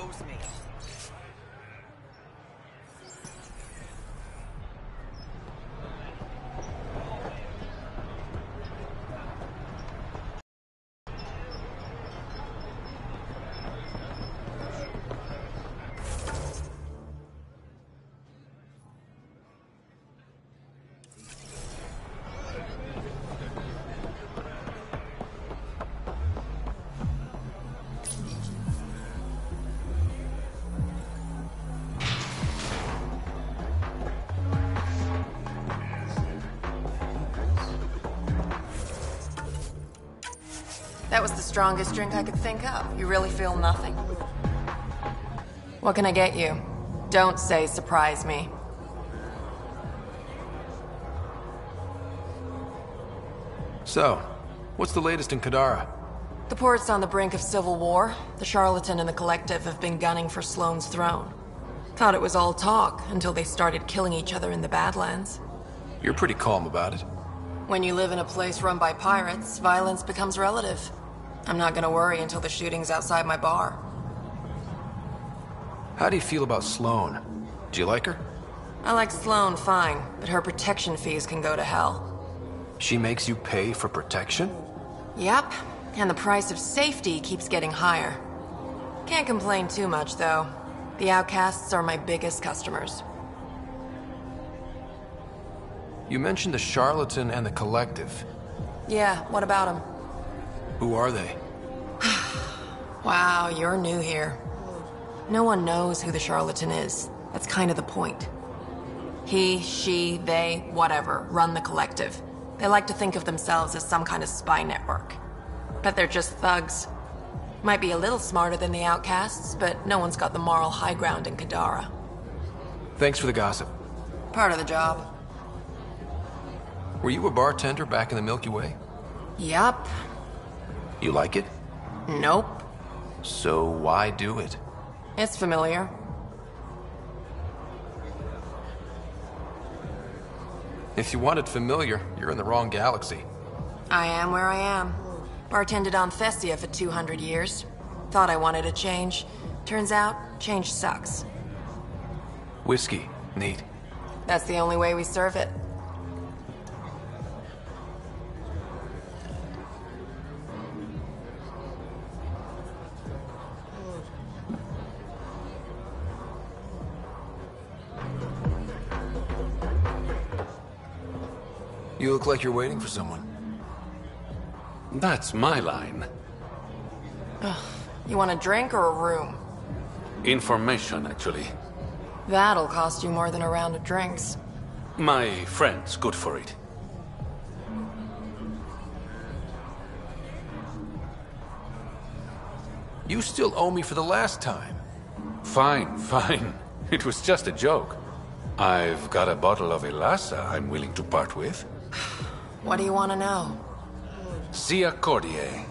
knows me. That was the strongest drink I could think of. You really feel nothing? What can I get you? Don't say surprise me. So, what's the latest in Kadara? The port's on the brink of civil war. The Charlatan and the Collective have been gunning for Sloane's throne. Thought it was all talk until they started killing each other in the Badlands. You're pretty calm about it. When you live in a place run by pirates, violence becomes relative. I'm not gonna worry until the shooting's outside my bar. How do you feel about Sloane? Do you like her? I like Sloane fine, but her protection fees can go to hell. She makes you pay for protection? Yep, and the price of safety keeps getting higher. Can't complain too much, though. The outcasts are my biggest customers. You mentioned the Charlatan and the Collective. Yeah, what about them? Who are they? Wow, you're new here. No one knows who the Charlatan is. That's kind of the point. He, she, they, whatever, run the Collective. They like to think of themselves as some kind of spy network. But they're just thugs. Might be a little smarter than the outcasts, but no one's got the moral high ground in Kadara. Thanks for the gossip. Part of the job. Were you a bartender back in the Milky Way? Yup. You like it? Nope. So why do it? It's familiar. If you want it familiar, you're in the wrong galaxy. I am where I am. Bartended on Thessia for 200 years. Thought I wanted a change. Turns out, change sucks. Whiskey. Neat. That's the only way we serve it. You look like you're waiting for someone. That's my line. You want a drink or a room? Information, actually. That'll cost you more than a round of drinks. My friend's good for it. You still owe me for the last time. Fine, fine. It was just a joke. I've got a bottle of Elasa I'm willing to part with. What do you want to know? Zia Cordier.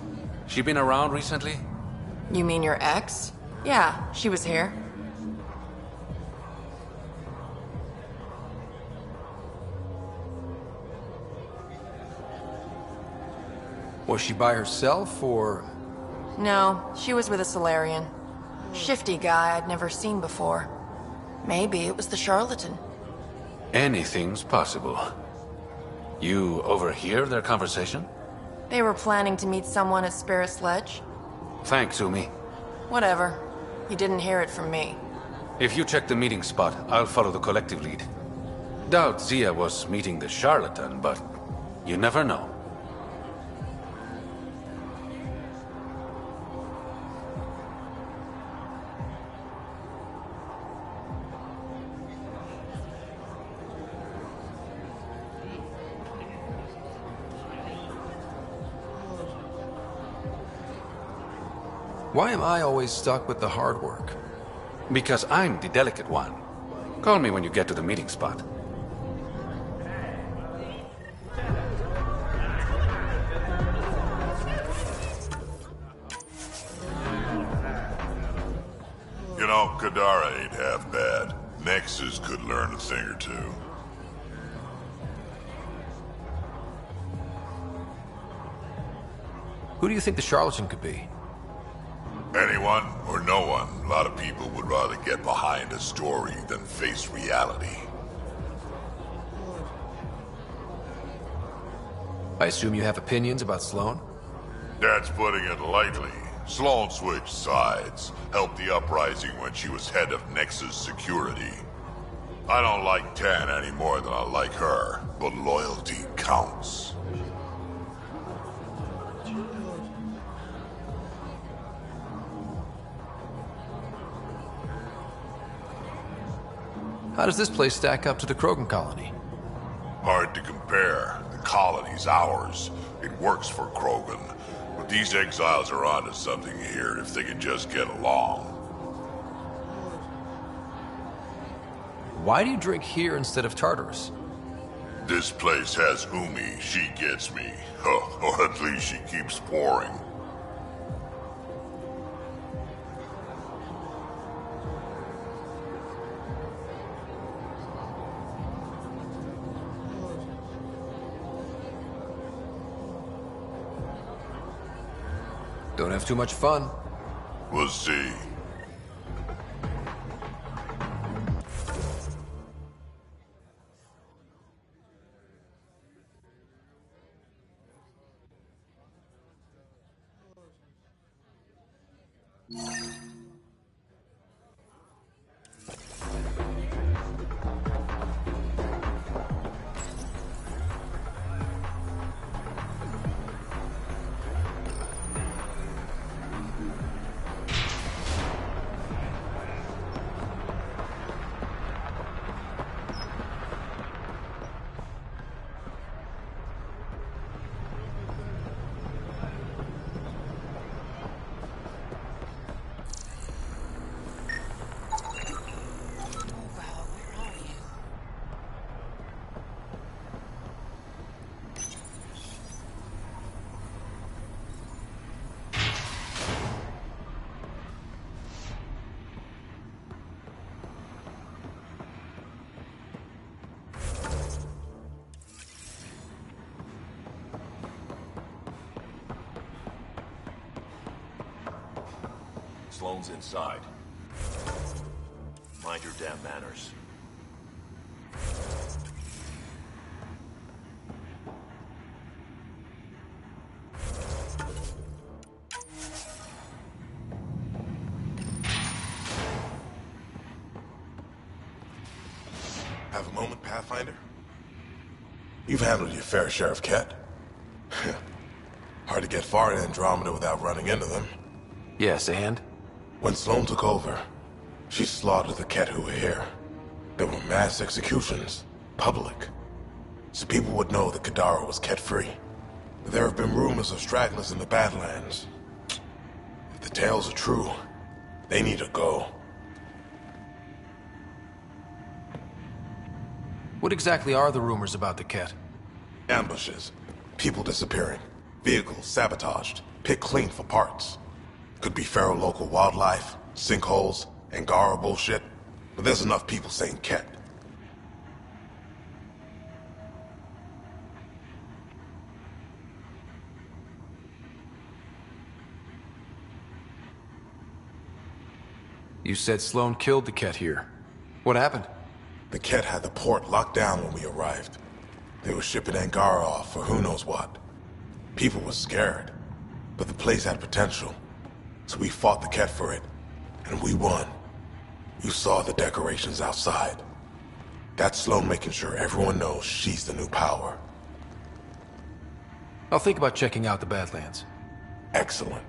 She been around recently? You mean your ex? Yeah, she was here. Was she by herself, or...? No, she was with a Solarian. Shifty guy I'd never seen before. Maybe it was the Charlatan. Anything's possible. You overhear their conversation? They were planning to meet someone at Spirit's Ledge. Thanks, Umi. Whatever. You didn't hear it from me. If you check the meeting spot, I'll follow the collective lead. Doubt Zia was meeting the Charlatan, but you never know. Why am I always stuck with the hard work? Because I'm the delicate one. Call me when you get to the meeting spot. You know, Kadara ain't half bad. Nexus could learn a thing or two. Who do you think the Charlatan could be? Anyone or no one, a lot of people would rather get behind a story than face reality. I assume you have opinions about Sloane? That's putting it lightly. Sloane switched sides, helped the uprising when she was head of Nexus Security. I don't like Tan any more than I like her, but loyalty counts. How does this place stack up to the Krogan colony? Hard to compare. The colony's ours. It works for Krogan. But these exiles are onto something here if they can just get along. Why do you drink here instead of Tartarus? This place has Umi. She gets me. Or at least she keeps pouring. Don't have too much fun. We'll see. Sloane's inside. Mind your damn manners. Have a moment, Pathfinder? You've handled your fair share of Ket. Hard to get far in Andromeda without running into them. Yes, and? When Sloane took over, she slaughtered the Ket who were here. There were mass executions, public. So people would know that Kadara was Ket-free. But there have been rumors of stragglers in the Badlands. If the tales are true, they need to go. What exactly are the rumors about the Ket? Ambushes, people disappearing, vehicles sabotaged, picked clean for parts. Could be feral local wildlife, sinkholes, Angara bullshit, but there's enough people saying Ket. You said Sloane killed the Ket here. What happened? The Ket had the port locked down when we arrived. They were shipping Angara off for who knows what. People were scared, but the place had potential. So we fought the Ket for it, and we won. You saw the decorations outside. That's Sloane making sure everyone knows she's the new power. I'll think about checking out the Badlands. Excellent.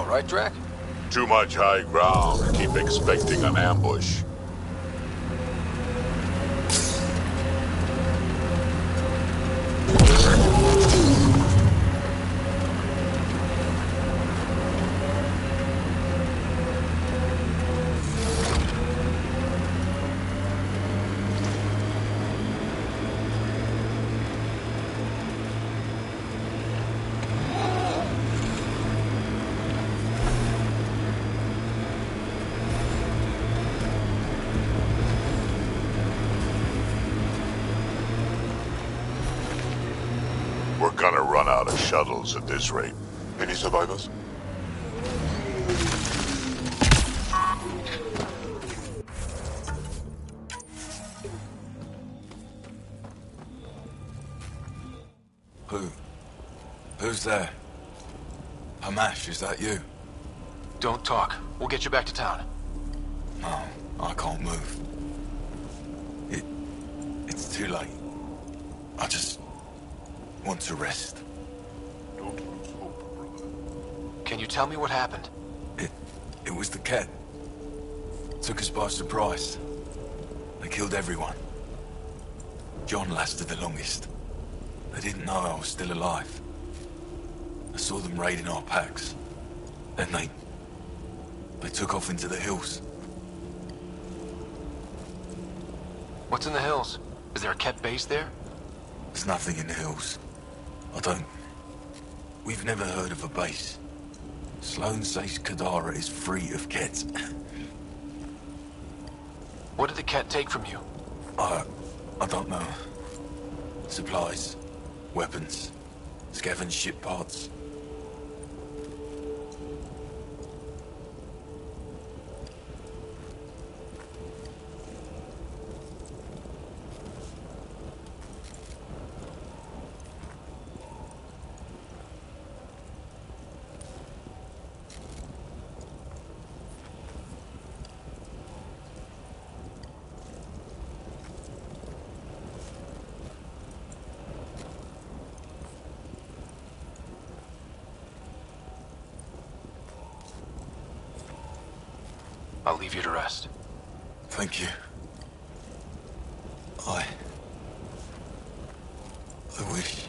Right, Drac? Too much high ground. Keep expecting an ambush. We're gonna run out of shuttles at this rate. Any survivors? Who's there? Hamash, is that you? Don't talk. We'll get you back to town. No, I can't move. It's too late. I just want to rest. Don't lose hope, brother. Can you tell me what happened? It was the Ket. Took us by surprise. They killed everyone. John lasted the longest. They didn't know I was still alive. I saw them raiding our packs. Then they took off into the hills. What's in the hills? Is there a Ket base there? There's nothing in the hills. We've never heard of a base. Sloan says Kadara is free of Ket. What did the Ket take from you? I don't know. Supplies, weapons, scavenged ship parts. I'll leave you to rest. Thank you. I wish.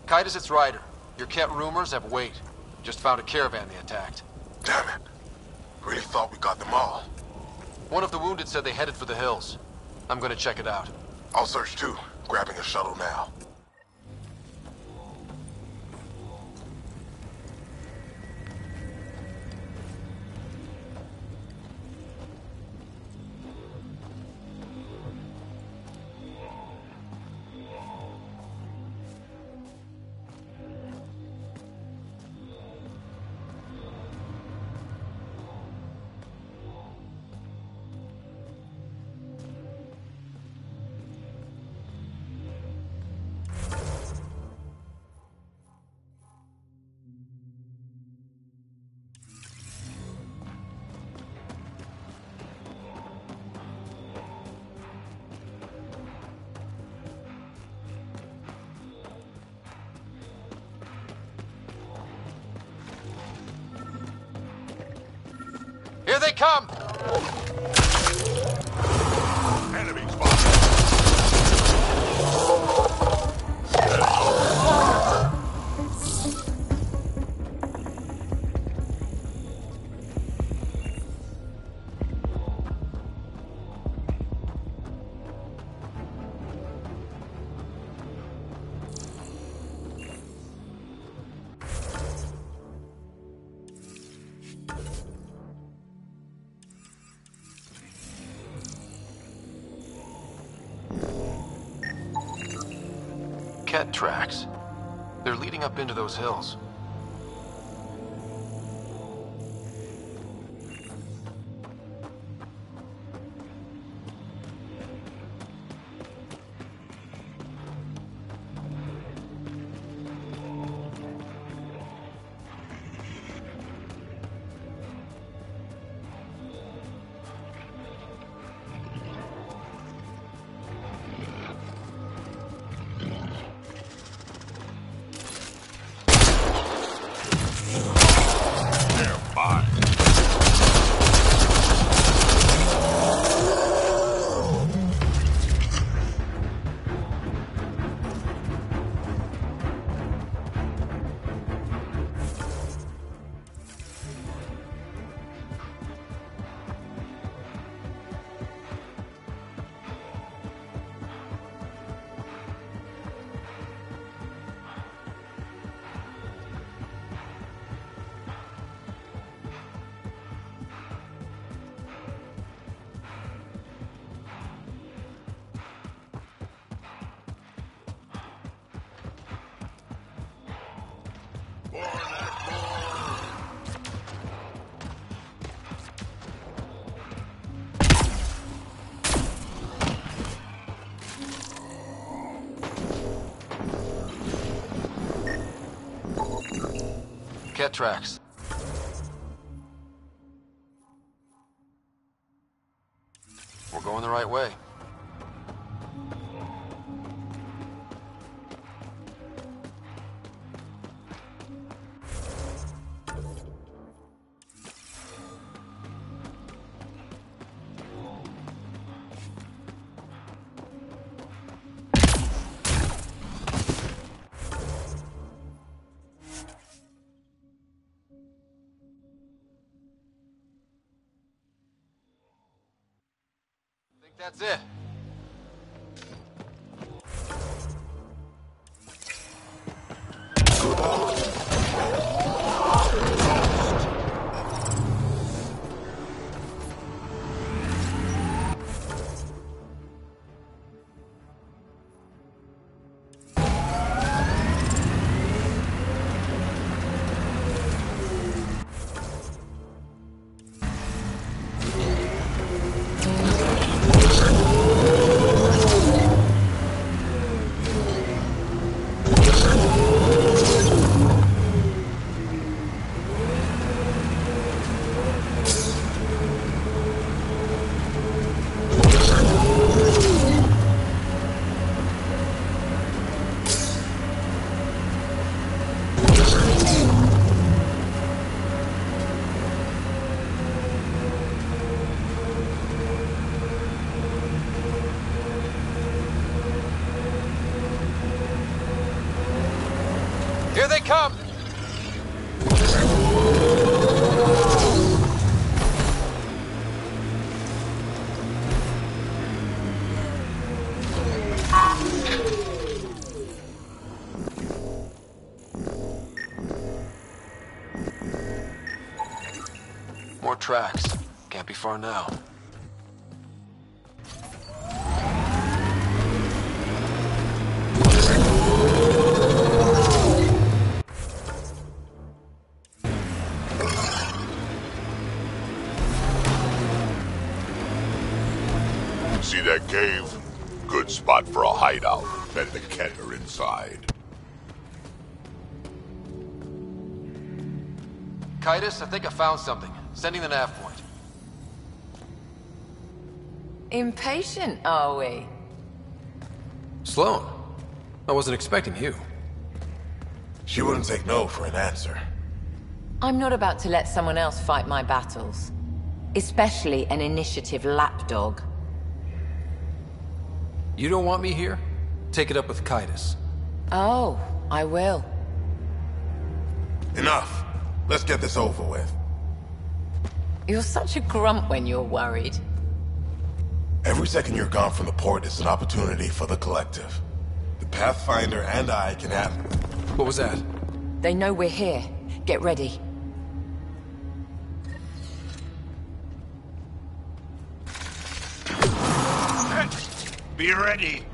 Kite is its rider. Your Ket rumors have weight. Just found a caravan they attacked. Damn it. Really thought we got them all. One of the wounded said they headed for the hills. I'm gonna check it out. I'll search too. Grabbing a shuttle now. Here they come! Enemy spotted. Ket tracks. They're leading up into those hills. Ket tracks. We're going the right way. That's it. Here they come! More tracks. Can't be far now. See that cave? Good spot for a hideout. Bet the Ket are inside. Kaitis, I think I found something. Sending the nav point. Impatient, are we? Sloan, I wasn't expecting you. She wouldn't take no for an answer. I'm not about to let someone else fight my battles. Especially an initiative lapdog. You don't want me here? Take it up with Kaitis. Oh, I will. Enough. Let's get this over with. You're such a grump when you're worried. Every second you're gone from the port is an opportunity for the collective. The Pathfinder and I can have... What was that? They know we're here. Get ready. Be ready.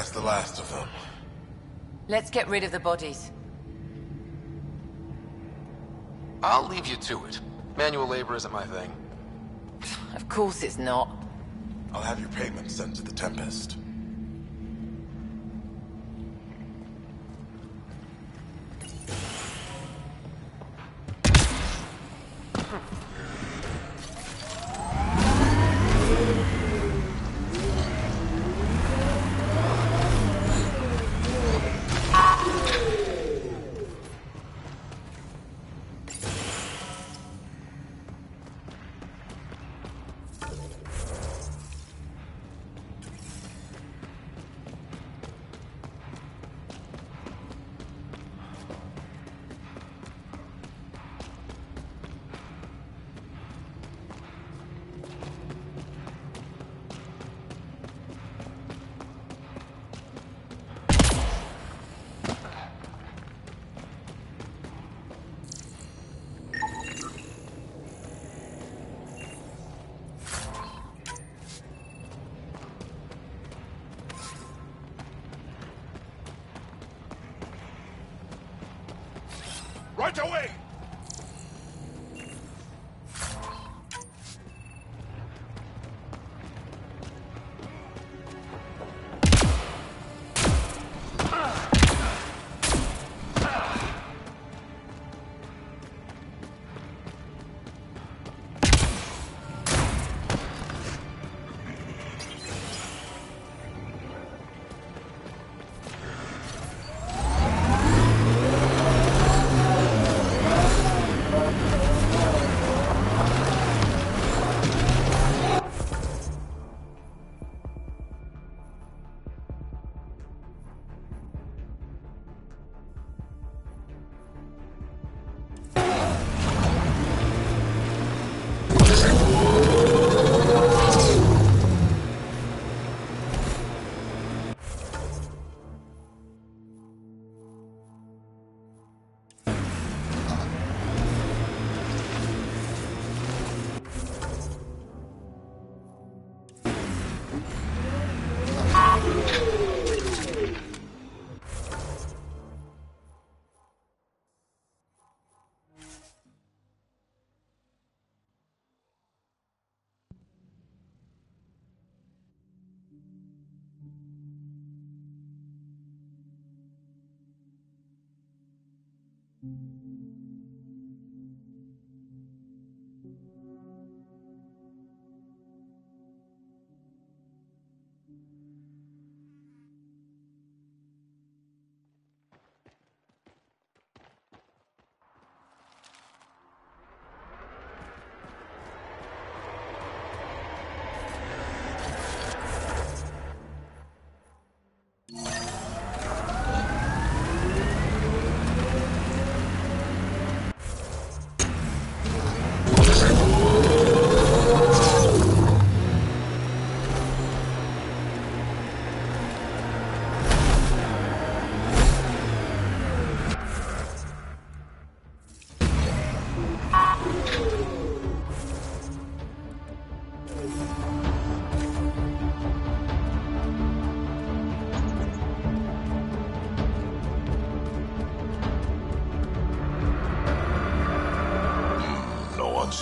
that's the last of them. Let's get rid of the bodies. I'll leave you to it. Manual labor isn't my thing. Of course it's not. I'll have your payment sent to the Tempest. Right away!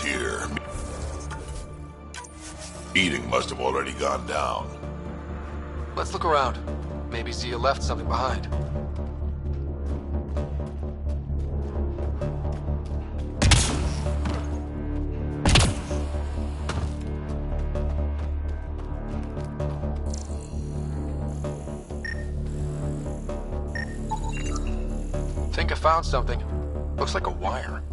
Here. Eating must have already gone down. Let's look around. Maybe Zia left something behind. Think I found something. Looks like a wire.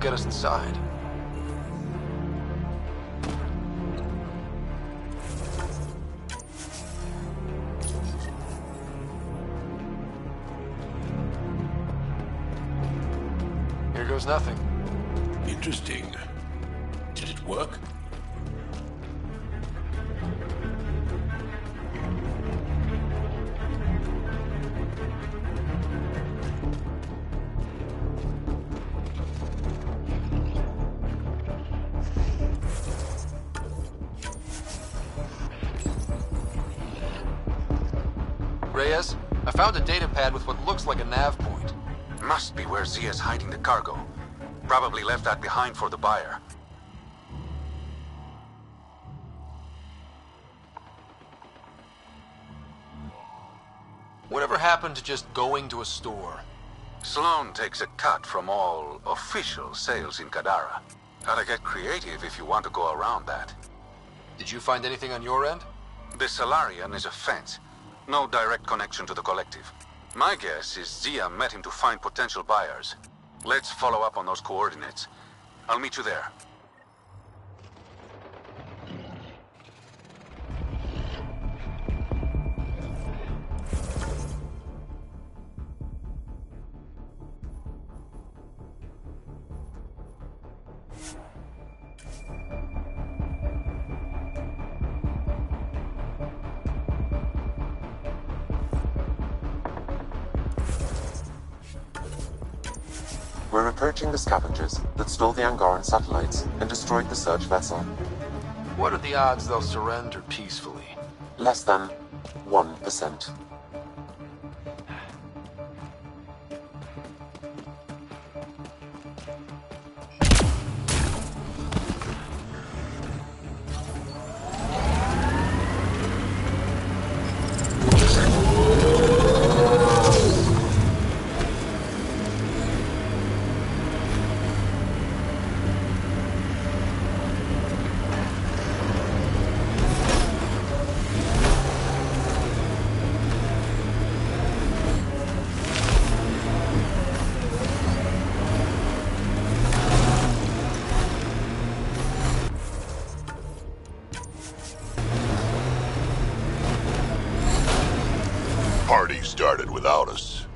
won't get us inside. Here goes nothing. Interesting. Did it work? Reyes, I found a data pad with what looks like a nav point. Must be where Zia's hiding the cargo. Probably left that behind for the buyer. Whatever happened to just going to a store? Sloan takes a cut from all official sales in Kadara. Gotta get creative if you want to go around that. Did you find anything on your end? The Salarian is a fence. No direct connection to the collective. My guess is Zia met him to find potential buyers. Let's follow up on those coordinates. I'll meet you there. We're approaching the scavengers that stole the Angaran satellites and destroyed the search vessel. What are the odds they'll surrender peacefully? Less than 1%. Party started without us.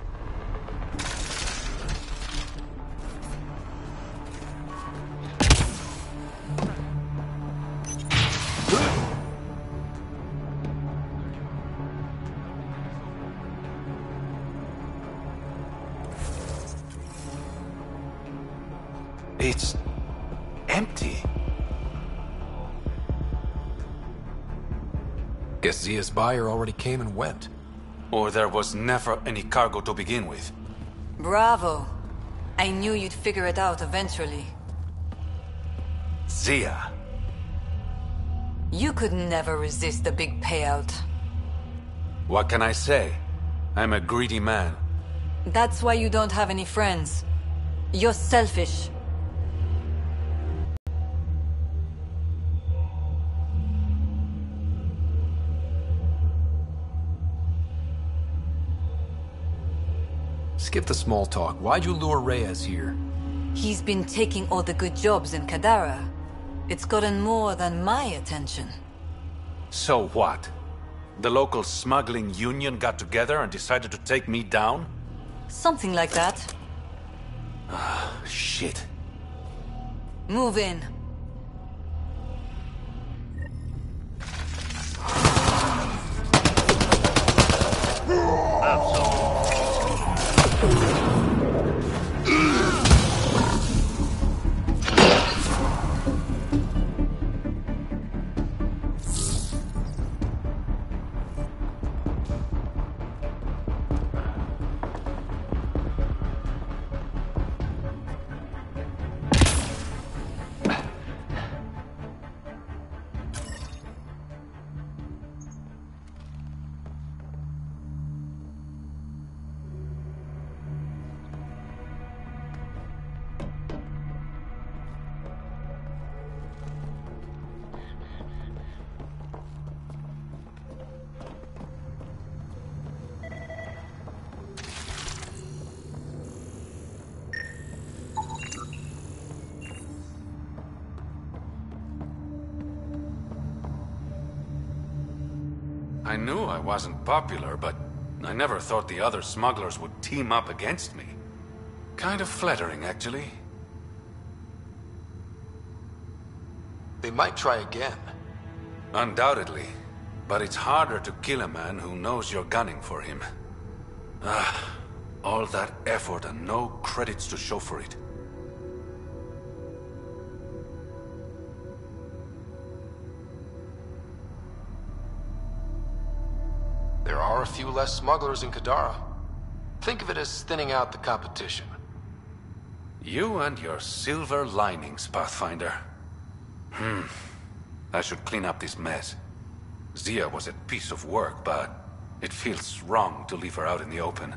It's empty. Guess Zia's buyer already came and went. Or there was never any cargo to begin with. Bravo. I knew you'd figure it out eventually. Zia. You could never resist a big payout. What can I say? I'm a greedy man. That's why you don't have any friends. You're selfish. Skip the small talk. Why'd you lure Reyes here? He's been taking all the good jobs in Kadara. It's gotten more than my attention. So what? The local smuggling union got together and decided to take me down? Something like that. Shit. Move in. I knew I wasn't popular, but I never thought the other smugglers would team up against me. Kind of flattering, actually. They might try again. Undoubtedly. But it's harder to kill a man who knows you're gunning for him. All that effort and no credits to show for it. There are a few less smugglers in Kadara. Think of it as thinning out the competition. You and your silver linings, Pathfinder. I should clean up this mess. Zia was a piece of work, but it feels wrong to leave her out in the open.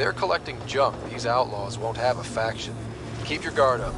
they're collecting junk, these outlaws won't have a faction. Keep your guard up.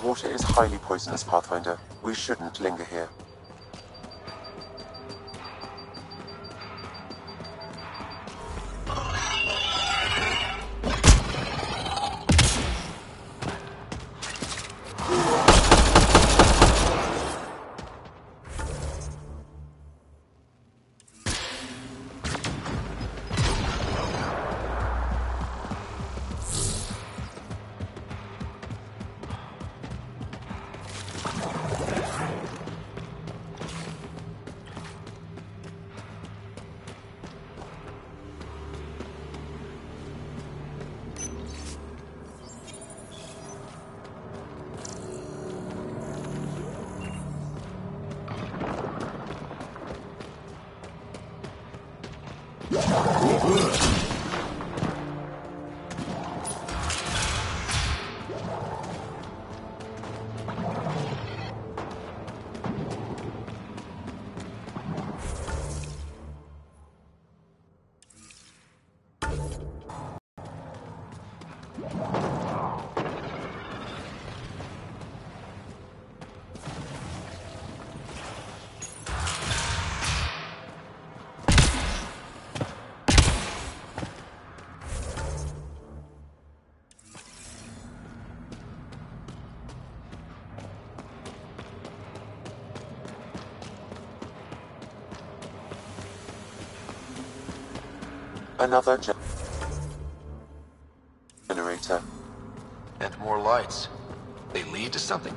water is highly poisonous, Pathfinder. We shouldn't linger here. Another generator. And more lights. They lead to something?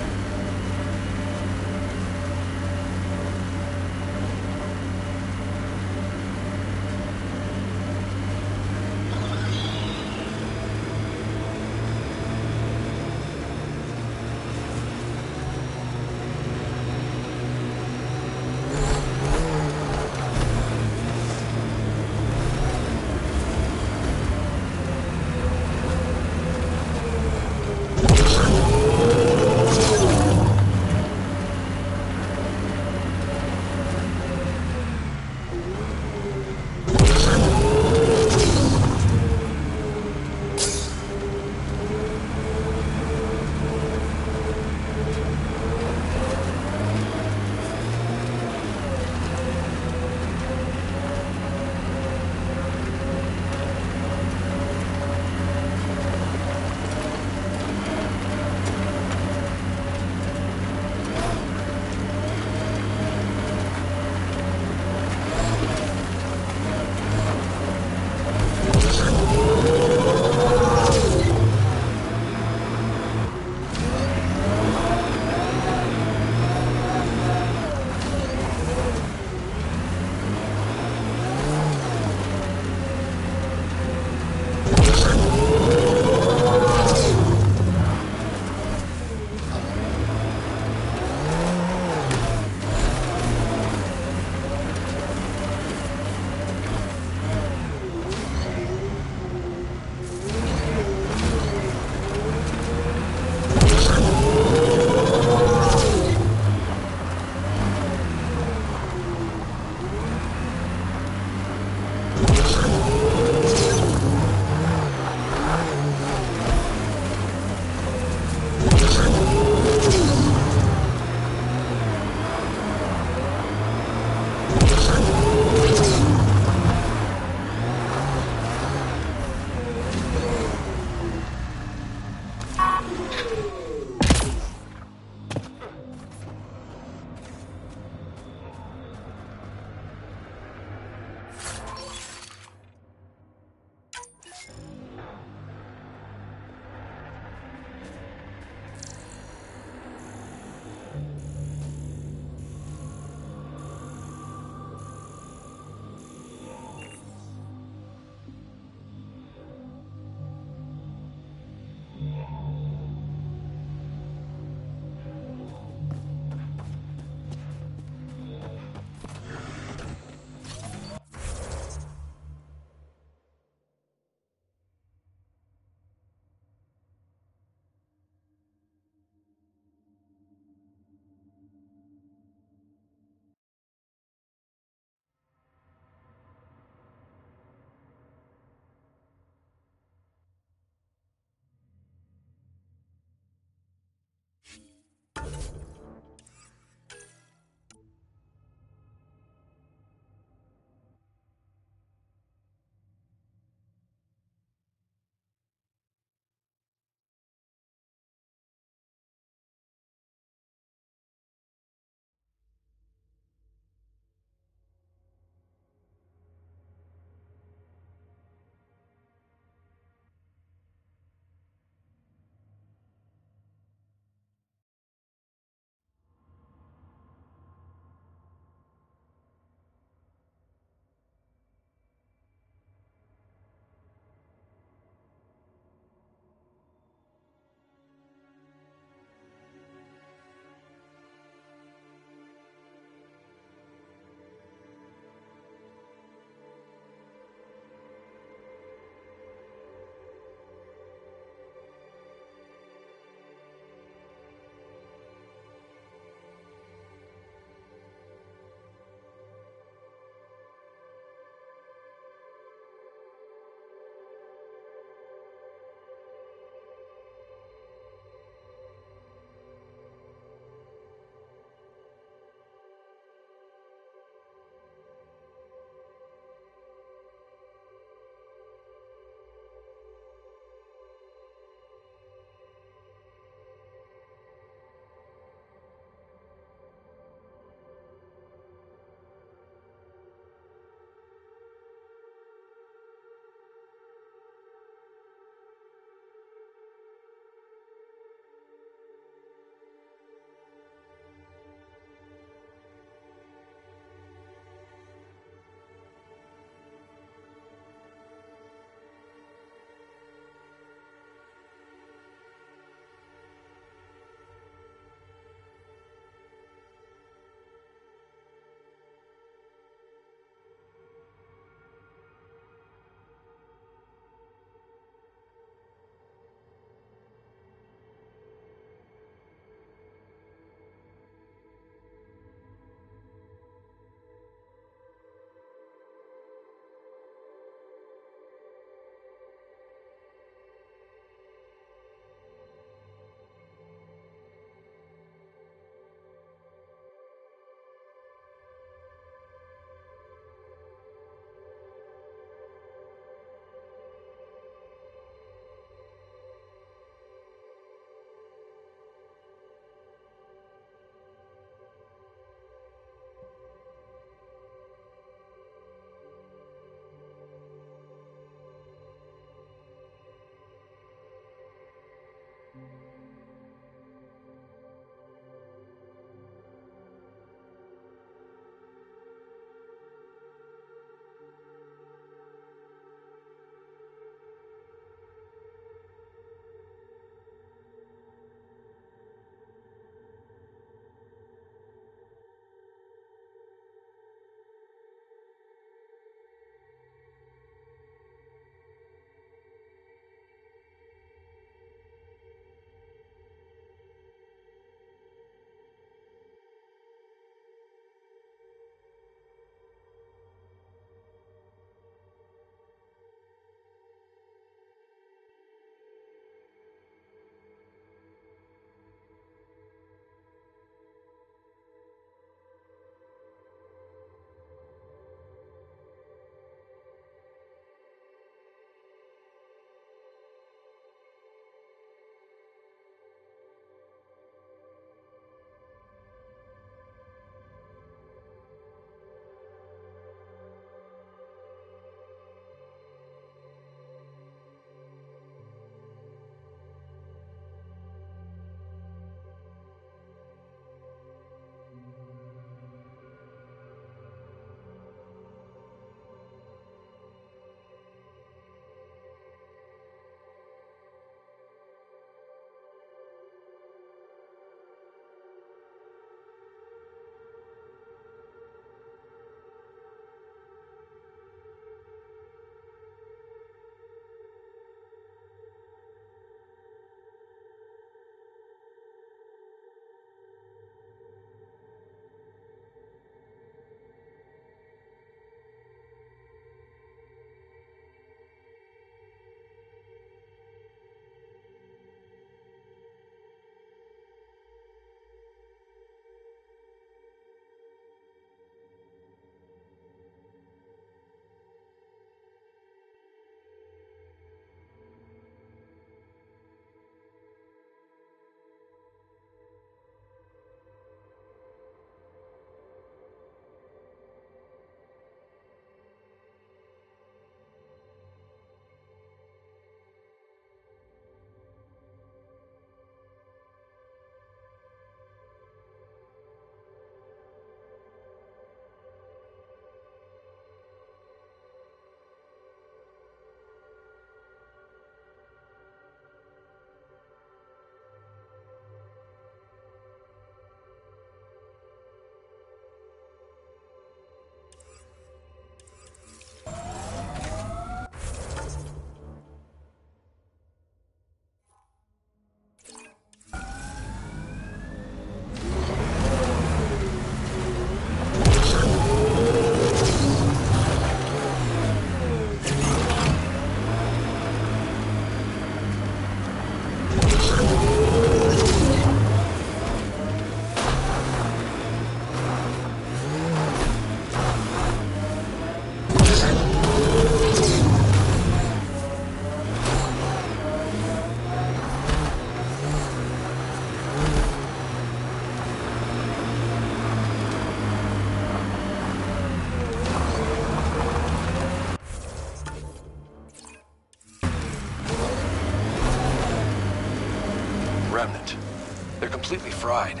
completely fried.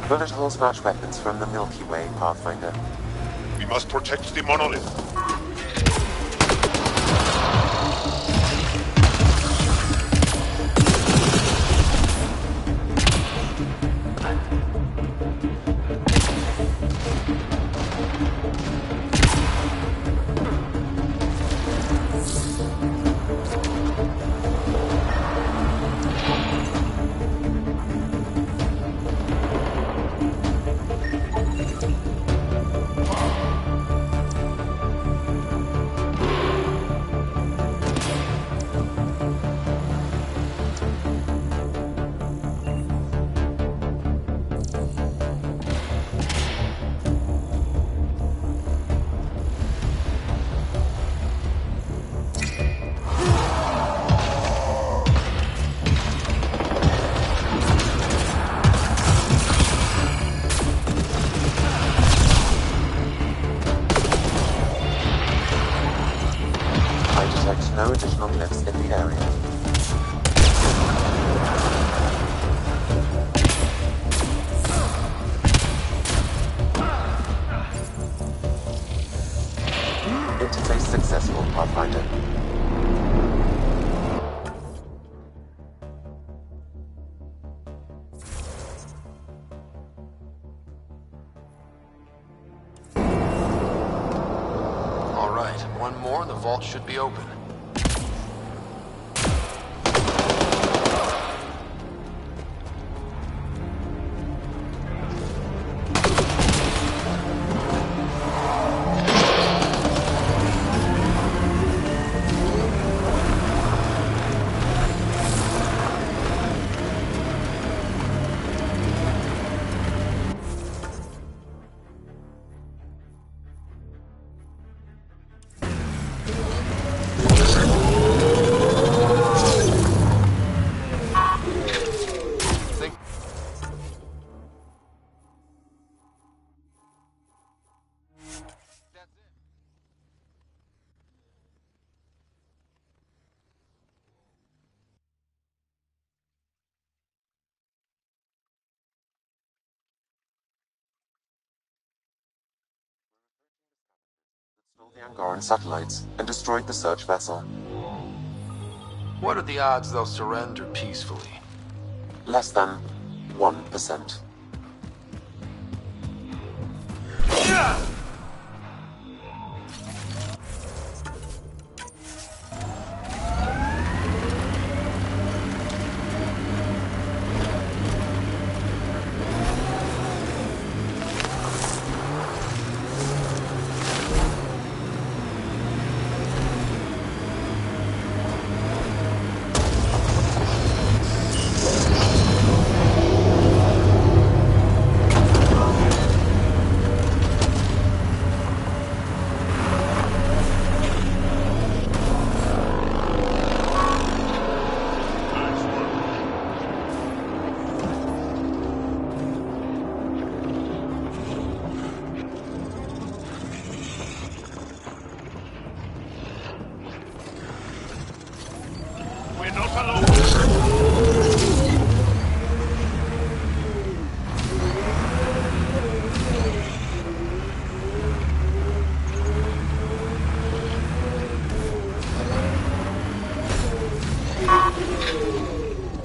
Bullet holes match weapons from the Milky Way, Pathfinder. We must protect the monolith. No additional glyphs in the area. Interface successful, Pathfinder. All right, one more and the vault should be open. Stole the Angaran satellites and destroyed the search vessel. What are the odds they'll surrender peacefully? Less than 1%.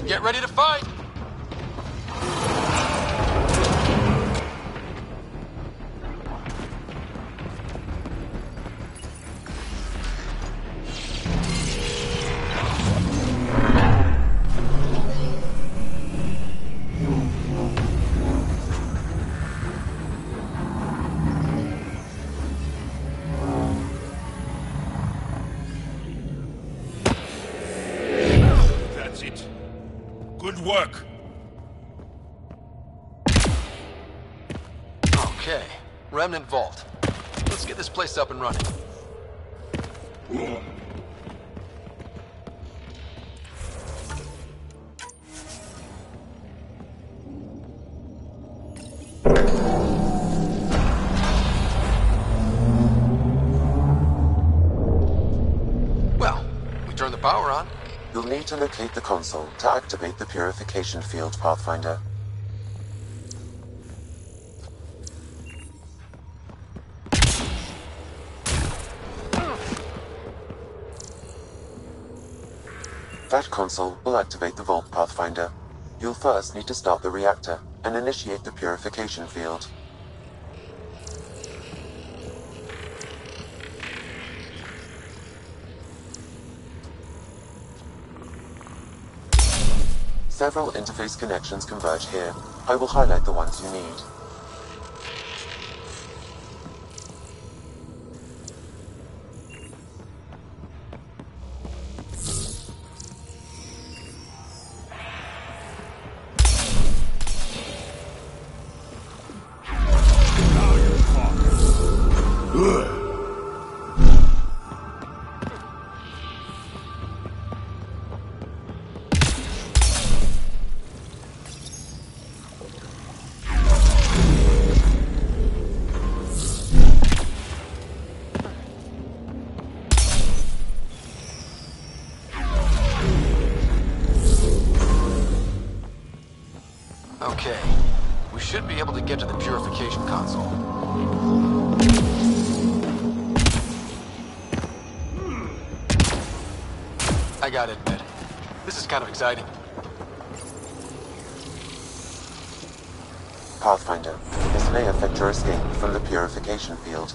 Get ready to fight! That's it. Good work. Okay, Remnant Vault. Let's get this place up and running. Well, we turn the power on. You'll need to locate the console to activate the purification field, Pathfinder. That console will activate the Vault, Pathfinder. You'll first need to start the reactor and initiate the purification field. Several interface connections converge here. I will highlight the ones you need. Okay. We should be able to get to the purification console. I gotta admit, this is kind of exciting. Pathfinder, this may affect your escape from the purification field.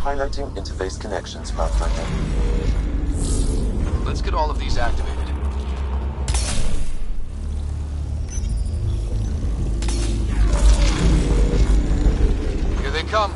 Highlighting interface connections, Pathfinder. Let's get all of these activated. Here they come.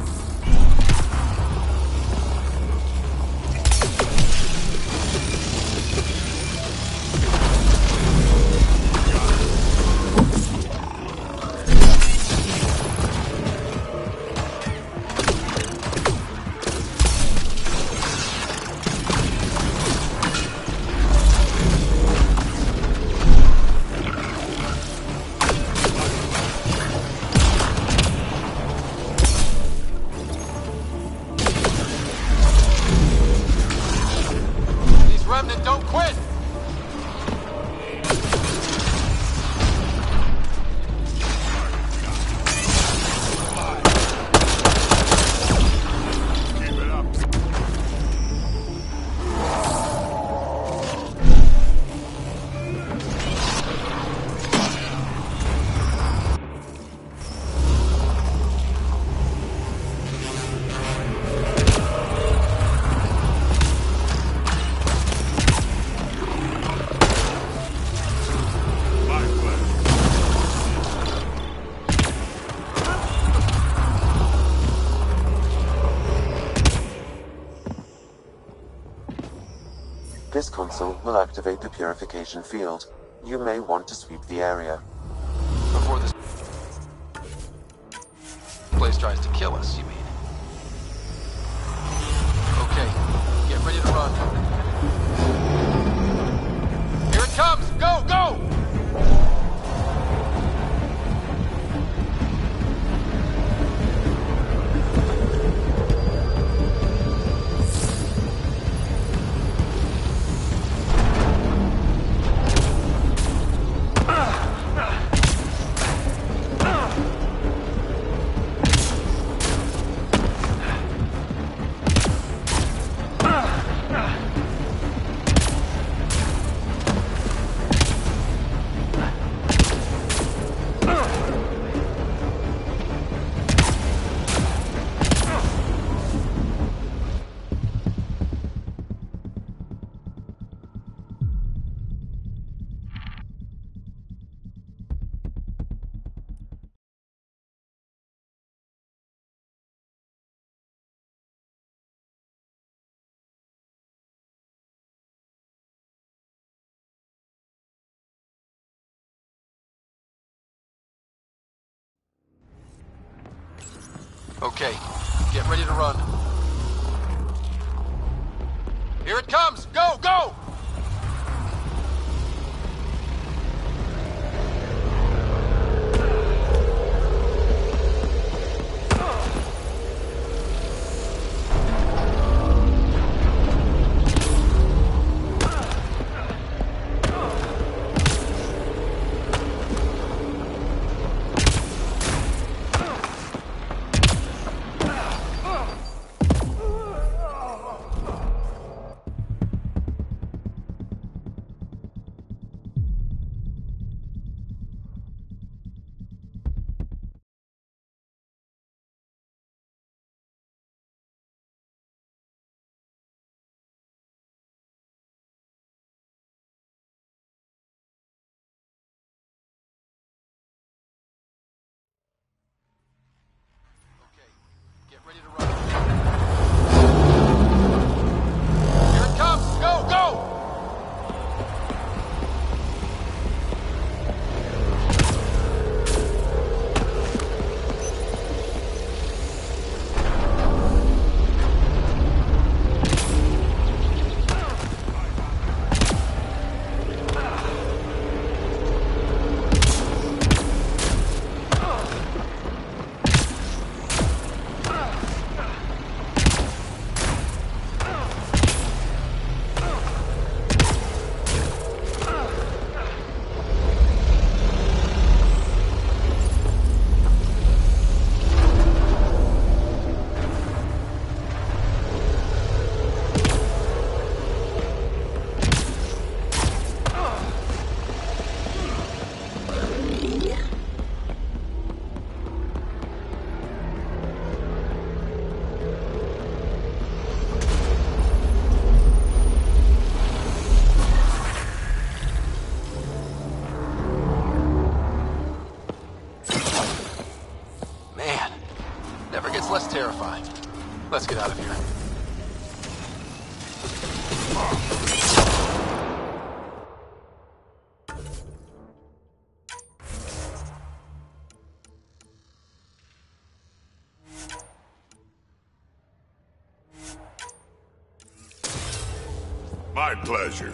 This console will activate the purification field. You may want to sweep the area. Before this place tries to kill us, you mean? Okay, get ready to run. Here it comes! Go, go! Okay, get ready to run. Here it comes! Go, go! Get ready to run. Here it comes! Go, go! Less terrifying. Let's get out of here. My pleasure.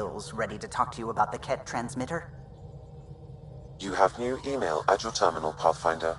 officials ready to talk to you about the Ket transmitter? You have new email at your terminal, Pathfinder.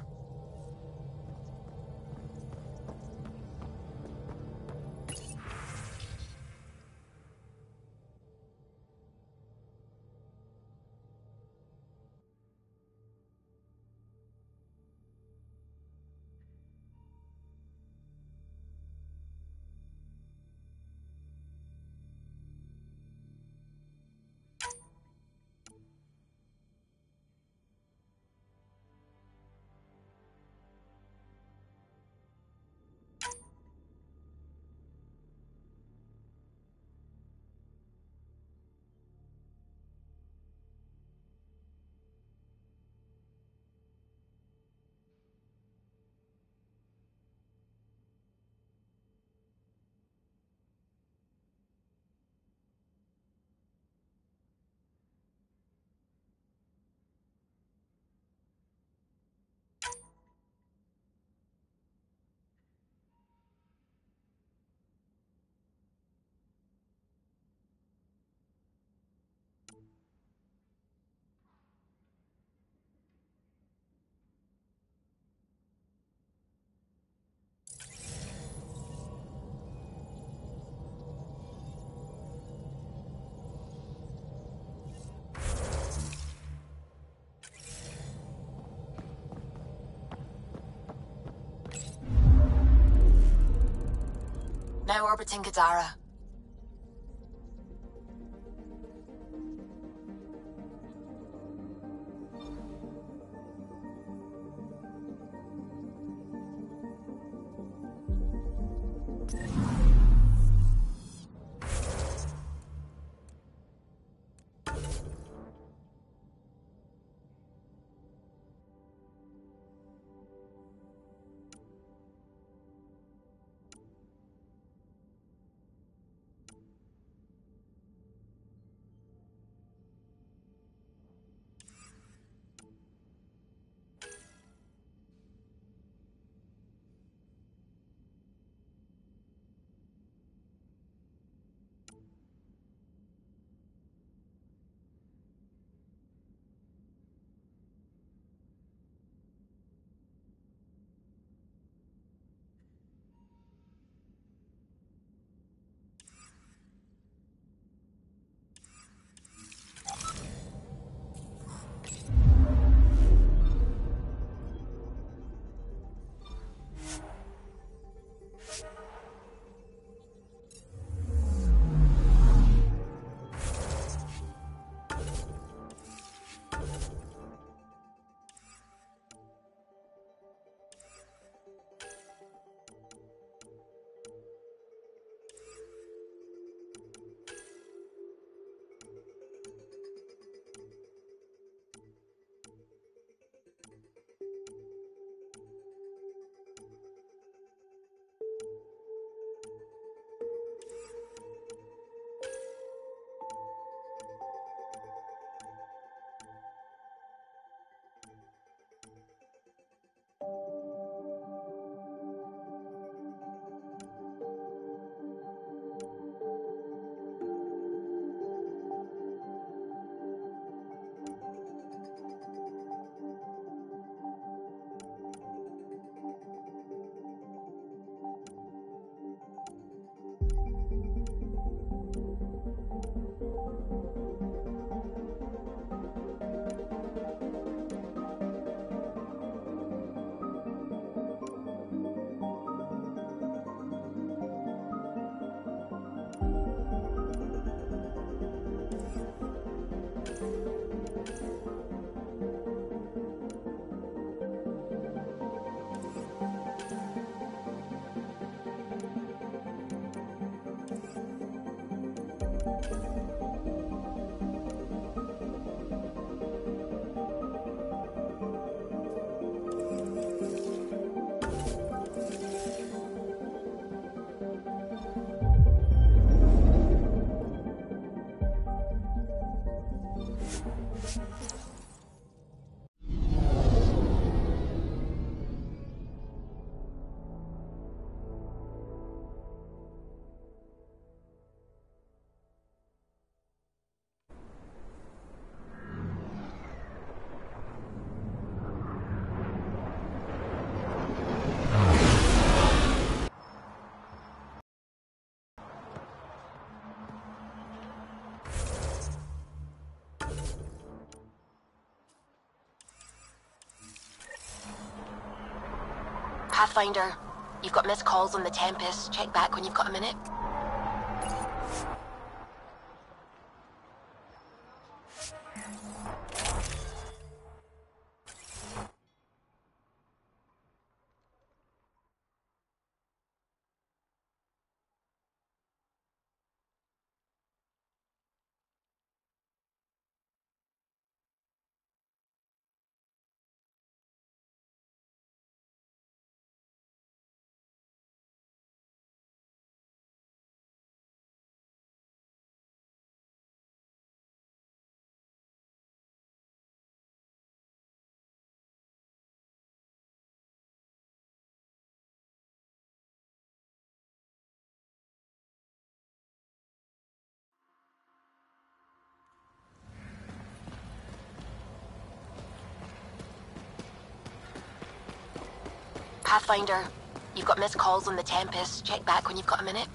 Now orbiting Kadara. Pathfinder, you've got missed calls on the Tempest. Check back when you've got a minute. Pathfinder, you've got missed calls on the Tempest. Check back when you've got a minute.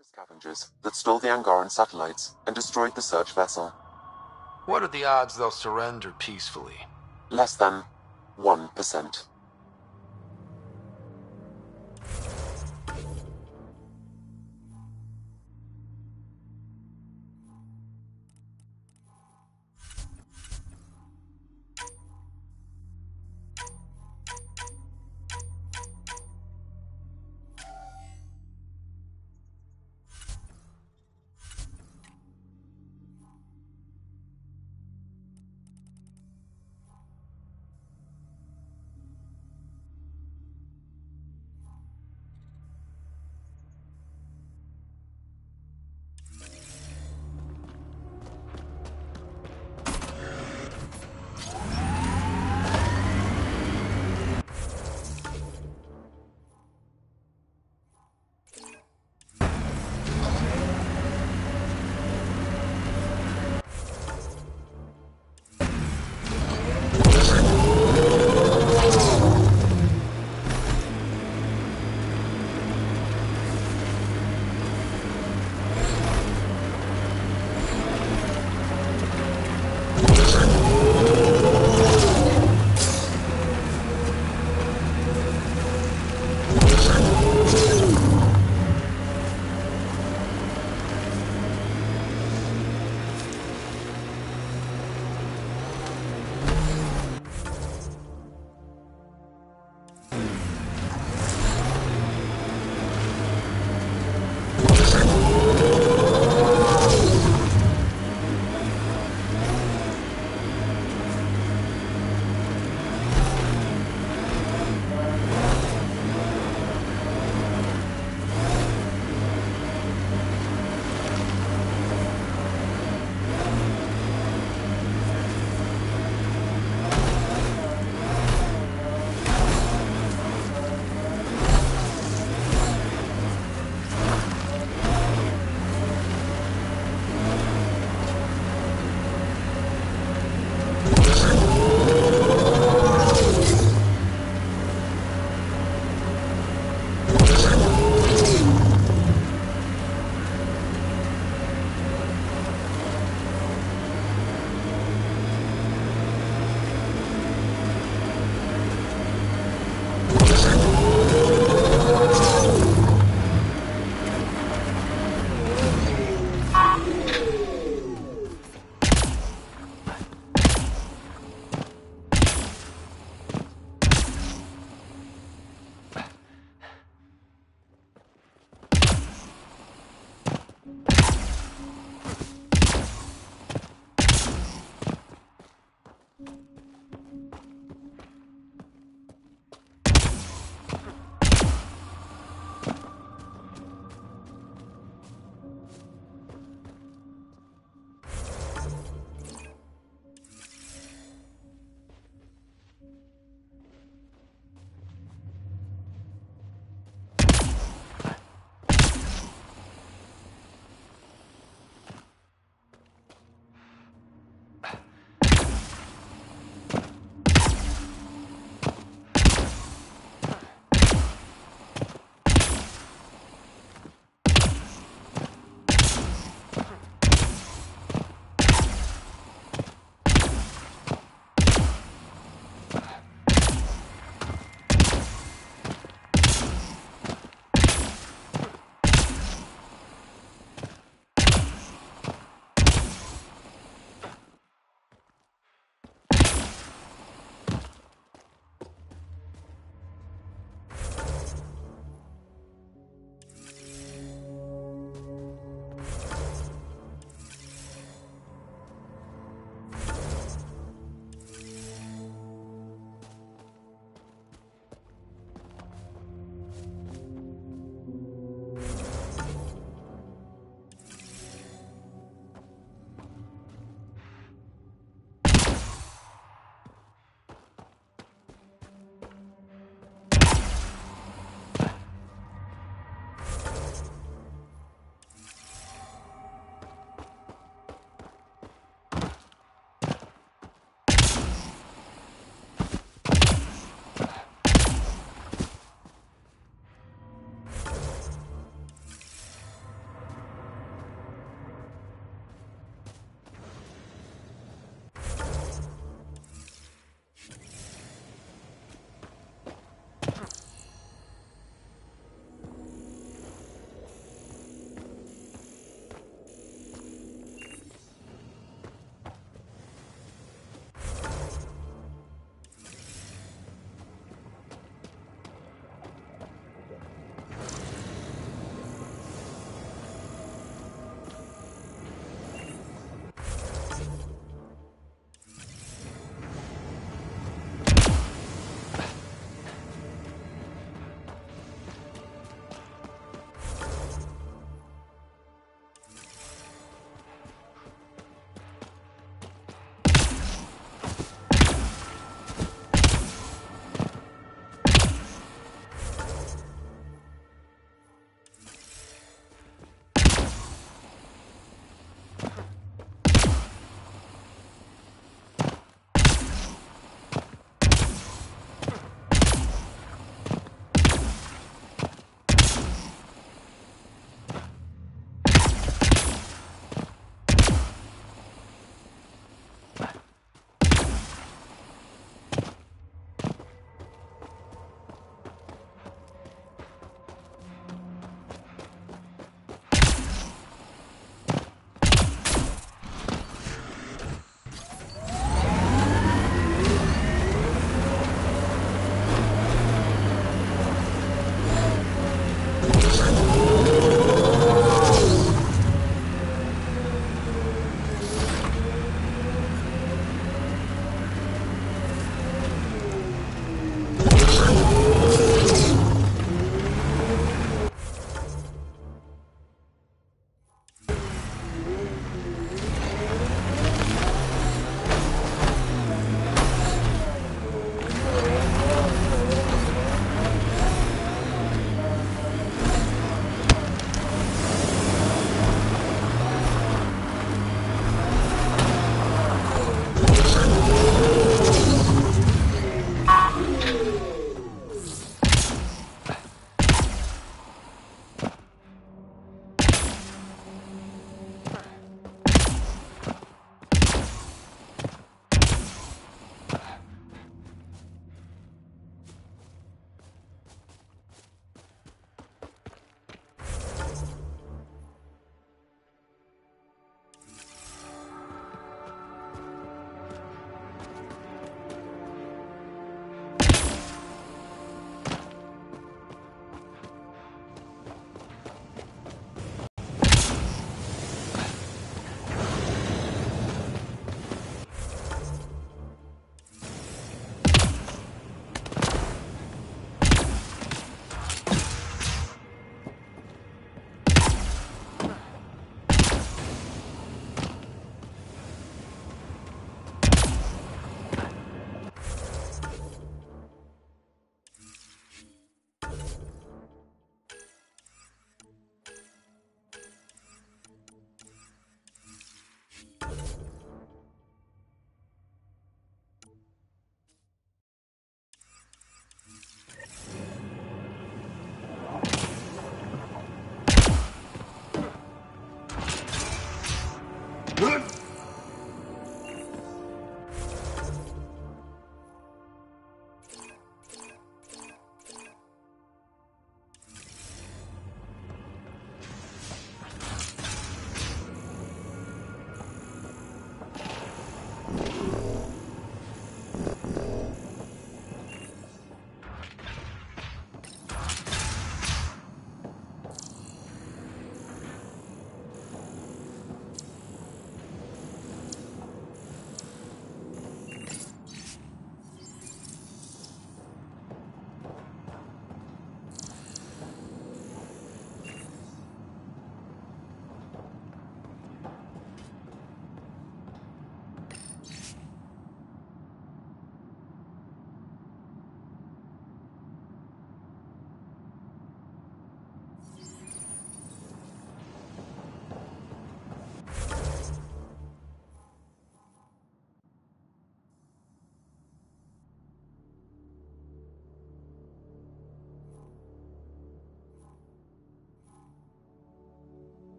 the scavengers that stole the Angaran satellites and destroyed the search vessel. What are the odds they'll surrender peacefully? Less than 1%.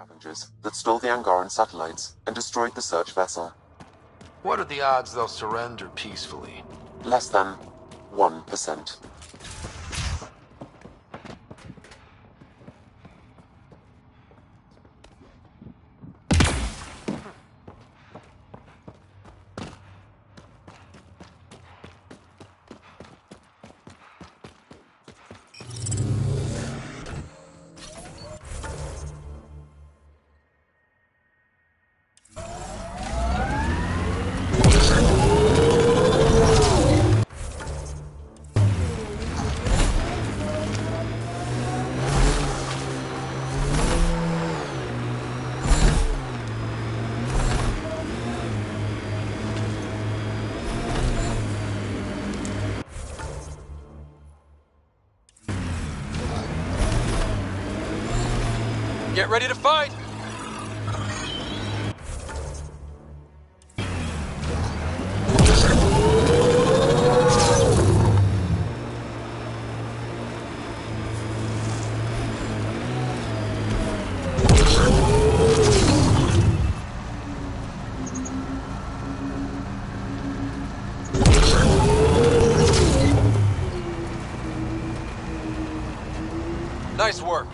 scavengers that stole the Angaran satellites and destroyed the search vessel. What are the odds they'll surrender peacefully? Less than 1%. Get ready to fight! Nice work.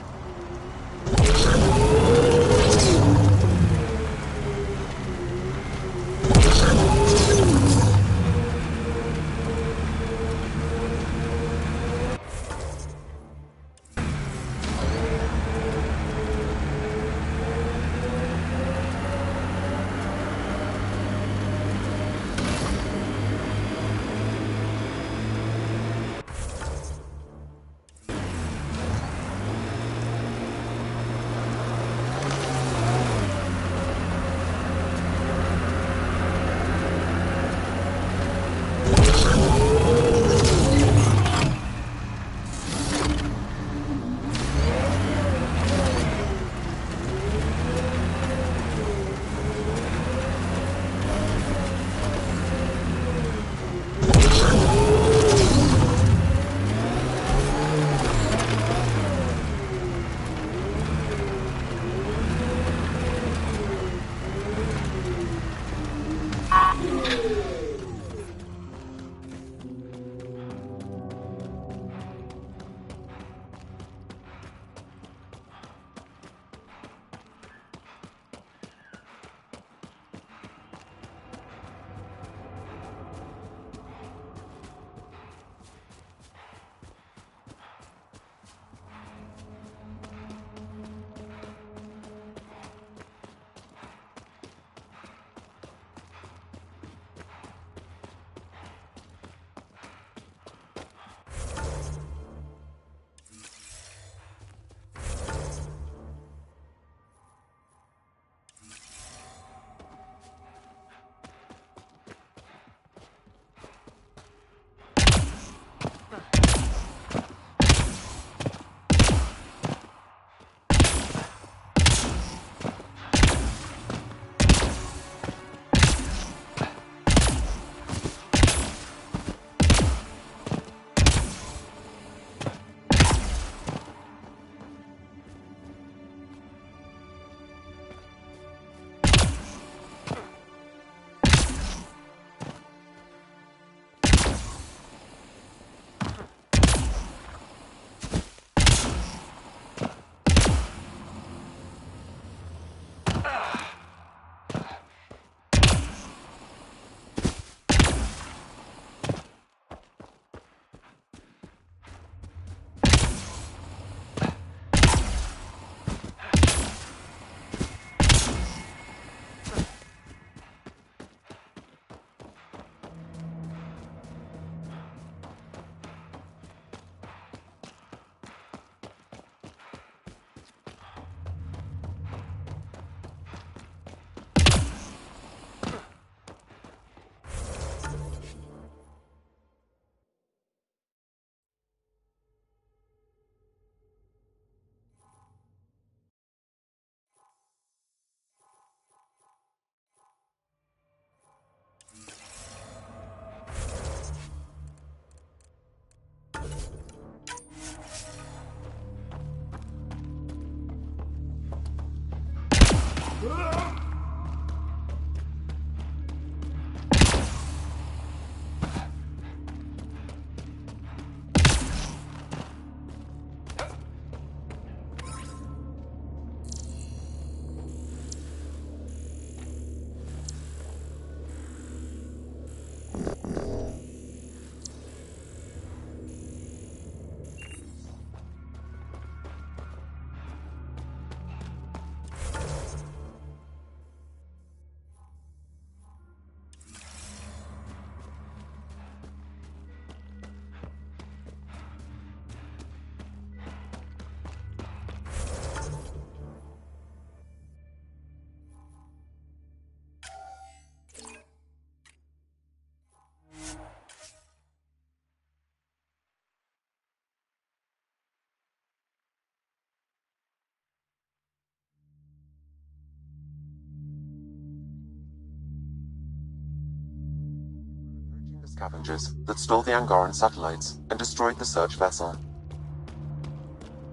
the scavengers that stole the Angaran satellites and destroyed the search vessel.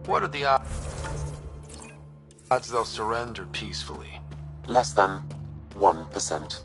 What are the odds they'll surrender peacefully? Less than 1%.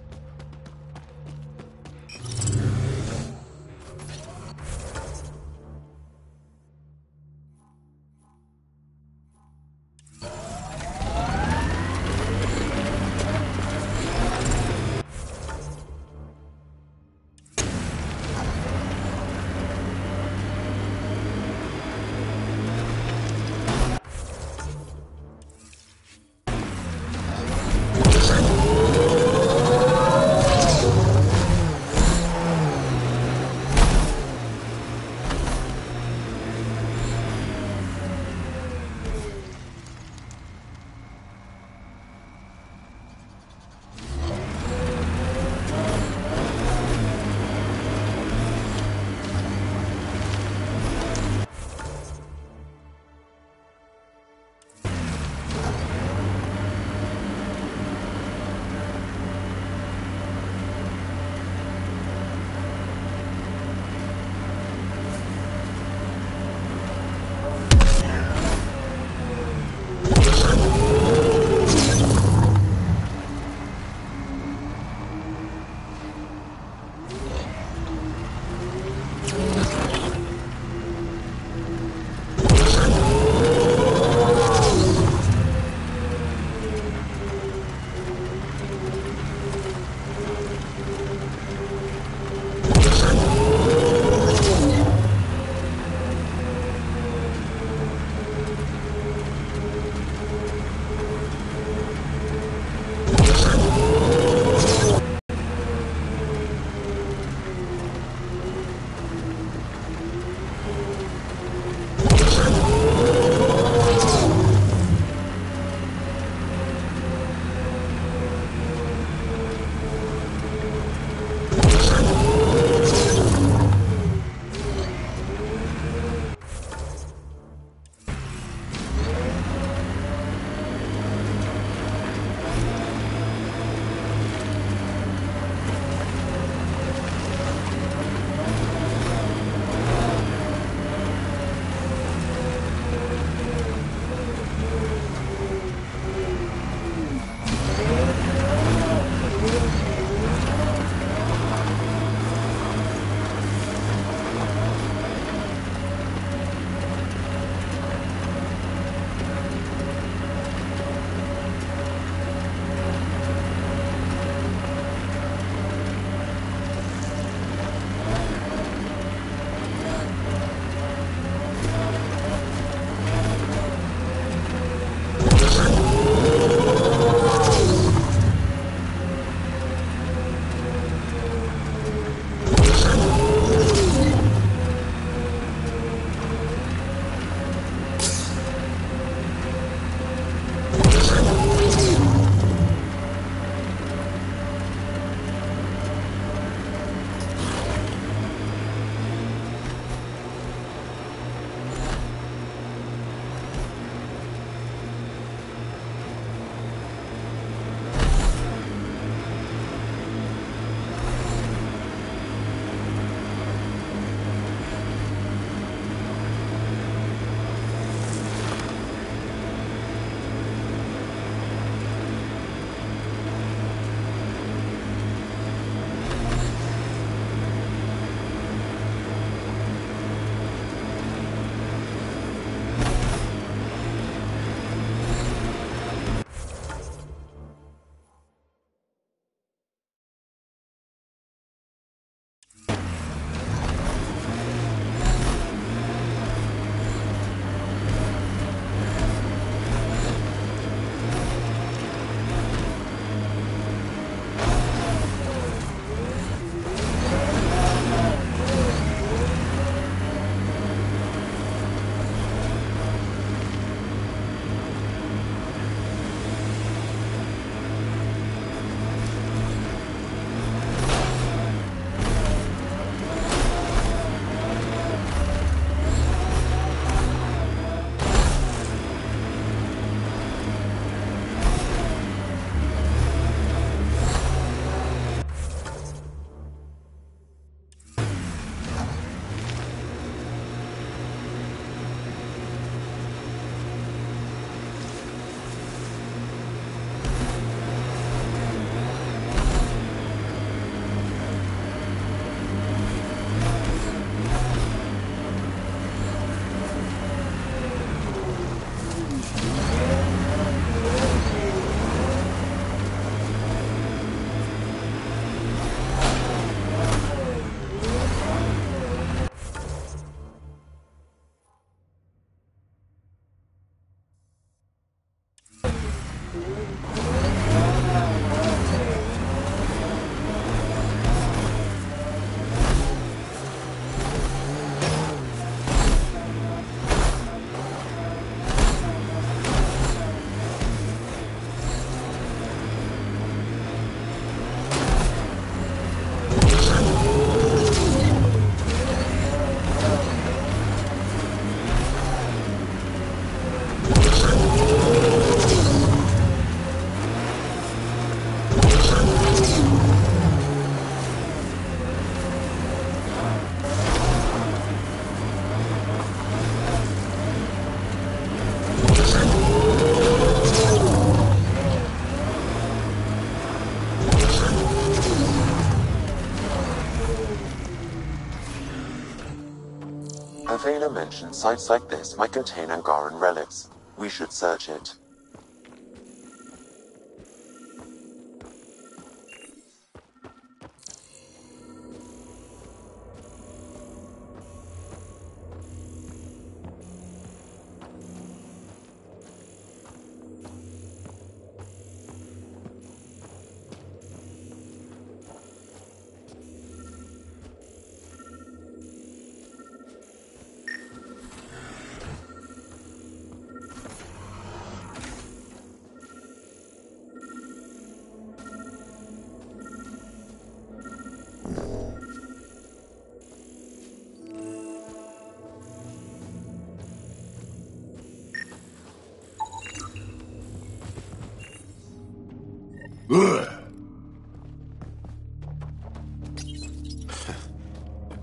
Avena mentioned sites like this might contain Angaran relics. We should search it.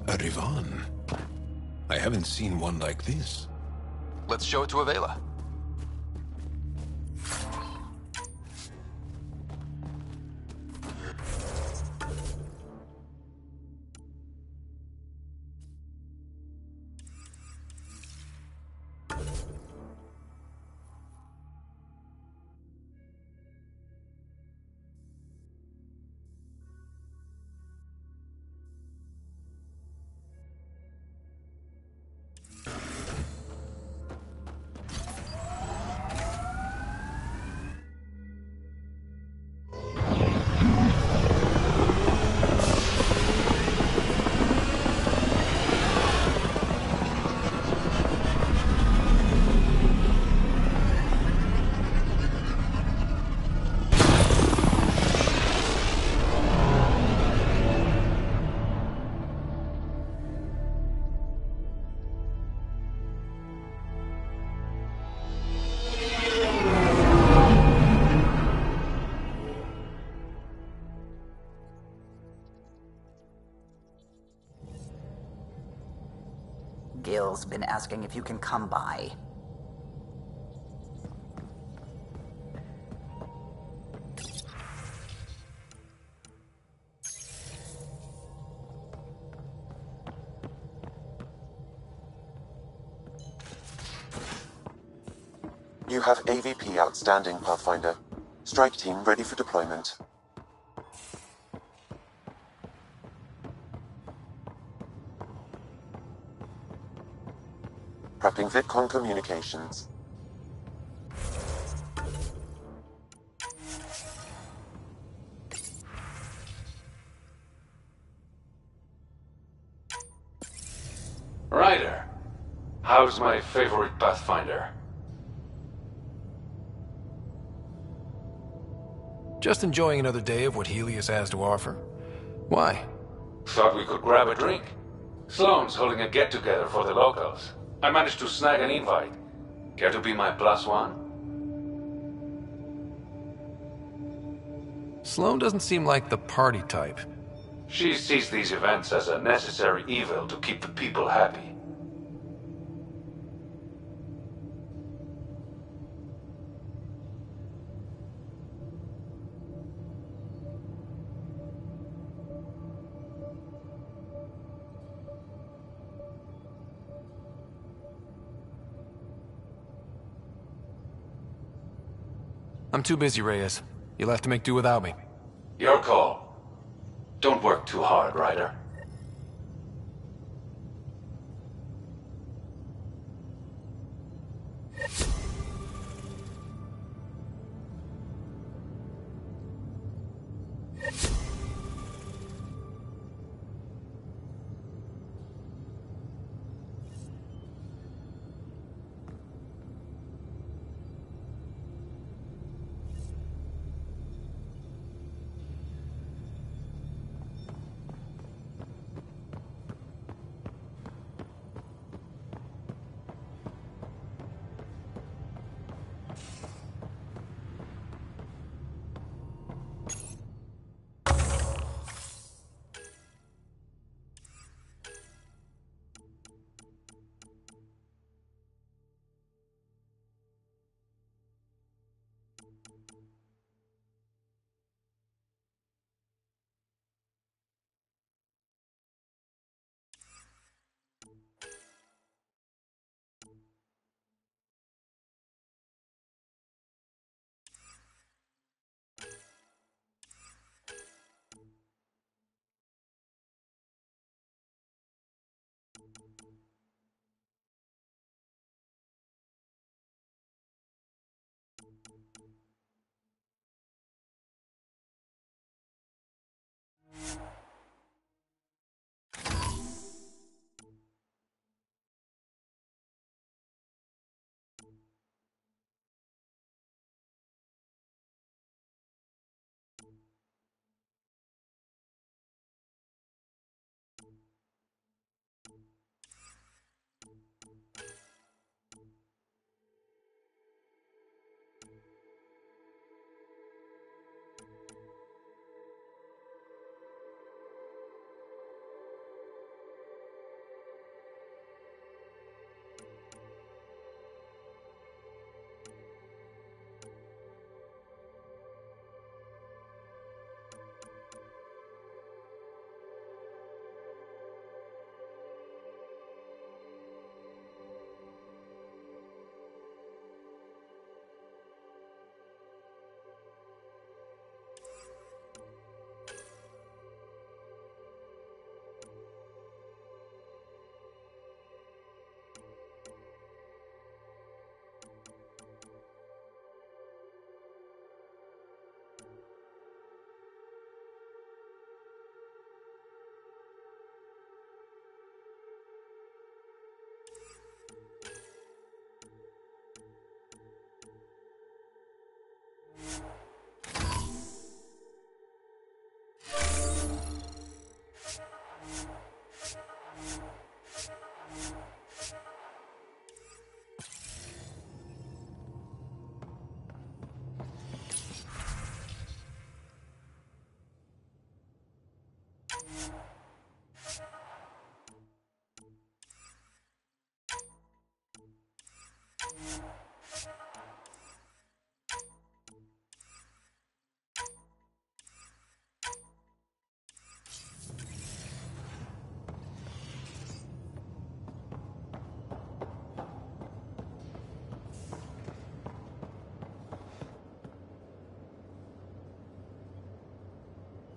A Rivan. I haven't seen one like this. Let's show it to Avela. Gil's been asking if you can come by. You have AVP outstanding, Pathfinder. Strike team ready for deployment. Prepping VidCon communications. Ryder, how's my favorite Pathfinder? Just enjoying another day of what Helios has to offer. Why? Thought we could grab a drink. Sloane's holding a get-together for the locals. I managed to snag an invite. Care to be my +1? Sloane doesn't seem like the party type. She sees these events as a necessary evil to keep the people happy. I'm too busy, Reyes. You'll have to make do without me. Your call. Don't work too hard, Ryder.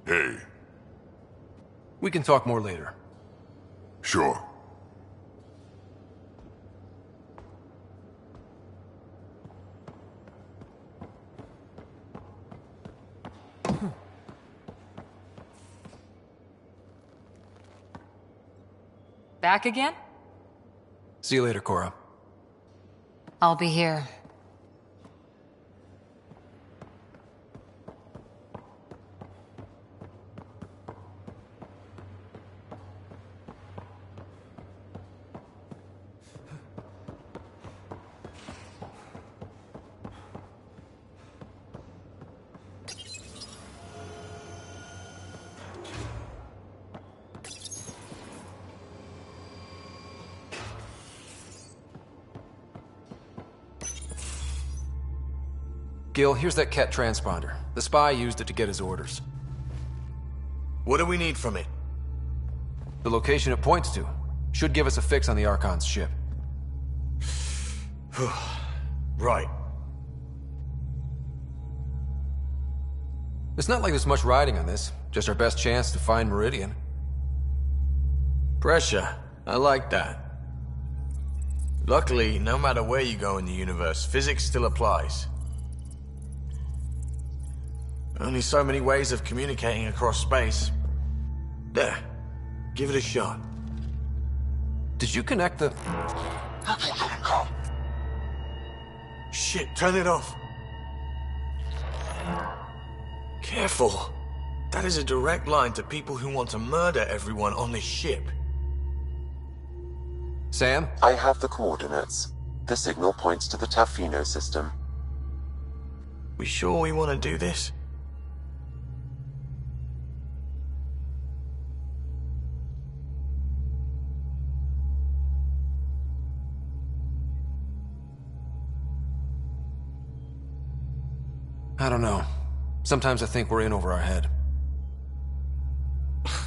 Hey. We can talk more later. Sure. Back again? See you later, Cora. I'll be here. Gil, here's that Ket transponder. The spy used it to get his orders. What do we need from it? The location it points to should give us a fix on the Archon's ship. Right. It's not like there's much riding on this. Just our best chance to find Meridian. Pressure. I like that. Luckily, no matter where you go in the universe, physics still applies. Only so many ways of communicating across space. There. Give it a shot. Did you connect the... Shit, turn it off. Careful. That is a direct line to people who want to murder everyone on this ship. Sam? I have the coordinates. The signal points to the Tafino system. We sure we want to do this? I don't know. Sometimes I think we're in over our head.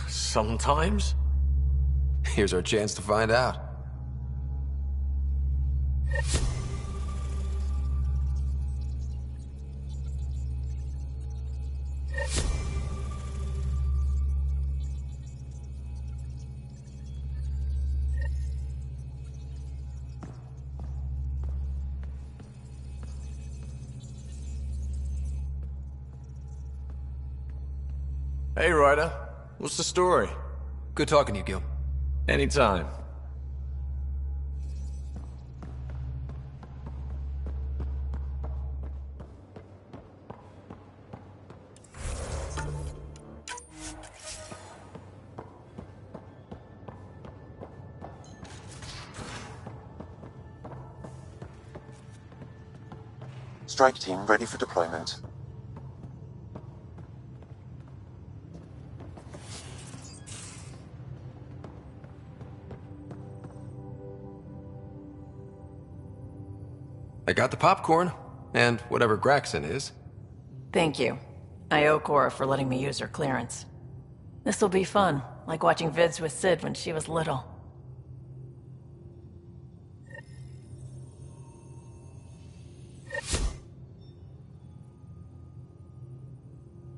Sometimes? Here's our chance to find out. Hey, Ryder. What's the story? Good talking to you, Gil. Anytime. Strike team ready for deployment. I got the popcorn, and whatever Graxon is. Thank you. I owe Cora for letting me use her clearance. This'll be fun, like watching vids with Sid when she was little.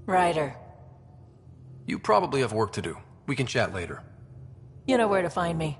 Ryder. You probably have work to do. We can chat later. You know where to find me.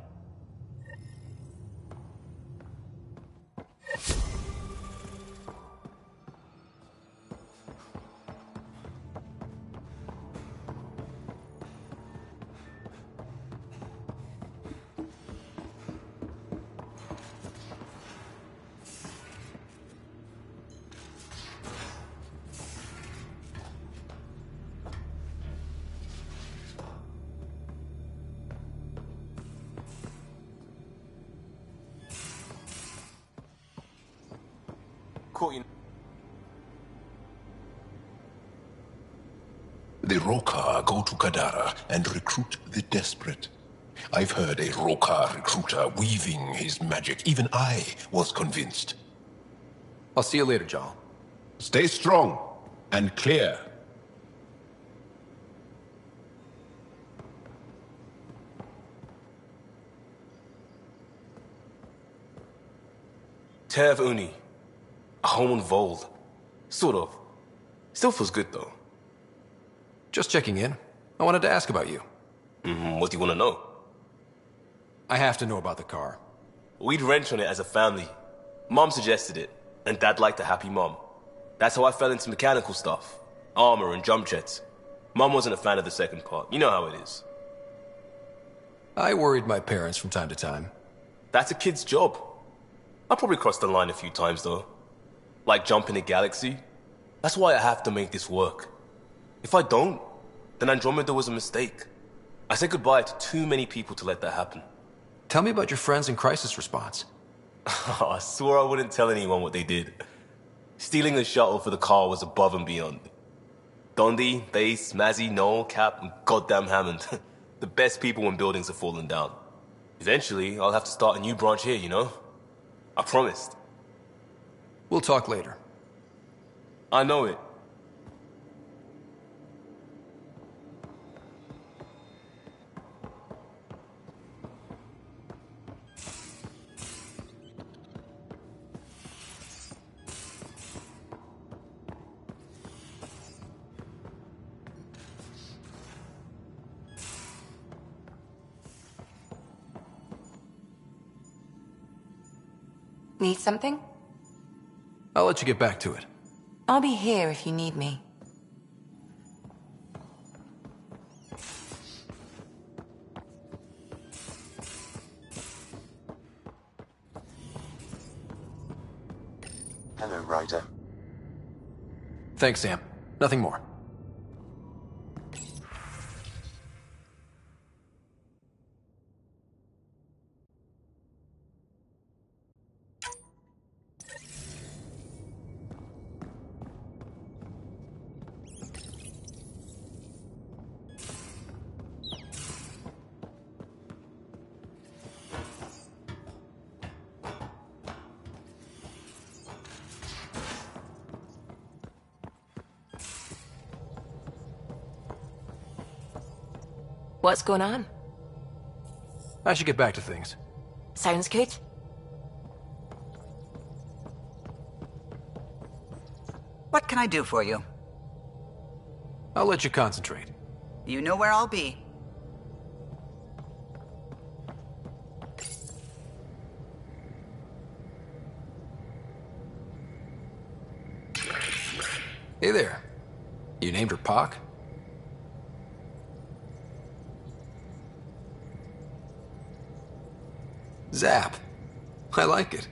The Rokkar go to Kadara and recruit the desperate. I've heard a Rokkar recruiter weaving his magic. Even I was convinced. I'll see you later, John. Stay strong and clear. Tav Uni. A home on Vold. Sort of. Still feels good, though. Just checking in. I wanted to ask about you. What do you want to know? I have to know about the car. We'd wrench on it as a family. Mom suggested it, and Dad liked a happy mom. That's how I fell into mechanical stuff. Armor and jump jets. Mom wasn't a fan of the second part. You know how it is. I worried my parents from time to time. That's a kid's job. I probably crossed the line a few times, though. Like jumping a galaxy. That's why I have to make this work. If I don't, then Andromeda was a mistake. I said goodbye to too many people to let that happen. Tell me about your friends in crisis response. I swore I wouldn't tell anyone what they did. Stealing the shuttle for the car was above and beyond. Dondi, Base, Mazzy, Noel, Cap, and goddamn Hammond. The best people when buildings are falling down. Eventually, I'll have to start a new branch here, you know? I promised. We'll talk later. I know it. Need something? I'll let you get back to it. I'll be here if you need me. Hello, Ryder. Thanks, Sam. Nothing more. What's going on? I should get back to things. Sounds good. What can I do for you? I'll let you concentrate. You know where I'll be. Hey there. You named her Pac? Zap. I like it.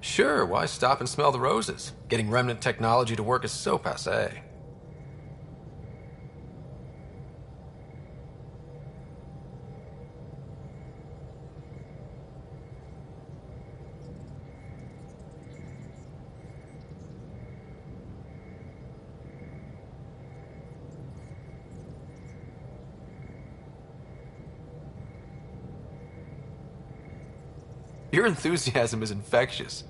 Sure, why stop and smell the roses? Getting remnant technology to work is so passé. Your enthusiasm is infectious.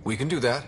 We can do that.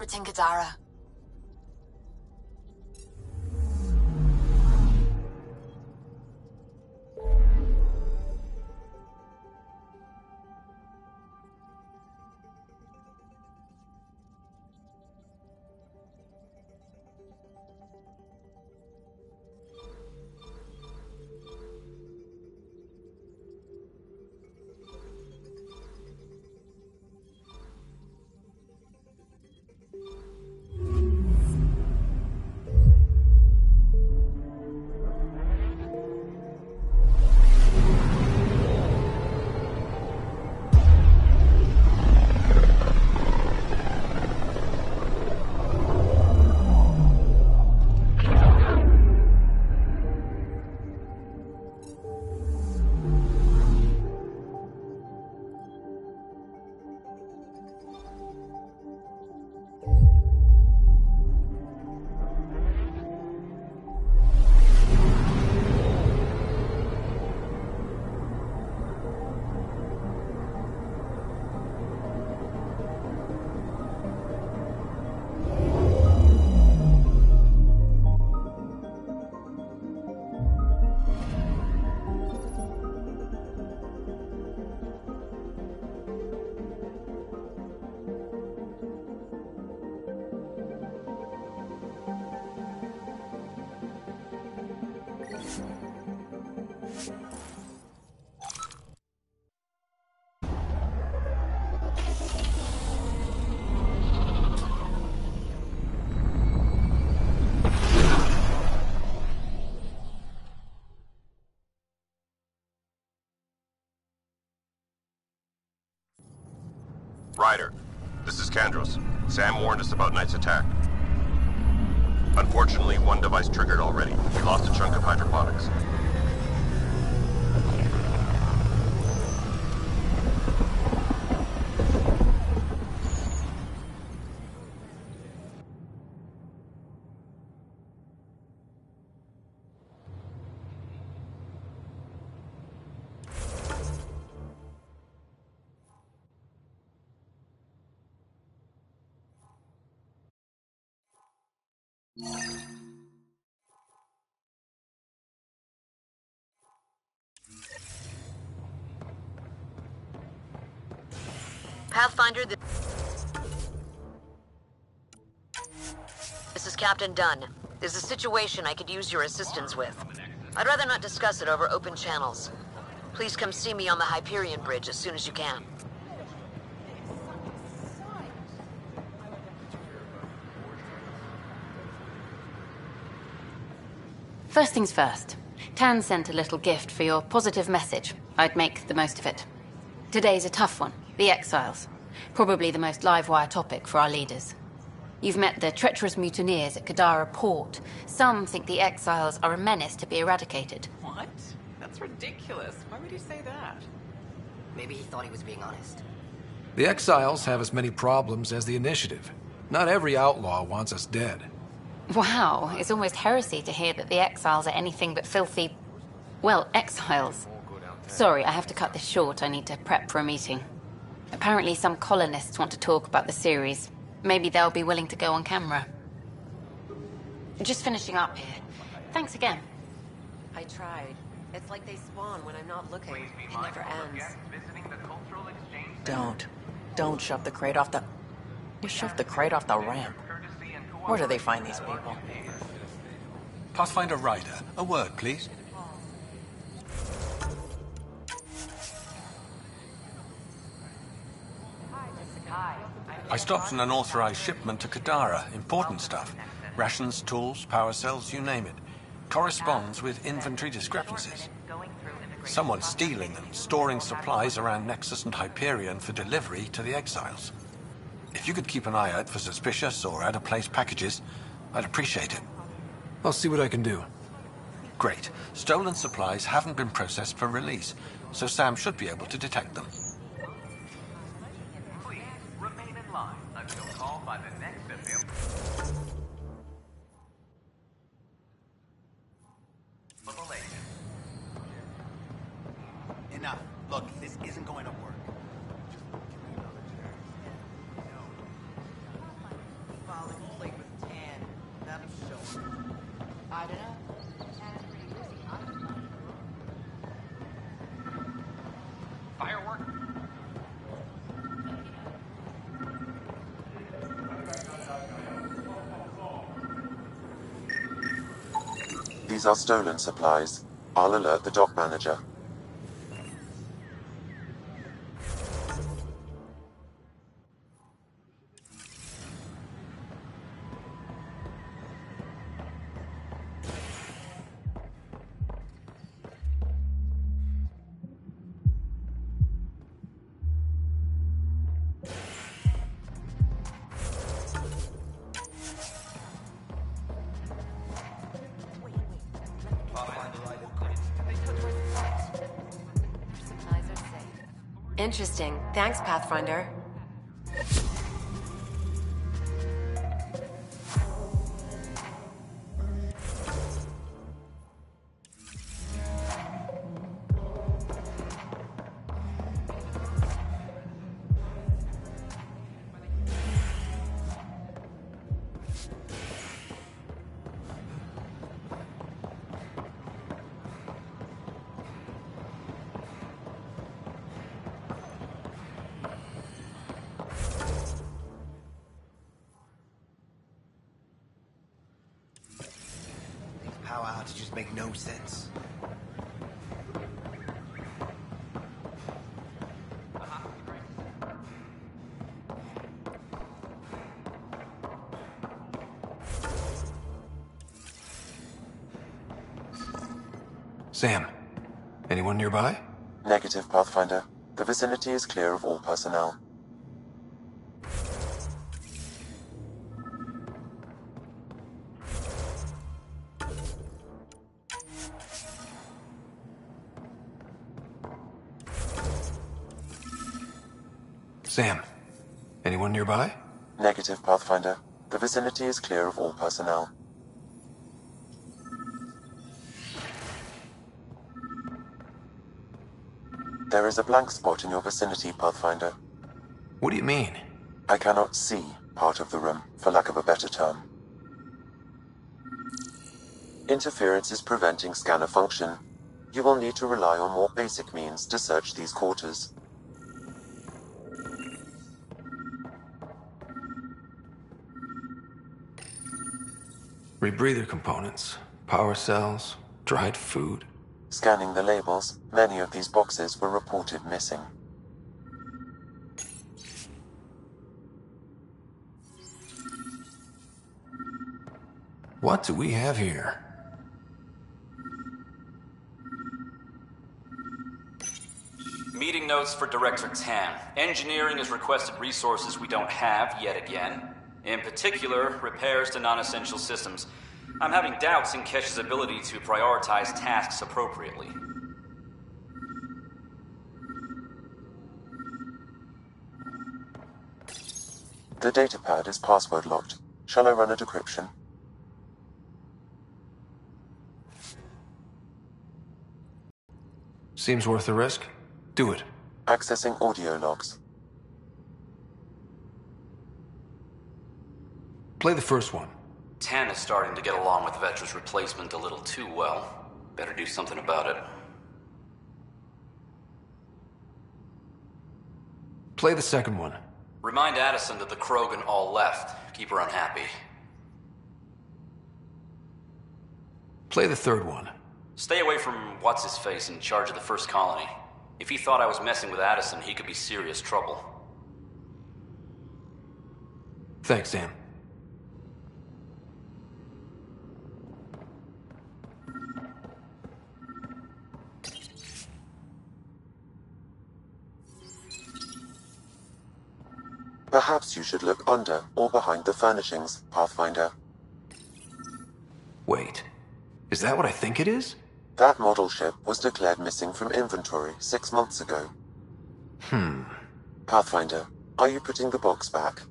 orbiting Kadara. Ryder, this is Kandros. Sam warned us about Knight's attack. Unfortunately, one device triggered already. We lost a chunk of hydroponics. Pathfinder, this is Captain Dunn. There's a situation I could use your assistance with. I'd rather not discuss it over open channels. Please come see me on the Hyperion Bridge as soon as you can. First things first. Tan sent a little gift for your positive message. I'd make the most of it. Today's a tough one. The Exiles. Probably the most live-wire topic for our leaders. You've met the treacherous mutineers at Kadara Port. Some think the Exiles are a menace to be eradicated. What? That's ridiculous. Why would you say that? Maybe he thought he was being honest. The Exiles have as many problems as the Initiative. Not every outlaw wants us dead. Wow, it's almost heresy to hear that the Exiles are anything but filthy... well, exiles. Sorry, I have to cut this short. I need to prep for a meeting. Apparently some colonists want to talk about the series. Maybe they'll be willing to go on camera. Just finishing up here. Thanks again. I tried. It's like they spawn when I'm not looking. It never ends. Don't shove the crate off the... You shoved the crate off the ramp. Where do they find these people? Pathfinder Ryder, a word, please. I stopped an unauthorized shipment to Kadara. Important stuff. Rations, tools, power cells, you name it. Corresponds with inventory discrepancies. Someone's stealing and storing supplies around Nexus and Hyperion for delivery to the Exiles. If you could keep an eye out for suspicious or out-of-place packages, I'd appreciate it. I'll see what I can do. Great. Stolen supplies haven't been processed for release, so Sam should be able to detect them. Please remain in line until called by the next available. Enough. Look, this isn't going to work. These are stolen supplies. I'll alert the dock manager. Interesting. Thanks, Pathfinder. Power outages make no sense. Sam, anyone nearby? Negative, Pathfinder. The vicinity is clear of all personnel. Sam, anyone nearby? Negative, Pathfinder. The vicinity is clear of all personnel. There is a blank spot in your vicinity, Pathfinder. What do you mean? I cannot see part of the room, for lack of a better term. Interference is preventing scanner function. You will need to rely on more basic means to search these quarters. Rebreather components, power cells, dried food. Scanning the labels, many of these boxes were reported missing. What do we have here? Meeting notes for Director Tan. Engineering has requested resources we don't have yet again. In particular, repairs to non-essential systems. I'm having doubts in Kesh's ability to prioritize tasks appropriately. The datapad is password locked. Shall I run a decryption? Seems worth the risk. Do it. Accessing audio logs. Play the first one. Tan is starting to get along with Vetra's replacement a little too well. Better do something about it. Play the second one. Remind Addison that the Krogan all left. Keep her unhappy. Play the third one. Stay away from what's-his-face in charge of the first colony. If he thought I was messing with Addison, he could be serious trouble. Thanks, Sam. Perhaps you should look under or behind the furnishings, Pathfinder. Wait. Is that what I think it is? That model ship was declared missing from inventory 6 months ago. Pathfinder, are you putting the box back?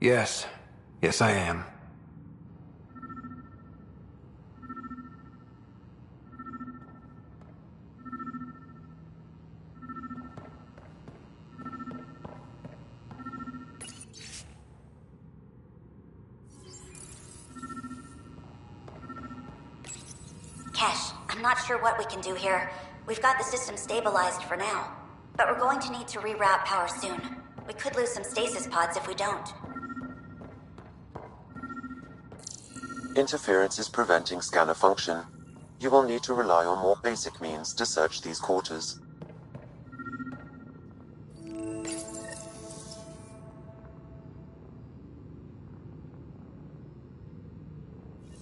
Yes. Yes, I am. Kesh, I'm not sure what we can do here. We've got the system stabilized for now, but we're going to need to reroute power soon. We could lose some stasis pods if we don't. Interference is preventing scanner function. You will need to rely on more basic means to search these quarters.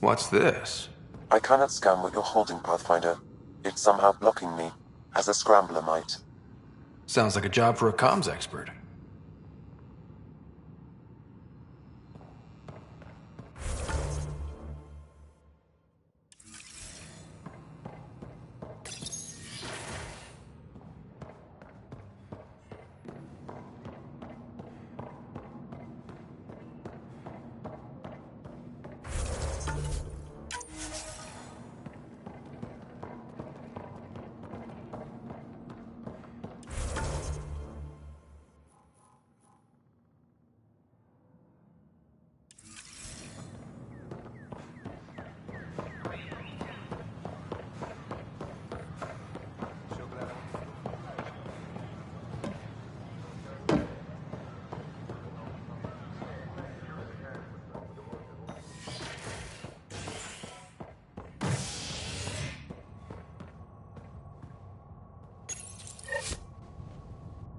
What's this? I cannot scan what you're holding, Pathfinder. It's somehow blocking me, as a scrambler might. Sounds like a job for a comms expert.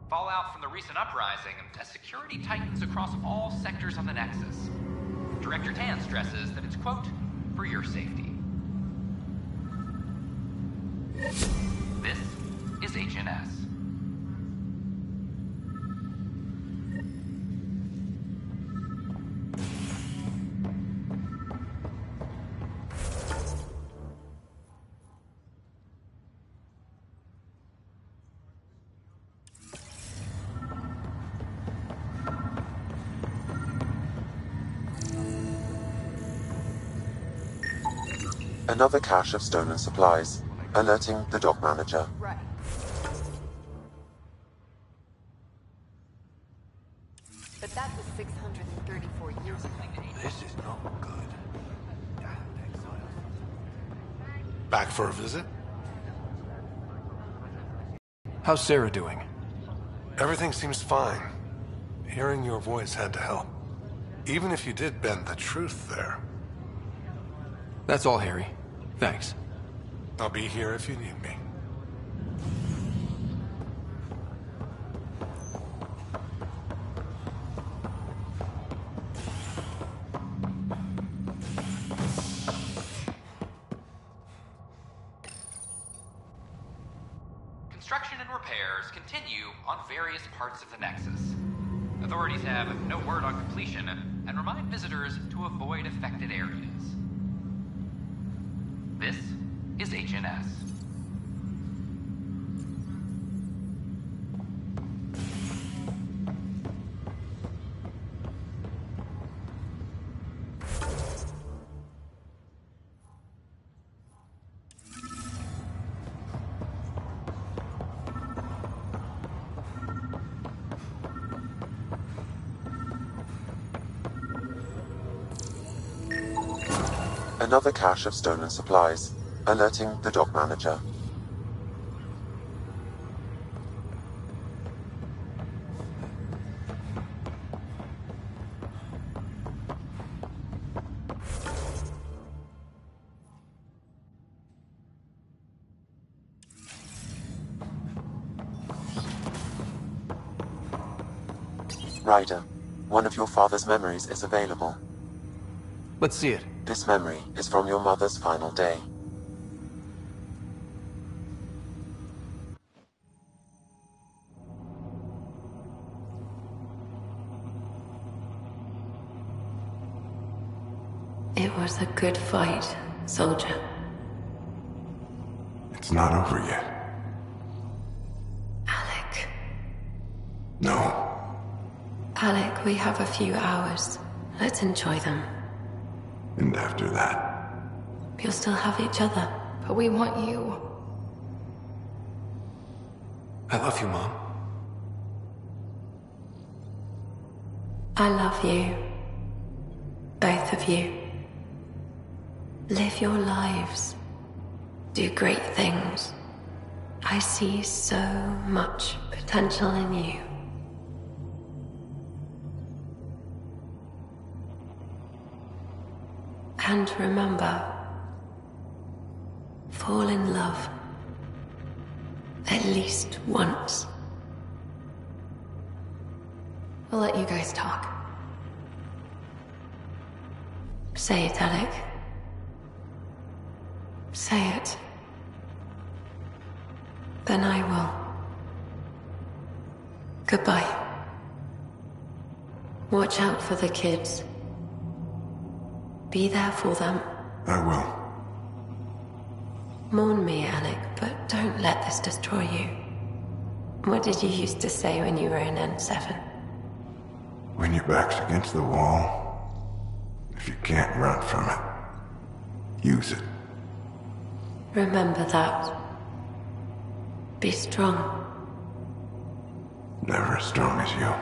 Fallout from the recent uprising as security tightens across all sectors of the Nexus. Director Tan stresses that it's, quote, for your safety. This is HNS. Another cache of stolen supplies, alerting the dock manager. Right. But that was 634 years ago. This is not good. Back for a visit? How's Sarah doing? Everything seems fine. Hearing your voice had to help. Even if you did bend the truth there. That's all, Harry. Thanks. I'll be here if you need me. Construction and repairs continue on various parts of the Nexus. Authorities have no word on completion and remind visitors to avoid affected areas. This is HNS. Another cache of stolen supplies, alerting the dock manager. Ryder, one of your father's memories is available. Let's see it. This memory is from your mother's final day. It was a good fight, soldier. It's not over yet. Alec. No. Alec, we have a few hours. Let's enjoy them. And after that? We'll still have each other. But we want you. I love you, Mom. I love you. Both of you. Live your lives. Do great things. I see so much potential in you. And remember, fall in love. At least once. We'll let you guys talk. Say it, Alec. Say it. Then I will. Goodbye. Watch out for the kids. Be there for them. I will. Mourn me, Alec, but don't let this destroy you. What did you used to say when you were in N7? When your back's against the wall, if you can't run from it, use it. Remember that. Be strong. Never as strong as you.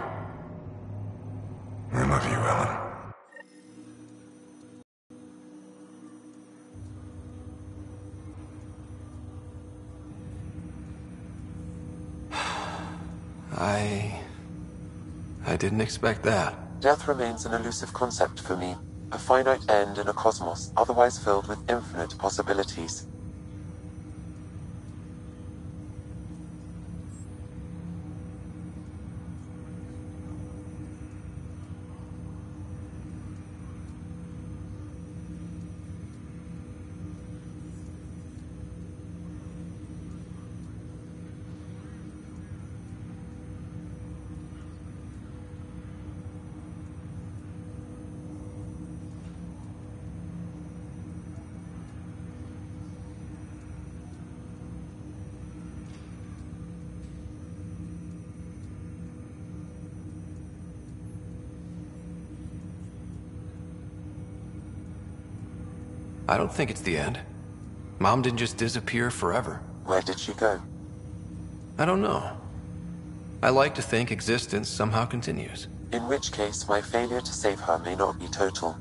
I love you, Ellen. I didn't expect that. Death remains an elusive concept for me. A finite end in a cosmos otherwise filled with infinite possibilities. I don't think it's the end. Mom didn't just disappear forever. Where did she go? I don't know. I like to think existence somehow continues. In which case, my failure to save her may not be total.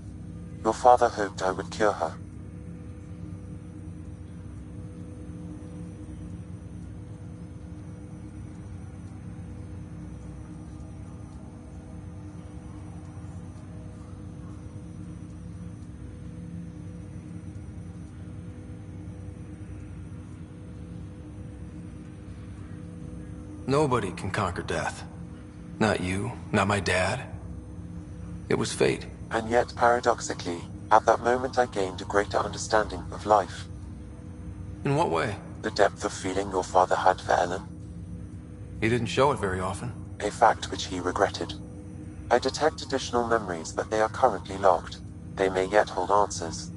Your father hoped I would cure her. Nobody can conquer death. Not you, not my dad. It was fate. And yet, paradoxically, at that moment I gained a greater understanding of life. In what way? The depth of feeling your father had for Ellen. He didn't show it very often. A fact which he regretted. I detect additional memories, but they are currently locked. They may yet hold answers.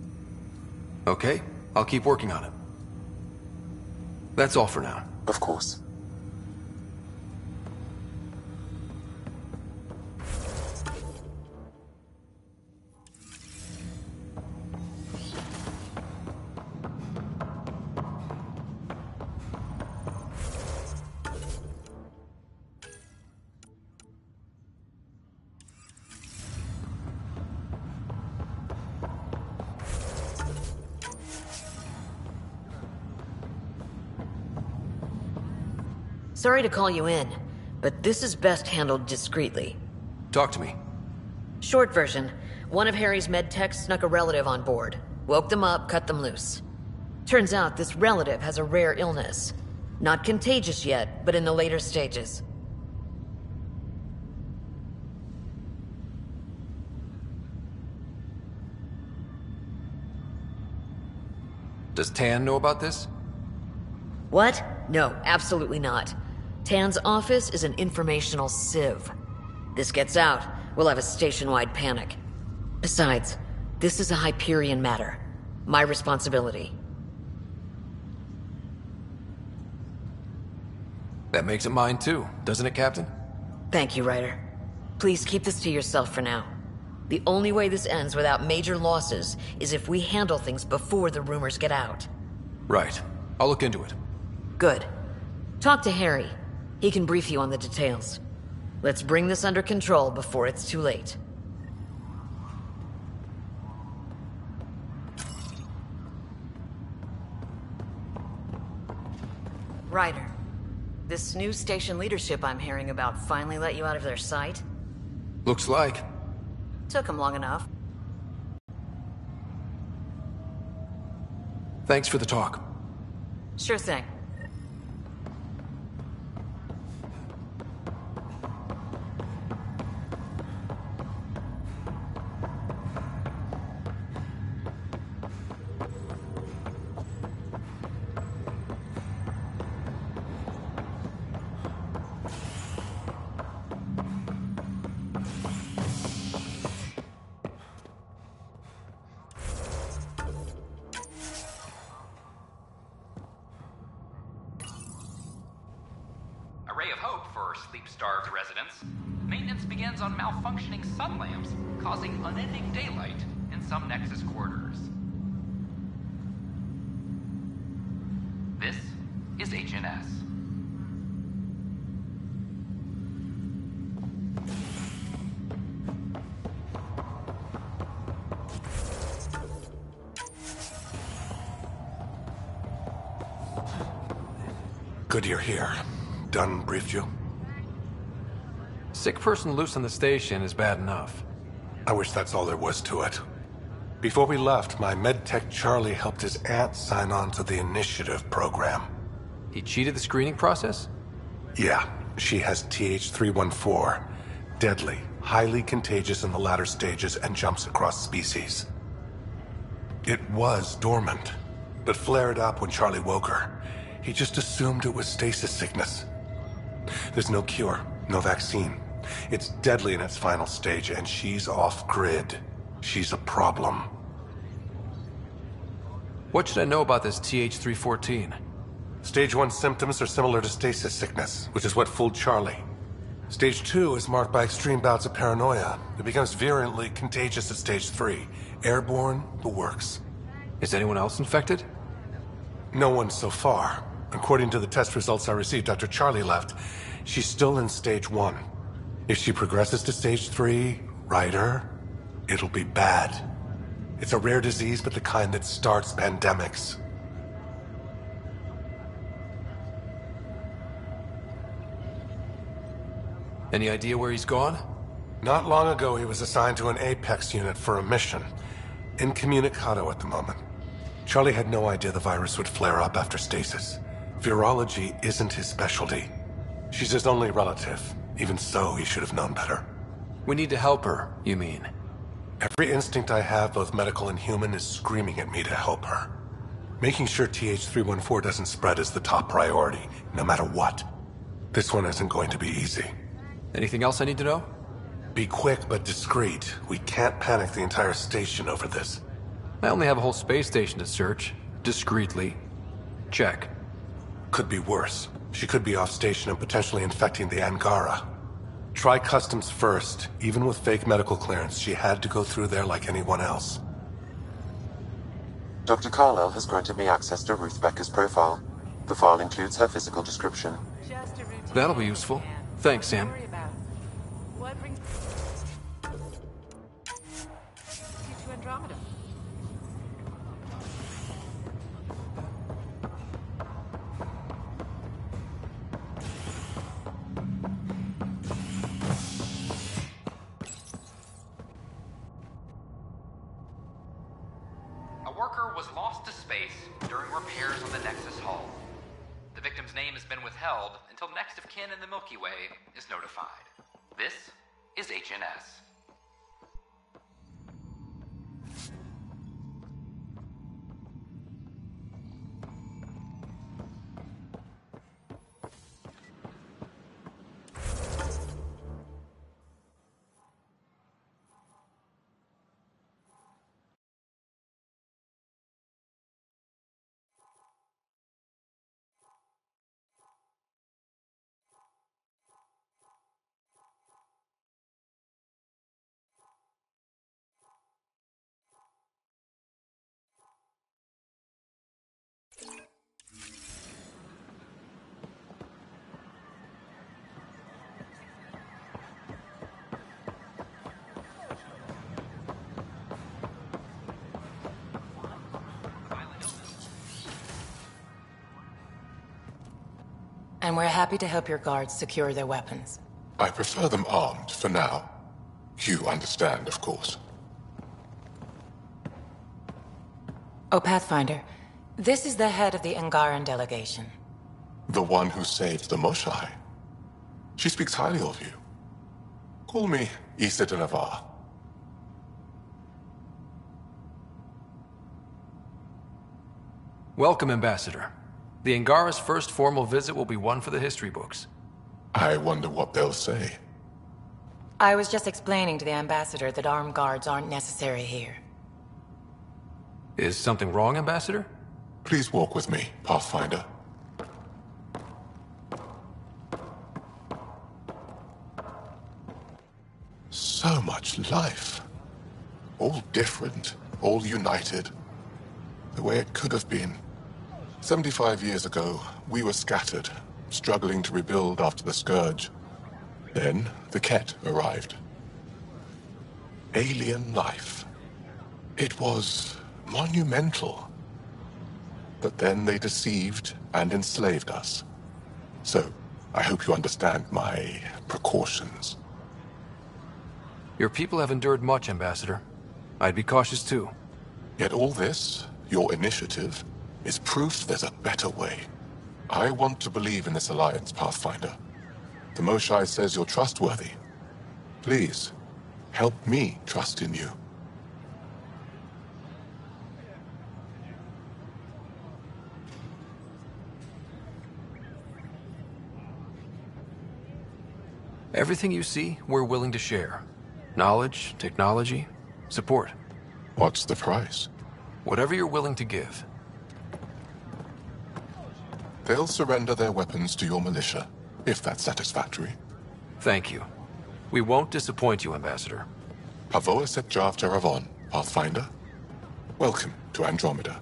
Okay, I'll keep working on it. That's all for now. Of course. Sorry to call you in, but this is best handled discreetly. Talk to me. Short version, one of Harry's med techs snuck a relative on board. Woke them up, cut them loose. Turns out this relative has a rare illness. Not contagious yet, but in the later stages. Does Tan know about this? What? No, absolutely not. Tan's office is an informational sieve. This gets out, we'll have a station-wide panic. Besides, this is a Hyperion matter. My responsibility. That makes it mine too, doesn't it, Captain? Thank you, Ryder. Please keep this to yourself for now. The only way this ends without major losses is if we handle things before the rumors get out. Right. I'll look into it. Good. Talk to Harry. He can brief you on the details. Let's bring this under control before it's too late. Ryder, this new station leadership I'm hearing about finally let you out of their sight? Looks like. Took them long enough. Thanks for the talk. Sure thing. Ray of hope for sleep-starved residents. Maintenance begins on malfunctioning sun lamps, causing unending daylight in some Nexus corridors. This is HNS. Good you're here. Dunn briefed you? Sick person loose on the station is bad enough. I wish that's all there was to it. Before we left, my medtech Charlie helped his aunt sign on to the initiative program. He cheated the screening process? Yeah, she has TH314. Deadly, highly contagious in the latter stages and jumps across species. It was dormant, but flared up when Charlie woke her. He just assumed it was stasis sickness. There's no cure, no vaccine. It's deadly in its final stage, and she's off-grid. She's a problem. What should I know about this TH314? Stage 1 symptoms are similar to stasis sickness, which is what fooled Charlie. Stage 2 is marked by extreme bouts of paranoia. It becomes virulently contagious at Stage 3. Airborne, the works. Is anyone else infected? No one so far. According to the test results I received after Charlie left, she's still in Stage 1. If she progresses to Stage 3, Ryder, it'll be bad. It's a rare disease, but the kind that starts pandemics. Any idea where he's gone? Not long ago, he was assigned to an Apex unit for a mission. Incommunicado at the moment. Charlie had no idea the virus would flare up after stasis. Virology isn't his specialty. She's his only relative. Even so, he should have known better. We need to help her, you mean? Every instinct I have, both medical and human, is screaming at me to help her. Making sure TH314 doesn't spread is the top priority, no matter what. This one isn't going to be easy. Anything else I need to know? Be quick but discreet. We can't panic the entire station over this. I only have a whole space station to search. Discreetly. Check. Could be worse. She could be off station and potentially infecting the Angara. Try customs first. Even with fake medical clearance, she had to go through there like anyone else. Dr. Carlyle has granted me access to Ruth Becker's profile. The file includes her physical description. That'll be useful. Thanks, Sam. What brings you to Andromeda? A worker was lost to space during repairs on the Nexus hull. The victim's name has been withheld until next of kin in the Milky Way is notified. This is HNS. And we're happy to help your guards secure their weapons. I prefer them armed for now. You understand, of course. Oh, Pathfinder, This is the head of the Angaran delegation. The one who saved the Moshai. She speaks highly of you. Call me Issa de Navarre. Welcome, Ambassador. The Angara's first formal visit will be one for the history books. I wonder what they'll say. I was just explaining to the Ambassador that armed guards aren't necessary here. Is something wrong, Ambassador? Please walk with me, Pathfinder. So much life. All different, all united. The way it could have been. 75 years ago, we were scattered, struggling to rebuild after the Scourge. Then, the Ket arrived. Alien life. It was monumental. But then they deceived and enslaved us. So, I hope you understand my precautions. Your people have endured much, Ambassador. I'd be cautious too. Yet all this, your initiative, is proof there's a better way. I want to believe in this alliance, Pathfinder. The Moshai says you're trustworthy. Please, help me trust in you. Everything you see, we're willing to share. Knowledge, technology, support. What's the price? Whatever you're willing to give. They'll surrender their weapons to your militia, if that's satisfactory. Thank you. We won't disappoint you, Ambassador. Pavoa Set Jav Jaravon, Pathfinder. Welcome to Andromeda.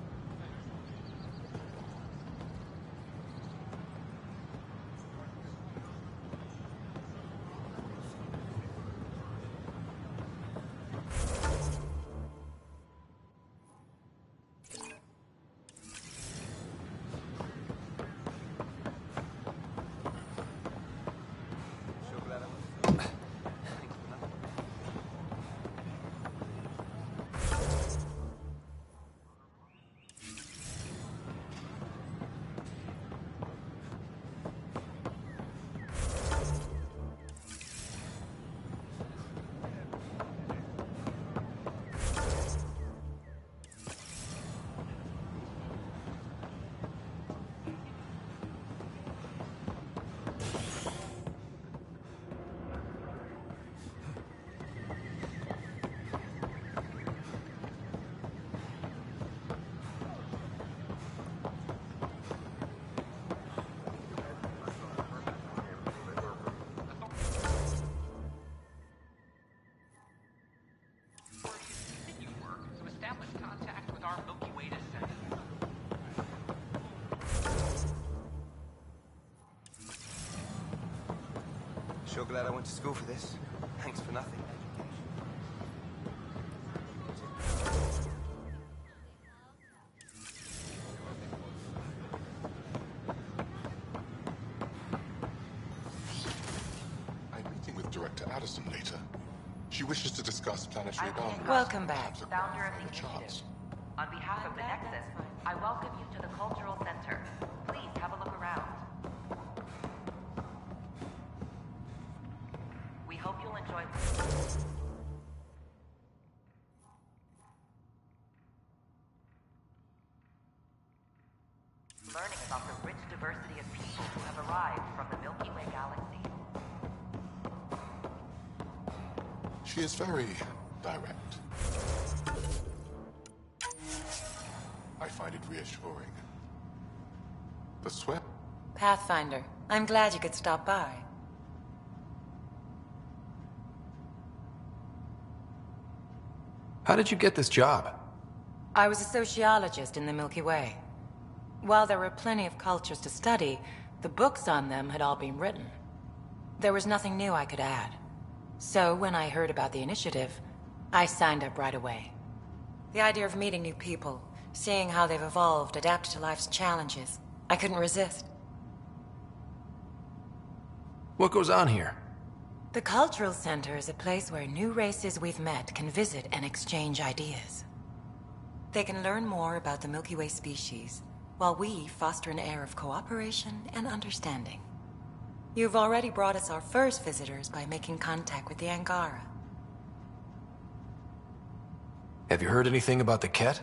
Sure glad I went to school for this. Thanks for nothing. I'm meeting with Director Addison later. She wishes to discuss planetary boundaries. Welcome back. Founder of the initiative. On behalf of the Nexus, I welcome you to the Cultural Center. Please have a look around. We hope you'll enjoy. Learning about the rich diversity of people who have arrived from the Milky Way galaxy. She is very direct. I find it reassuring. The sweat. Pathfinder, I'm glad you could stop by. How did you get this job? I was a sociologist in the Milky Way. While there were plenty of cultures to study, the books on them had all been written. There was nothing new I could add. So when I heard about the initiative, I signed up right away. The idea of meeting new people, seeing how they've evolved, adapted to life's challenges, I couldn't resist. What goes on here? The Cultural Center is a place where new races we've met can visit and exchange ideas. They can learn more about the Milky Way species, while we foster an air of cooperation and understanding. You've already brought us our first visitors by making contact with the Angara. Have you heard anything about the Ket?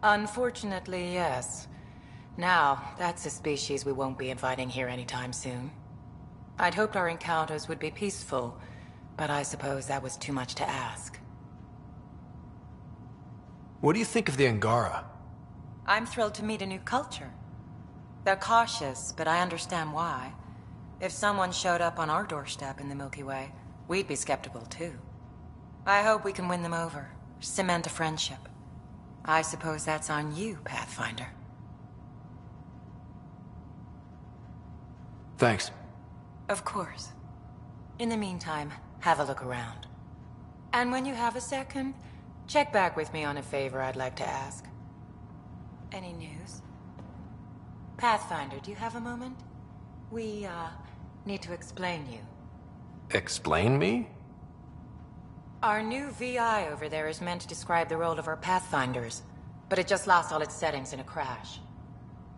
Unfortunately, yes. Now, that's a species we won't be inviting here anytime soon. I'd hoped our encounters would be peaceful, but I suppose that was too much to ask. What do you think of the Angara? I'm thrilled to meet a new culture. They're cautious, but I understand why. If someone showed up on our doorstep in the Milky Way, we'd be skeptical too. I hope we can win them over, cement a friendship. I suppose that's on you, Pathfinder. Thanks. Of course. In the meantime, have a look around. And when you have a second, check back with me on a favor I'd like to ask. Any news? Pathfinder, do you have a moment? We, need to explain you. Explain me? Our new VI over there is meant to describe the role of our Pathfinders, but it just lost all its settings in a crash.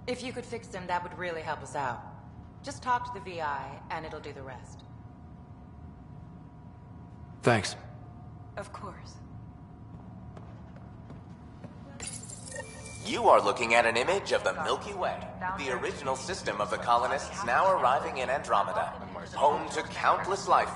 If you could fix them, that would really help us out. Just talk to the VI, and it'll do the rest. Thanks. Of course. You are looking at an image of the Milky Way, the original system of the colonists now arriving in Andromeda, home to countless life.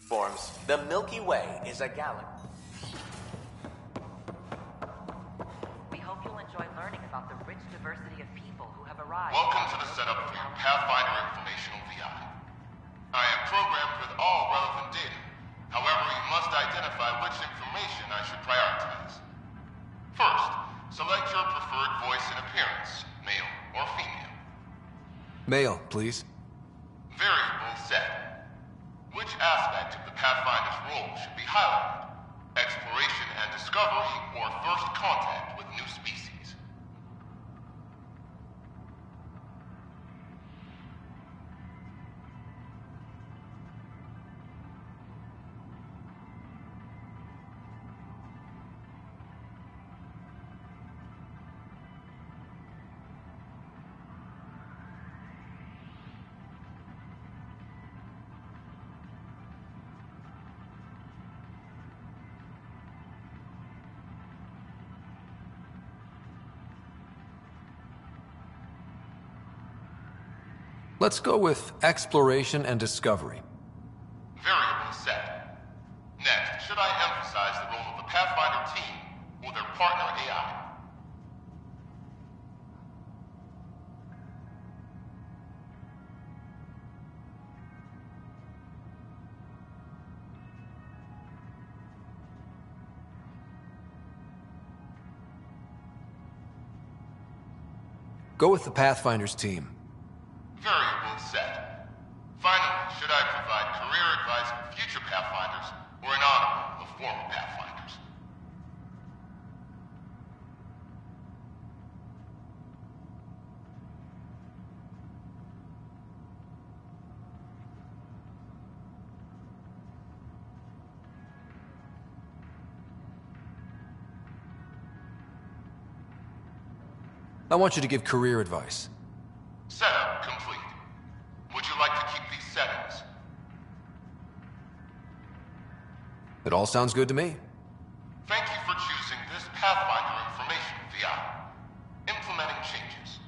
Forms, the Milky Way is a galaxy. We hope you'll enjoy learning about the rich diversity of people who have arrived. Welcome to the setup for your Pathfinder Informational VI. I am programmed with all relevant data. However, you must identify which information I should prioritize. First, select your preferred voice and appearance, male or female. Male, please. Variable set. Which aspect of the Pathfinder's role should be highlighted? Exploration and discovery, or first contact with new species? Let's go with exploration and discovery. Variable set. Next, should I emphasize the role of the Pathfinder team or their partner AI? Go with the Pathfinder's team. Variable set. Finally, should I provide career advice for future Pathfinders or an honor of former Pathfinders? I want you to give career advice. Setup complete. Would you like to keep these settings? It all sounds good to me. Thank you for choosing this Pathfinder Information VI. Implementing changes.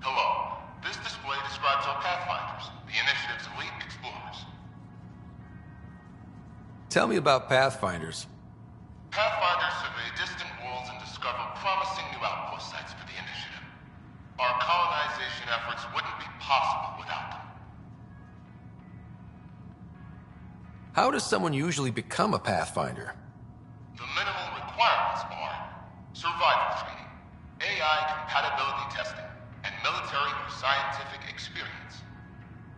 Hello. This display describes our Pathfinders, the Initiative's elite explorers. Tell me about Pathfinders. Pathfinders survey distant worlds and discover promising new outpost sites for the Initiative. Our colonization efforts wouldn't be possible without them. How does someone usually become a Pathfinder? The minimal requirements are survival training, AI compatibility testing, and military or scientific experience.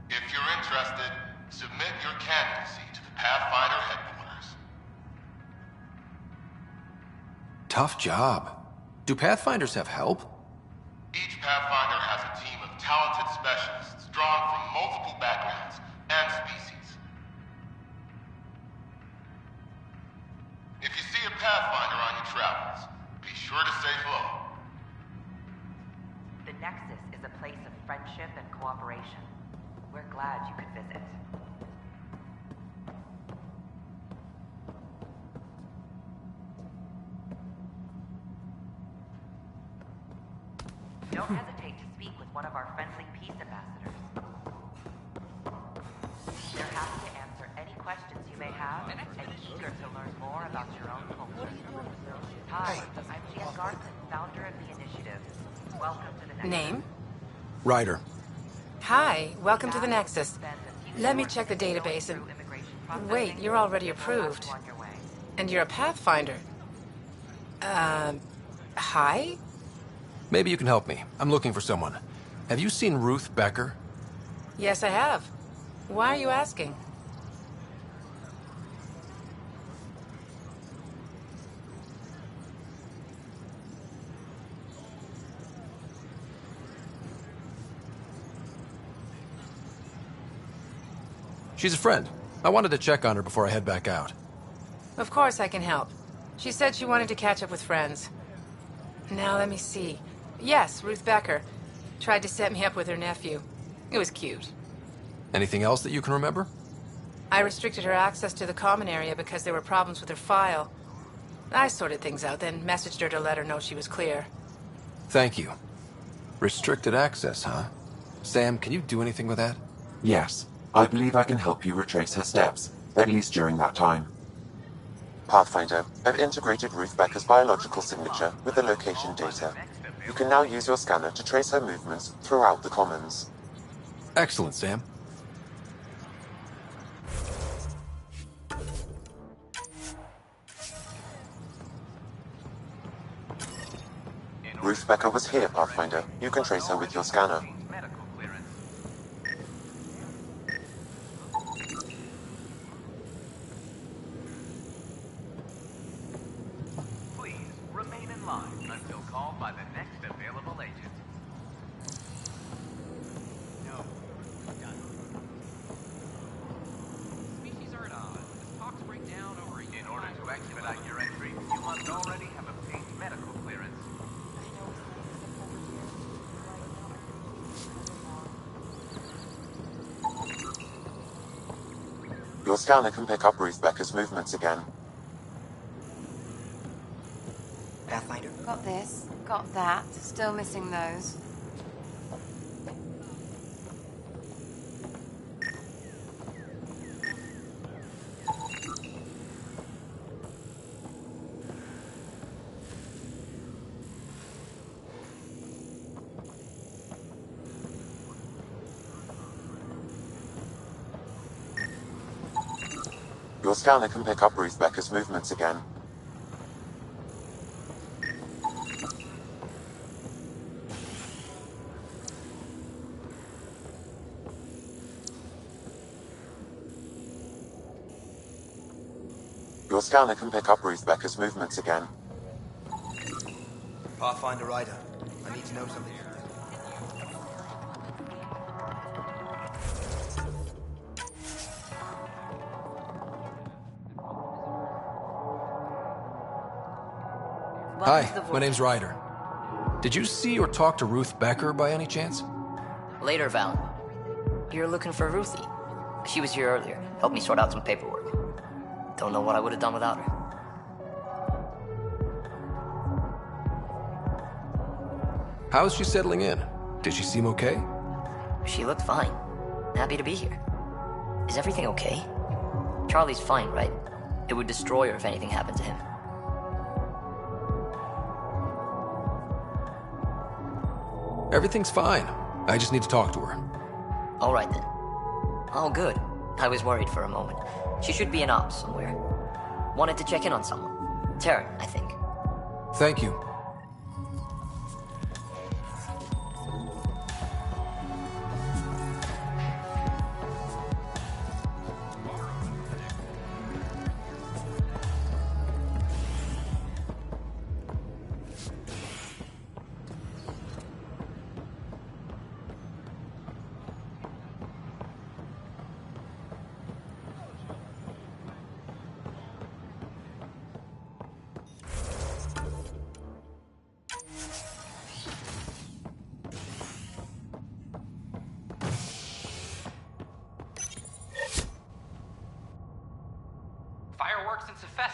If you're interested, submit your candidacy to the Pathfinder headquarters. tough job. Do Pathfinders have help? Each Pathfinder has a team of talented specialists drawn from multiple backgrounds and species. If you see a Pathfinder on your travels, be sure to say hello. The Nexus is a place of friendship and cooperation. We're glad you could visit. Don't hesitate to speak with one of our friendly peace ambassadors. They're happy to answer any questions you may have and eager to learn more about your own culture. Hi, I'm Jan Garson, founder of the initiative. Welcome to the Nexus. Name? Ryder. Hi, welcome to the Nexus. Let me check the database and... Wait, you're already approved. And you're a Pathfinder. Hi? Maybe you can help me. I'm looking for someone. Have you seen Ruth Becker? Yes, I have. Why are you asking? She's a friend. I wanted to check on her before I head back out. Of course I can help. She said she wanted to catch up with friends. Now let me see. Yes, Ruth Becker. Tried to set me up with her nephew. It was cute. Anything else that you can remember? I restricted her access to the common area because there were problems with her file. I sorted things out, then messaged her to let her know she was clear. Thank you. Restricted access, huh? Sam, can you do anything with that? Yes. I believe I can help you retrace her steps, at least during that time. Pathfinder, I've integrated Ruth Becker's biological signature with the location data. You can now use your scanner to trace her movements throughout the Commons. Excellent, Sam. Ruth Becker was here, Pathfinder. You can trace her with your scanner. Your scanner can pick up Ruth Becker's movements again. Pathfinder. Got this, got that. Still missing those. Your scanner can pick up Ruth Becker's movements again. Your scanner can pick up Ruth Becker's movements again. Pathfinder Ryder, I need to know something. Hi, my name's Ryder. Did you see or talk to Ruth Becker by any chance? Later, Val. You're looking for Ruthie. She was here earlier. Helped me sort out some paperwork. Don't know what I would have done without her. How's she settling in? Did she seem okay? She looked fine. Happy to be here. Is everything okay? Charlie's fine, right? It would destroy her if anything happened to him. Everything's fine. I just need to talk to her. All right, then. Oh, good. I was worried for a moment. She should be in ops somewhere. Wanted to check in on someone. Terran, I think. Thank you.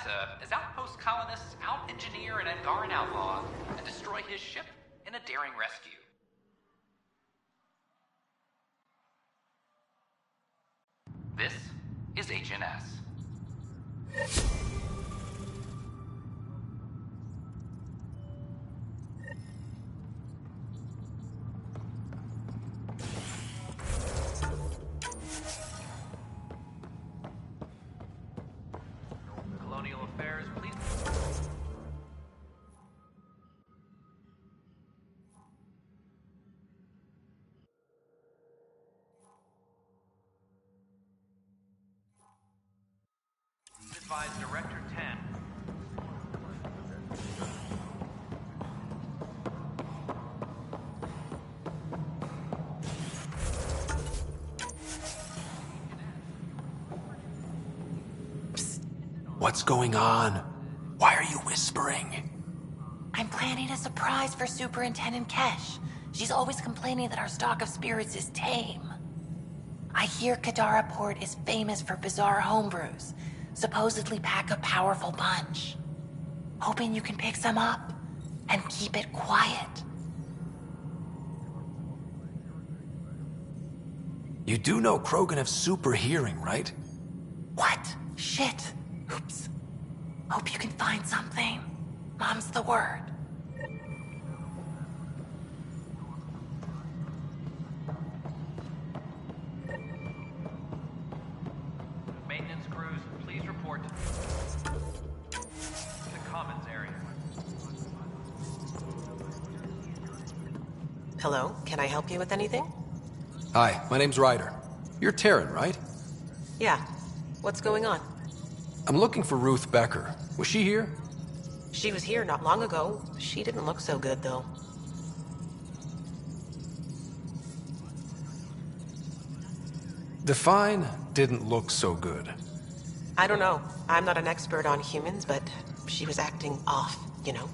NASA as outpost colonists out-engineer an Angaran outlaw and destroy his ship in a daring rescue. This is HNS. Colonial Affairs, please. Advise Director 10. What's going on? Why are you whispering? I'm planning a surprise for Superintendent Kesh. She's always complaining that our stock of spirits is tame. I hear Kadara Port is famous for bizarre homebrews. Supposedly pack a powerful punch. Hoping you can pick some up and keep it quiet. You do know Krogan have super hearing, right? What? Shit. Oops. Hope you can find something. Mom's the word. Maintenance crews, please report to the Commons area. Hello, can I help you with anything? Hi, my name's Ryder. You're Terran, right? Yeah. What's going on? I'm looking for Ruth Becker. Was she here? She was here not long ago. She didn't look so good, though. Define didn't look so good. I don't know. I'm not an expert on humans, but she was acting off, you know?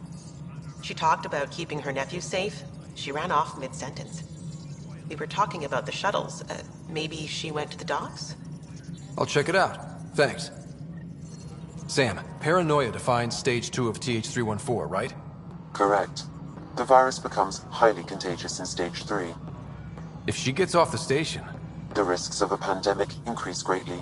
She talked about keeping her nephew safe. She ran off mid-sentence. We were talking about the shuttles. Maybe she went to the docks? I'll check it out. Thanks. Sam, paranoia defines stage 2 of TH314, right? Correct. The virus becomes highly contagious in stage 3. If she gets off the station, the risks of a pandemic increase greatly.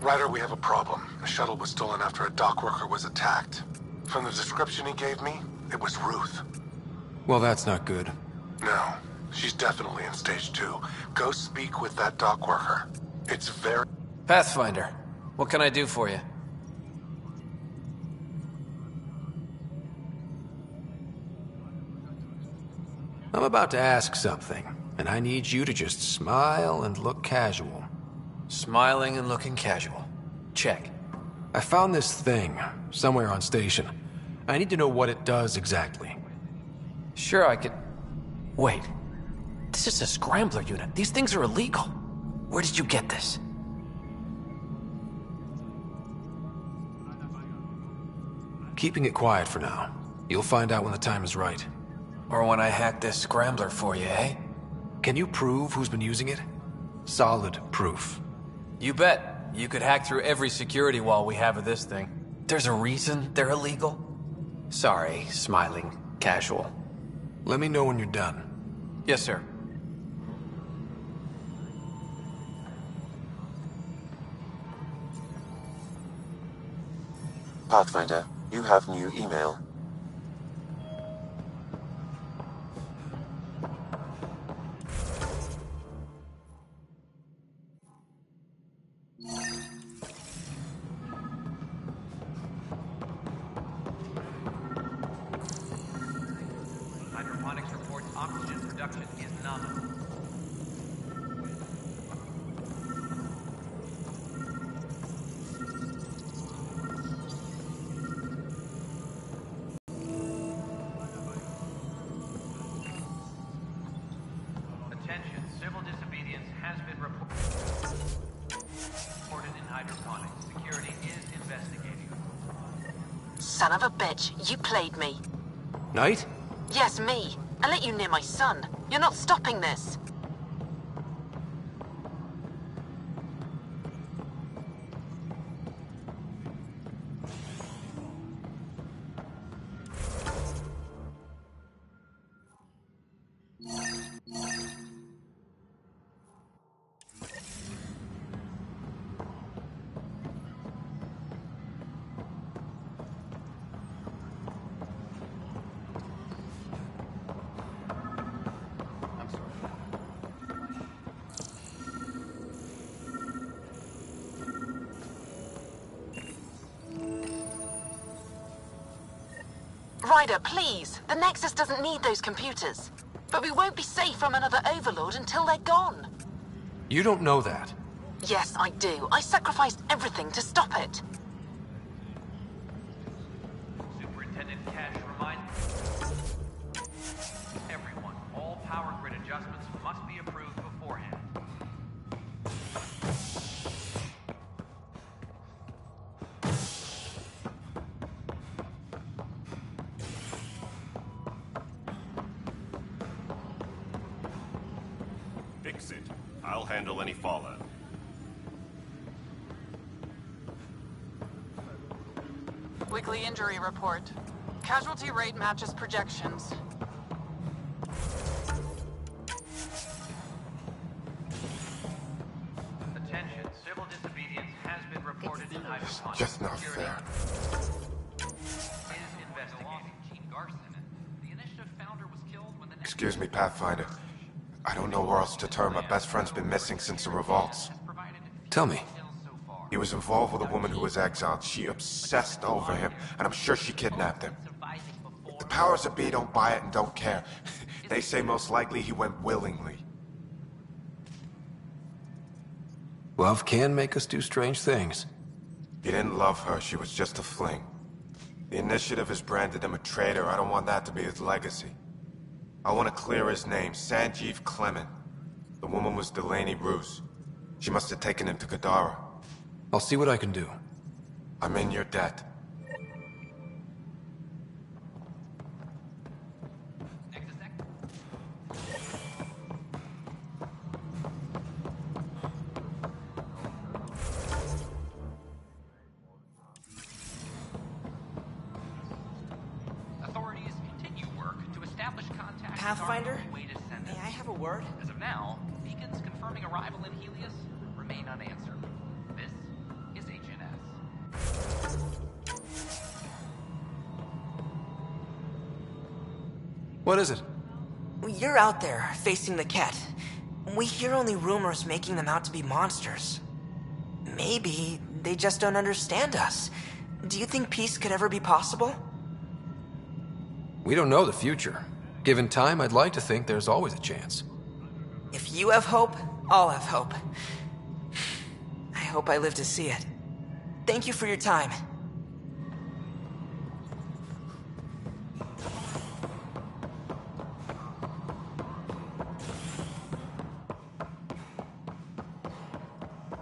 Ryder, we have a problem. The shuttle was stolen after a dock worker was attacked. From the description he gave me, it was Ruth. Well, that's not good. No, she's definitely in stage 2. Go speak with that dock worker. It's very... Pathfinder, what can I do for you? I'm about to ask something, and I need you to just smile and look casual. Smiling and looking casual. Check. I found this thing, somewhere on station. I need to know what it does exactly. Sure, I could... Wait. This is a scrambler unit. These things are illegal. Where did you get this? Keeping it quiet for now. You'll find out when the time is right. Or when I hack this scrambler for you, eh? Can you prove who's been using it? Solid proof. You bet. You could hack through every security wall we have of this thing. There's a reason they're illegal? Sorry, smiling, casual. Let me know when you're done. Yes, sir. Pathfinder, you have new email. Hydroponics reports oxygen production is nominal. Attention, civil disobedience has been reported in hydroponics. Security is investigating. Son of a bitch, you played me. Knight? Yes, me. I let you near my son. You're not stopping this. Ryder, please. The Nexus doesn't need those computers. But we won't be safe from another Overlord until they're gone. You don't know that. Yes, I do. I sacrificed everything to stop it. Superintendent Cash reminds everyone, all power grid adjustments must be approved beforehand. Fix it. I'll handle any fallout. Weekly injury report. Casualty rate matches projections. Attention, civil disobedience has been reported in Hydroponics. Just not fair. Is investigating Gene Garson. The initiative founder was killed when the Excuse me, Pathfinder. I don't know where else to turn. My best friend's been missing since the revolts. Tell me. He was involved with a woman who was exiled. She obsessed over him, and I'm sure she kidnapped him. The powers that be don't buy it and don't care. They say most likely he went willingly. Love can make us do strange things. He didn't love her. She was just a fling. The Initiative has branded him a traitor. I don't want that to be his legacy. I want to clear his name, Sanjeev Clement. The woman was Delaney Roos. She must have taken him to Kadara. I'll see what I can do. I'm in your debt. Authorities continue work to establish contact. Pathfinder? Way to send May it. I have a word? As of now, beacons confirming arrival in Helios remain unanswered. This is HNS. What is it? You're out there, facing the Ket. We hear only rumors making them out to be monsters. Maybe they just don't understand us. Do you think peace could ever be possible? We don't know the future. Given time, I'd like to think there's always a chance. If you have hope, I'll have hope. I hope I live to see it. Thank you for your time.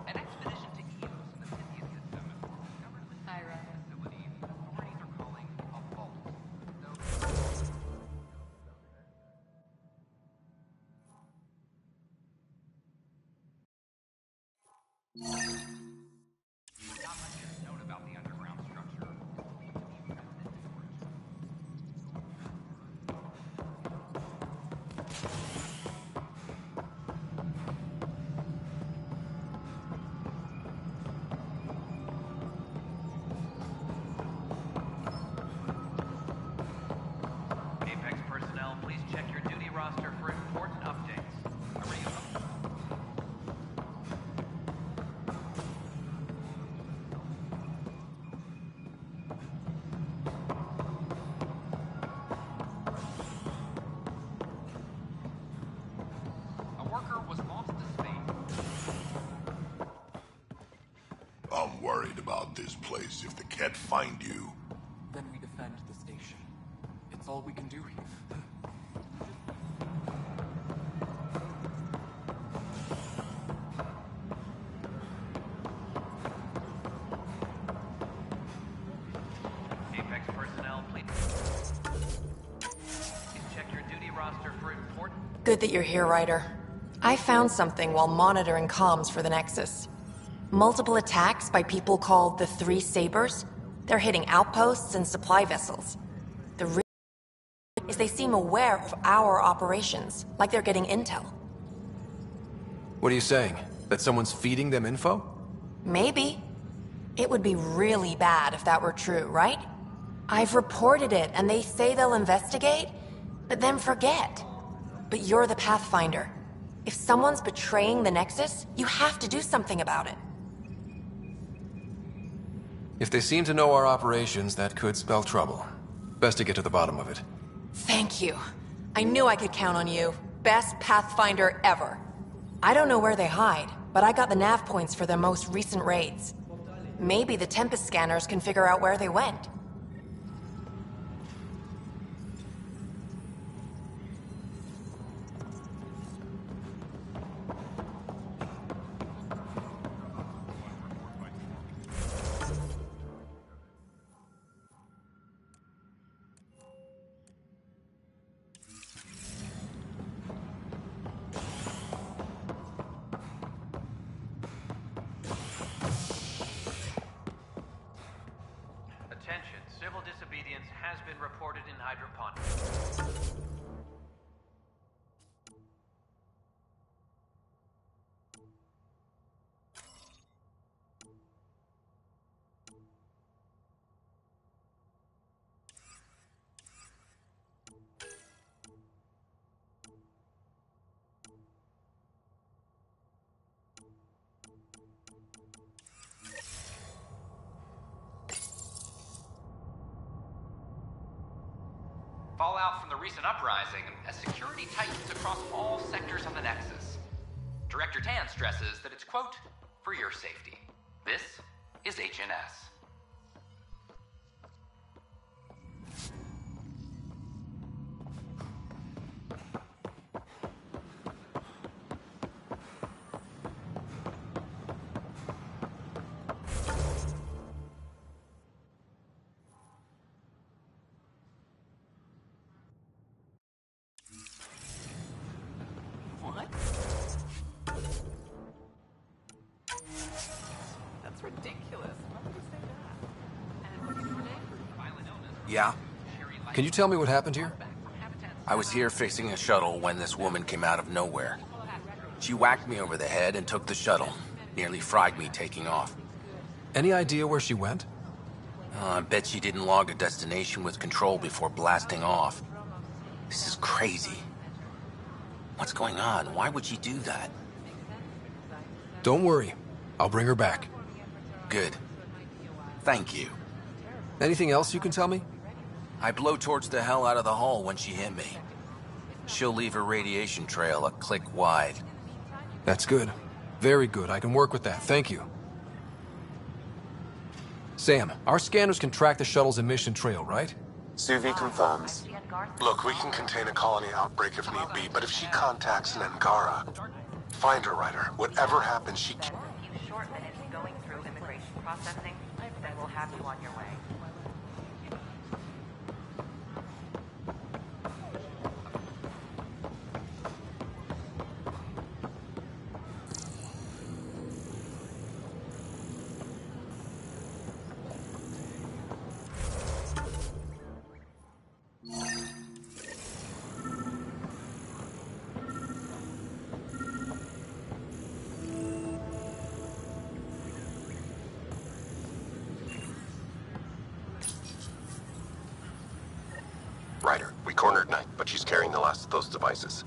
An expedition to Eos in the Pythian system discovered a mysterious facility the authorities are calling a vault. Not much is known about the underground structure. Apex personnel, please check your duty roster for important updates. Array of A worker was lost to space. I'm worried about this place. If the Ket find you, Then we defend the station. It's all we can do here. Apex personnel, please check your duty roster for important. Good that you're here, Ryder. I found something while monitoring comms for the Nexus. Multiple attacks by people called the Three Sabers. They're hitting outposts and supply vessels. The reason is they seem aware of our operations, like they're getting intel. What are you saying? That someone's feeding them info? Maybe. It would be really bad if that were true, right? I've reported it, and they say they'll investigate, but then forget. But you're the Pathfinder. If someone's betraying the Nexus, you have to do something about it. If they seem to know our operations, that could spell trouble. Best to get to the bottom of it. Thank you. I knew I could count on you. Best Pathfinder ever. I don't know where they hide, but I got the nav points for their most recent raids. Maybe the Tempest scanners can figure out where they went. Attention, civil disobedience has been reported in hydroponics. Fallout from the recent uprising as security tightens across all sectors of the Nexus. Director Tan stresses that it's, quote, for your safety. This is HNS. What? That's ridiculous. Why would you say that? And what's your name? Yeah? Can you tell me what happened here? I was here fixing a shuttle when this woman came out of nowhere. She whacked me over the head and took the shuttle. Nearly fried me taking off. Any idea where she went? I bet she didn't log a destination with control before blasting off. This is crazy. What's going on? Why would she do that? Don't worry. I'll bring her back. Good. Thank you. Anything else you can tell me? I blowtorched the hell out of the hull when she hit me. She'll leave her radiation trail a click wide. That's good. Very good. I can work with that. Thank you. Sam, our scanners can track the shuttle's emission trail, right? Suvi confirms. Look, we can contain a colony outbreak if need be, but if she contacts Nangara, find her, Ryder. Whatever happens, she can't. A few short minutes going through immigration processing, then we'll have you on your way. Ryder, we cornered Knight, but she's carrying the last of those devices.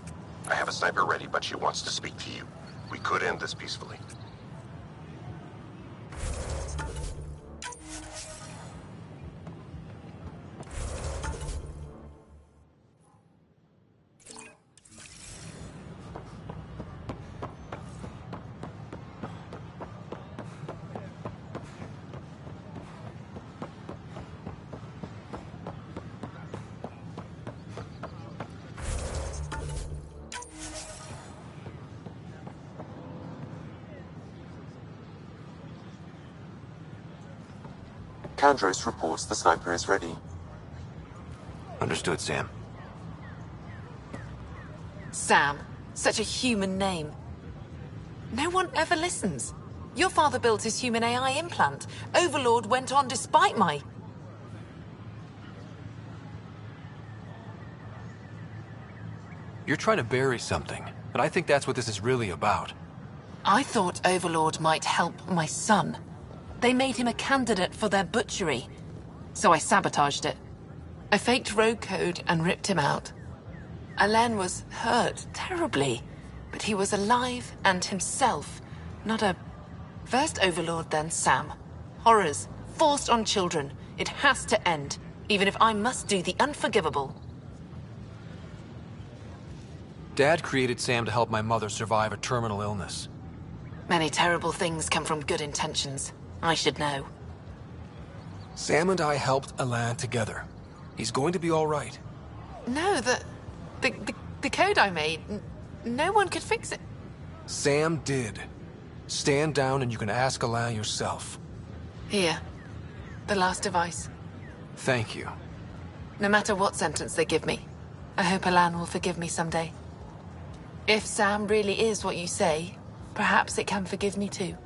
I have a sniper ready, but she wants to speak to you. We could end this peacefully. Kandros reports the sniper is ready. Understood, Sam. Sam. Such a human name. No one ever listens. Your father built his human AI implant. Overlord went on despite my... You're trying to bury something, and I think that's what this is really about. I thought Overlord might help my son. They made him a candidate for their butchery, so I sabotaged it. I faked rogue code and ripped him out. Alain was hurt terribly, but he was alive and himself, not a... First Overlord, then Sam. Horrors, forced on children. It has to end. even if I must do the unforgivable. Dad created Sam to help my mother survive a terminal illness. Many terrible things come from good intentions. I should know. Sam and I helped Alain together. He's going to be all right. No, the code I made, no one could fix it. Sam did. Stand down and you can ask Alain yourself. Here. The last device. Thank you. No matter what sentence they give me, I hope Alain will forgive me someday. If Sam really is what you say, perhaps it can forgive me too.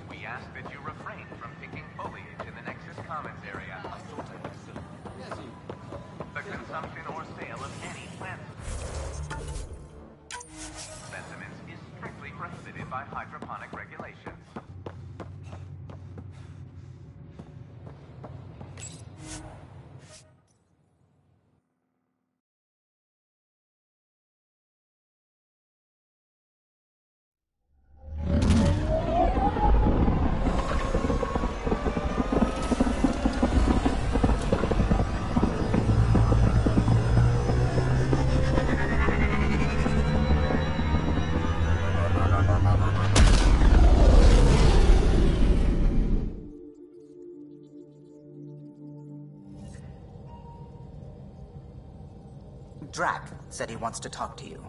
We ask that you refrain from picking foliage in the Nexus Commons area. The consumption or sale of any plant specimens is strictly prohibited by hydroponic regulations. Drac said he wants to talk to you.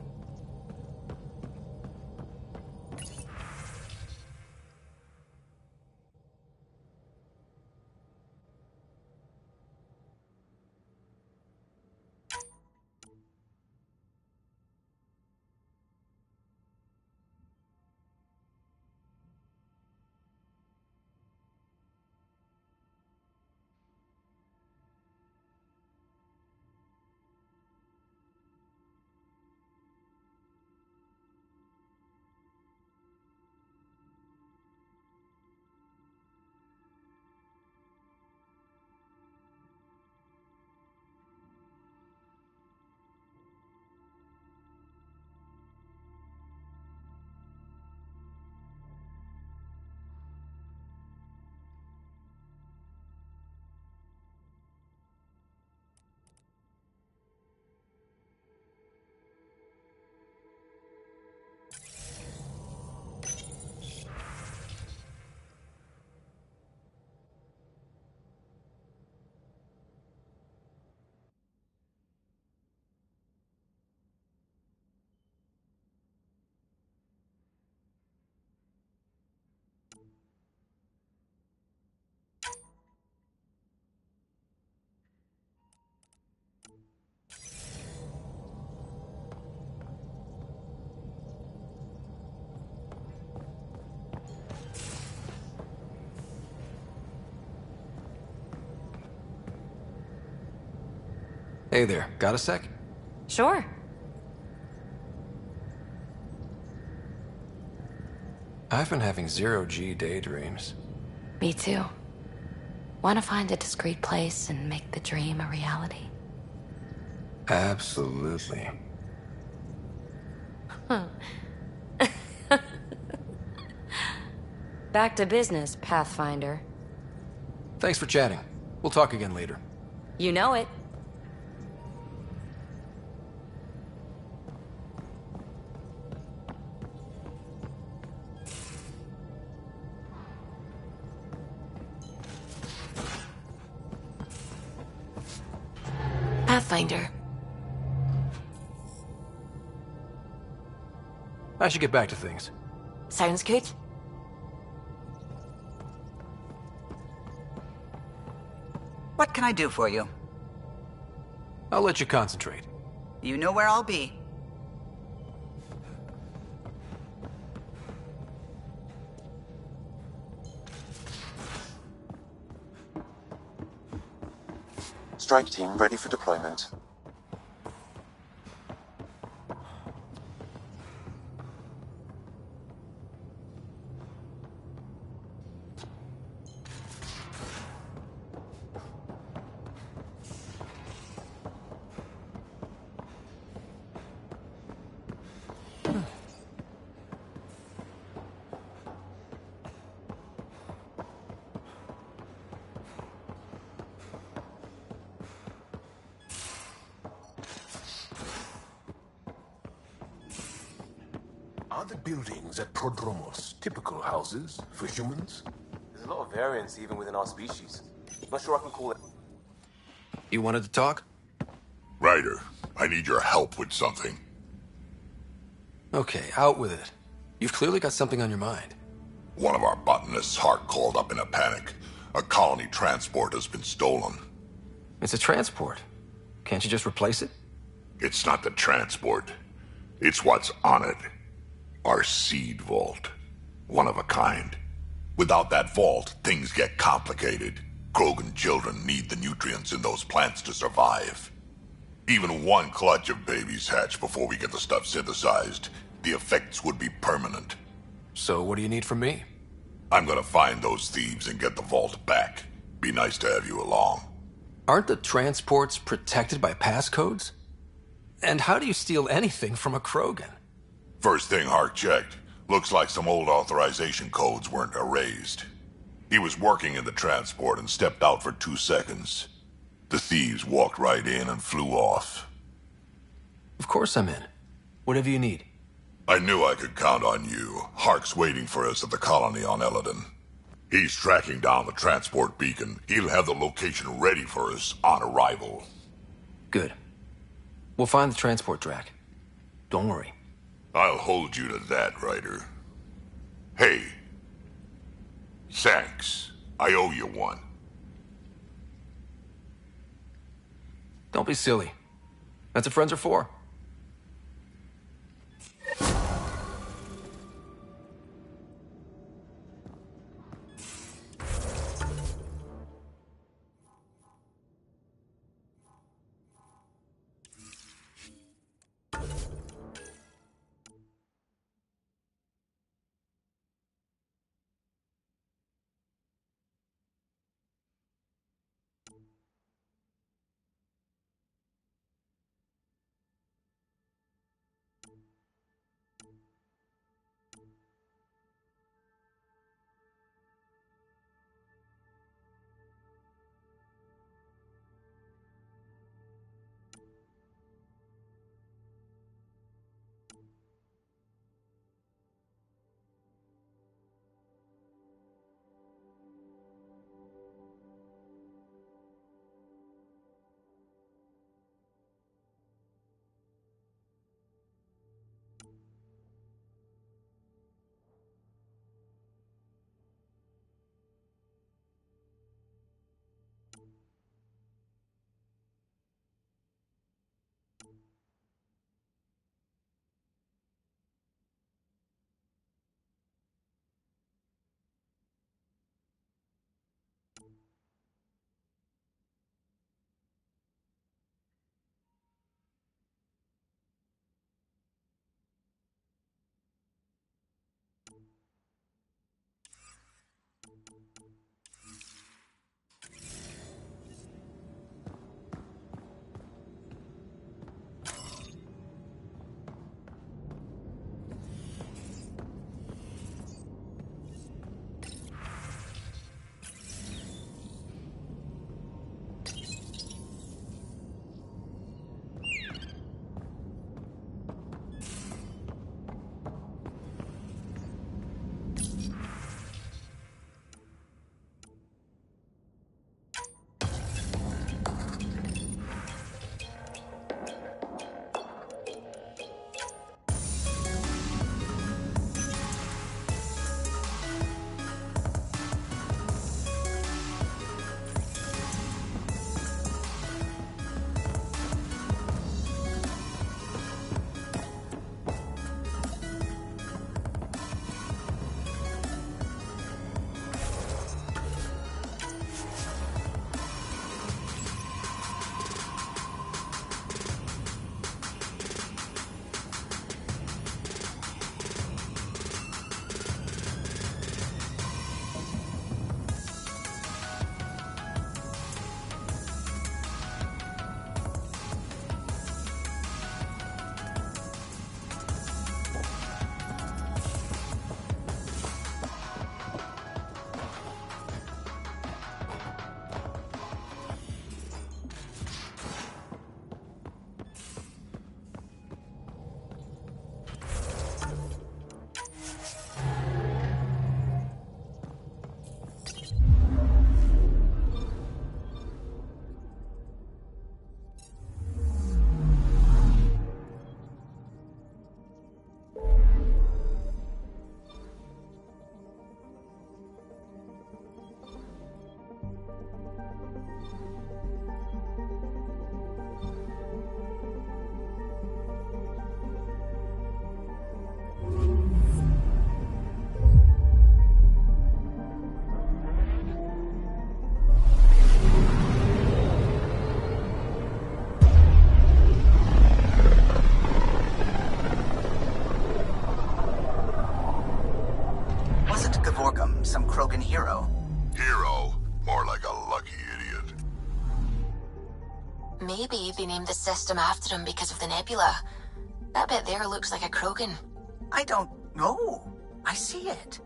Hey there, got a sec? Sure. I've been having zero-G daydreams. Me too. Want to find a discreet place and make the dream a reality? Absolutely. Back to business, Pathfinder. Thanks for chatting. We'll talk again later. You know it. Pathfinder. I should get back to things. Sounds good. What can I do for you? I'll let you concentrate. You know where I'll be. Strike team ready for deployment. Are the buildings at Prodromos typical houses for humans? There's a lot of variance even within our species. Not sure I can call it. You wanted to talk? Ryder, I need your help with something. Okay, out with it. You've clearly got something on your mind. One of our botanists, Hart, called up in a panic. A colony transport has been stolen. It's a transport. Can't you just replace it? It's not the transport. It's what's on it. Our seed vault. One of a kind. Without that vault, things get complicated. Krogan children need the nutrients in those plants to survive. Even one clutch of babies hatch before we get the stuff synthesized. The effects would be permanent. So what do you need from me? I'm gonna find those thieves and get the vault back. Be nice to have you along. Aren't the transports protected by passcodes? And how do you steal anything from a Krogan? First thing Hart checked. Looks like some old authorization codes weren't erased. He was working in the transport and stepped out for 2 seconds. The thieves walked right in and flew off. Of course I'm in. Whatever you need. I knew I could count on you. Hark's waiting for us at the colony on Eladon. He's tracking down the transport beacon. He'll have the location ready for us on arrival. Good. We'll find the transport track. Don't worry. I'll hold you to that, Ryder. Hey. Thanks. I owe you one. Don't be silly. That's what friends are for. Wasn't Gavorgum some Krogan hero? Hero? More like a lucky idiot. Maybe they named the system after him because of the nebula. That bit there looks like a Krogan. I don't know. I see it.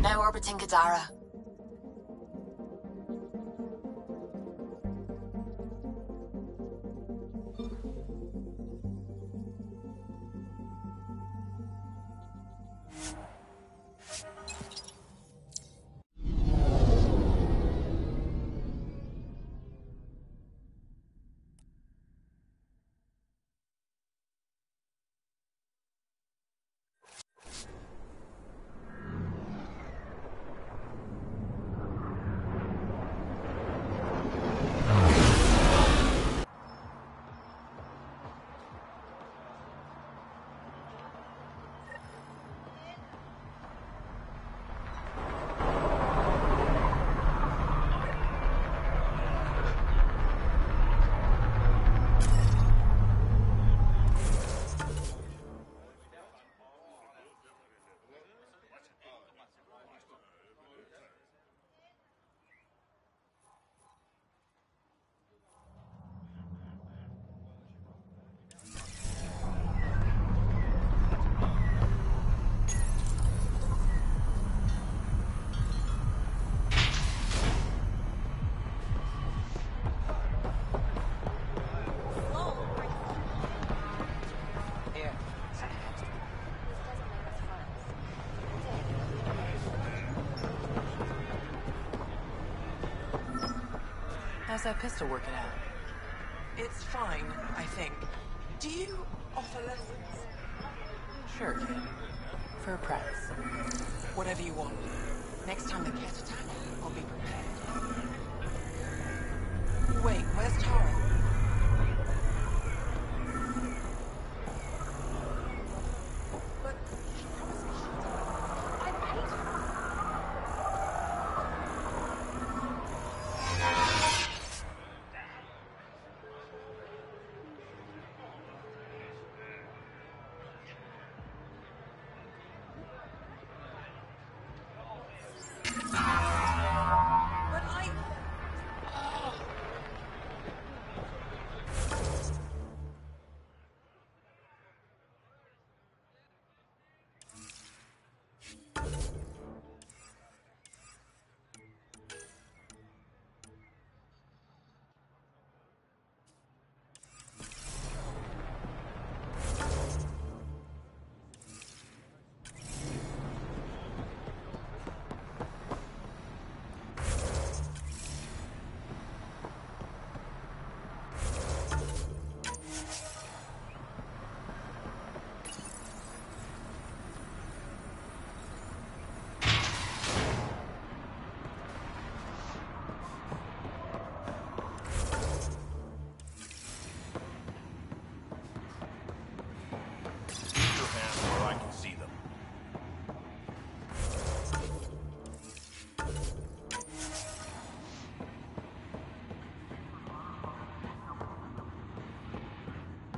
Now orbiting Gadara. How's that pistol working out? It's fine, I think. Do you offer lessons? Sure, kid. For a price. Whatever you want. Next time the cat attack, I'll be prepared. Wait, where's Tara?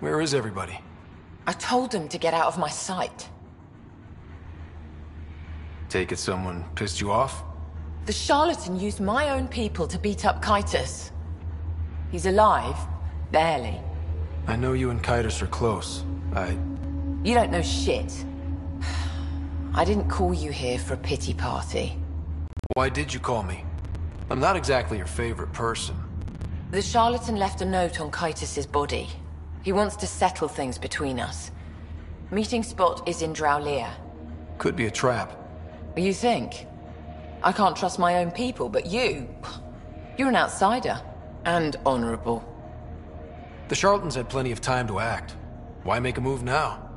Where is everybody? I told them to get out of my sight. Take it someone pissed you off? The charlatan used my own people to beat up Kaitis. He's alive, barely. I know you and Kaitis are close. You don't know shit. I didn't call you here for a pity party. Why did you call me? I'm not exactly your favorite person. The charlatan left a note on Kaitis' body. He wants to settle things between us. Meeting spot is in Drowlear. Could be a trap. You think? I can't trust my own people, but you're an outsider. And honorable. The charlatans had plenty of time to act. Why make a move now?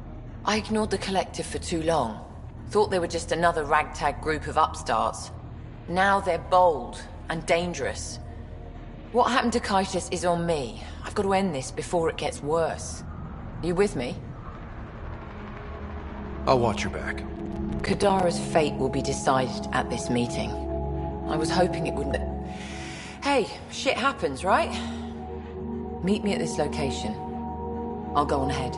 I ignored the collective for too long. Thought they were just another ragtag group of upstarts. Now they're bold and dangerous. What happened to Kaitis is on me. I've got to end this before it gets worse. You with me? I'll watch your back. Kadara's fate will be decided at this meeting. I was hoping it wouldn't. Hey, shit happens, right? Meet me at this location. I'll go on ahead.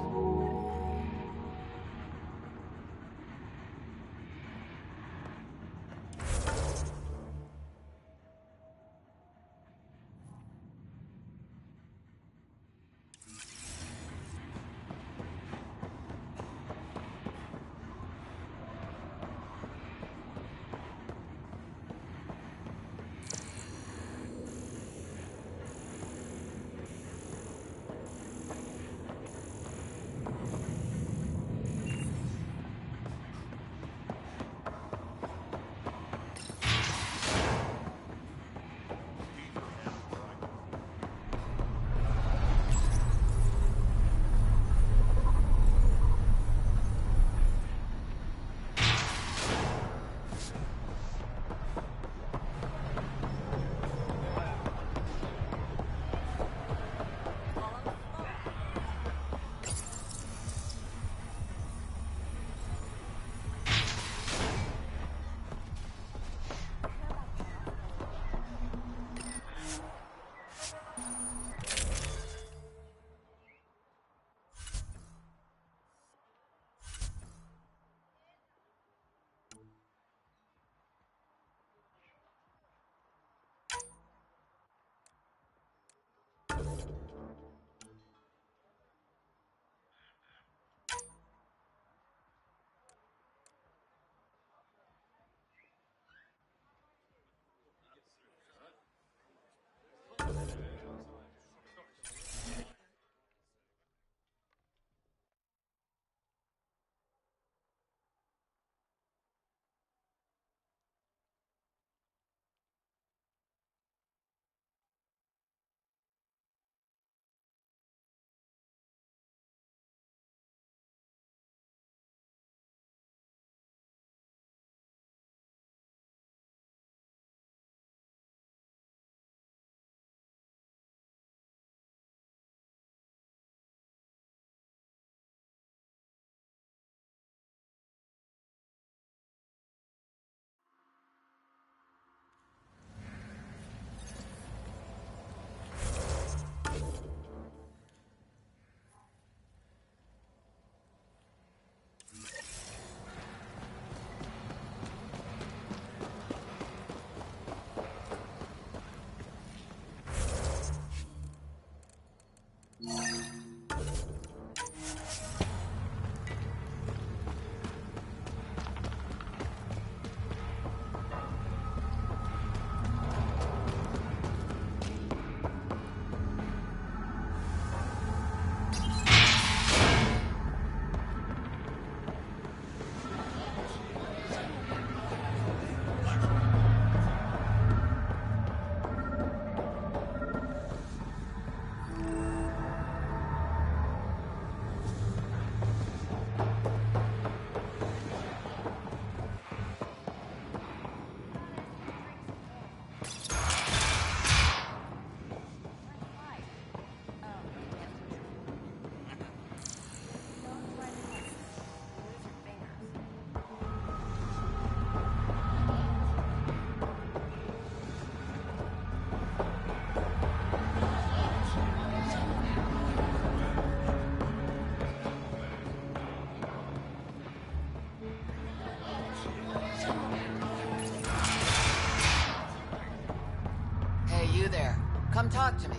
Talk to me.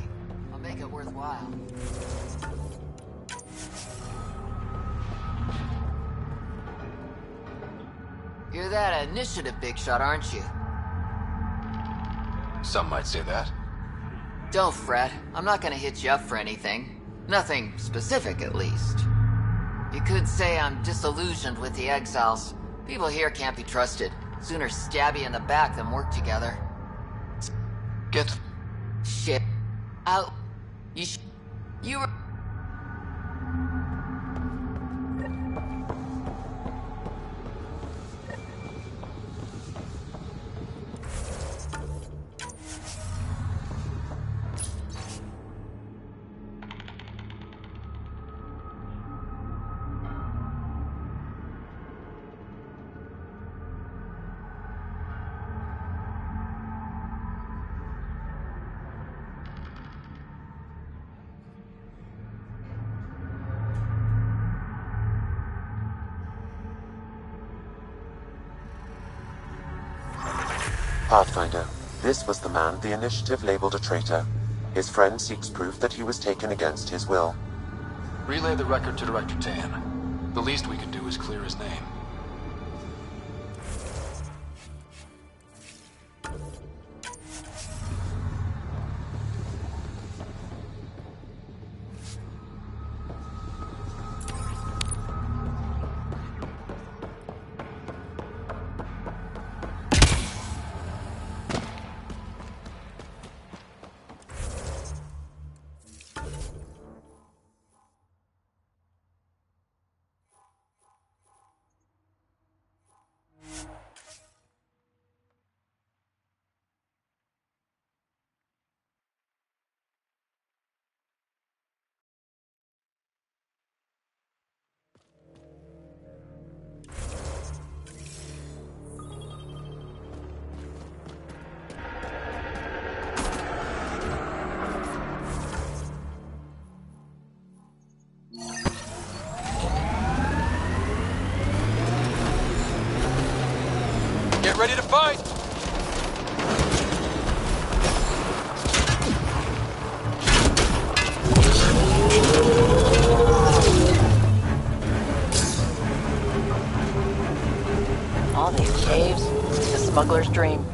I'll make it worthwhile. You're that initiative big shot, aren't you? Some might say that. Don't fret. I'm not gonna hit you up for anything. Nothing specific, at least. You could say I'm disillusioned with the exiles. People here can't be trusted. Sooner stab you in the back than work together. Get... Shit. Out. You were... Pathfinder, this was the man the Initiative labeled a traitor. His friend seeks proof that he was taken against his will. Relay the record to Director Tan. The least we can do is clear his name. Get ready to fight! All these caves, the smuggler's dream.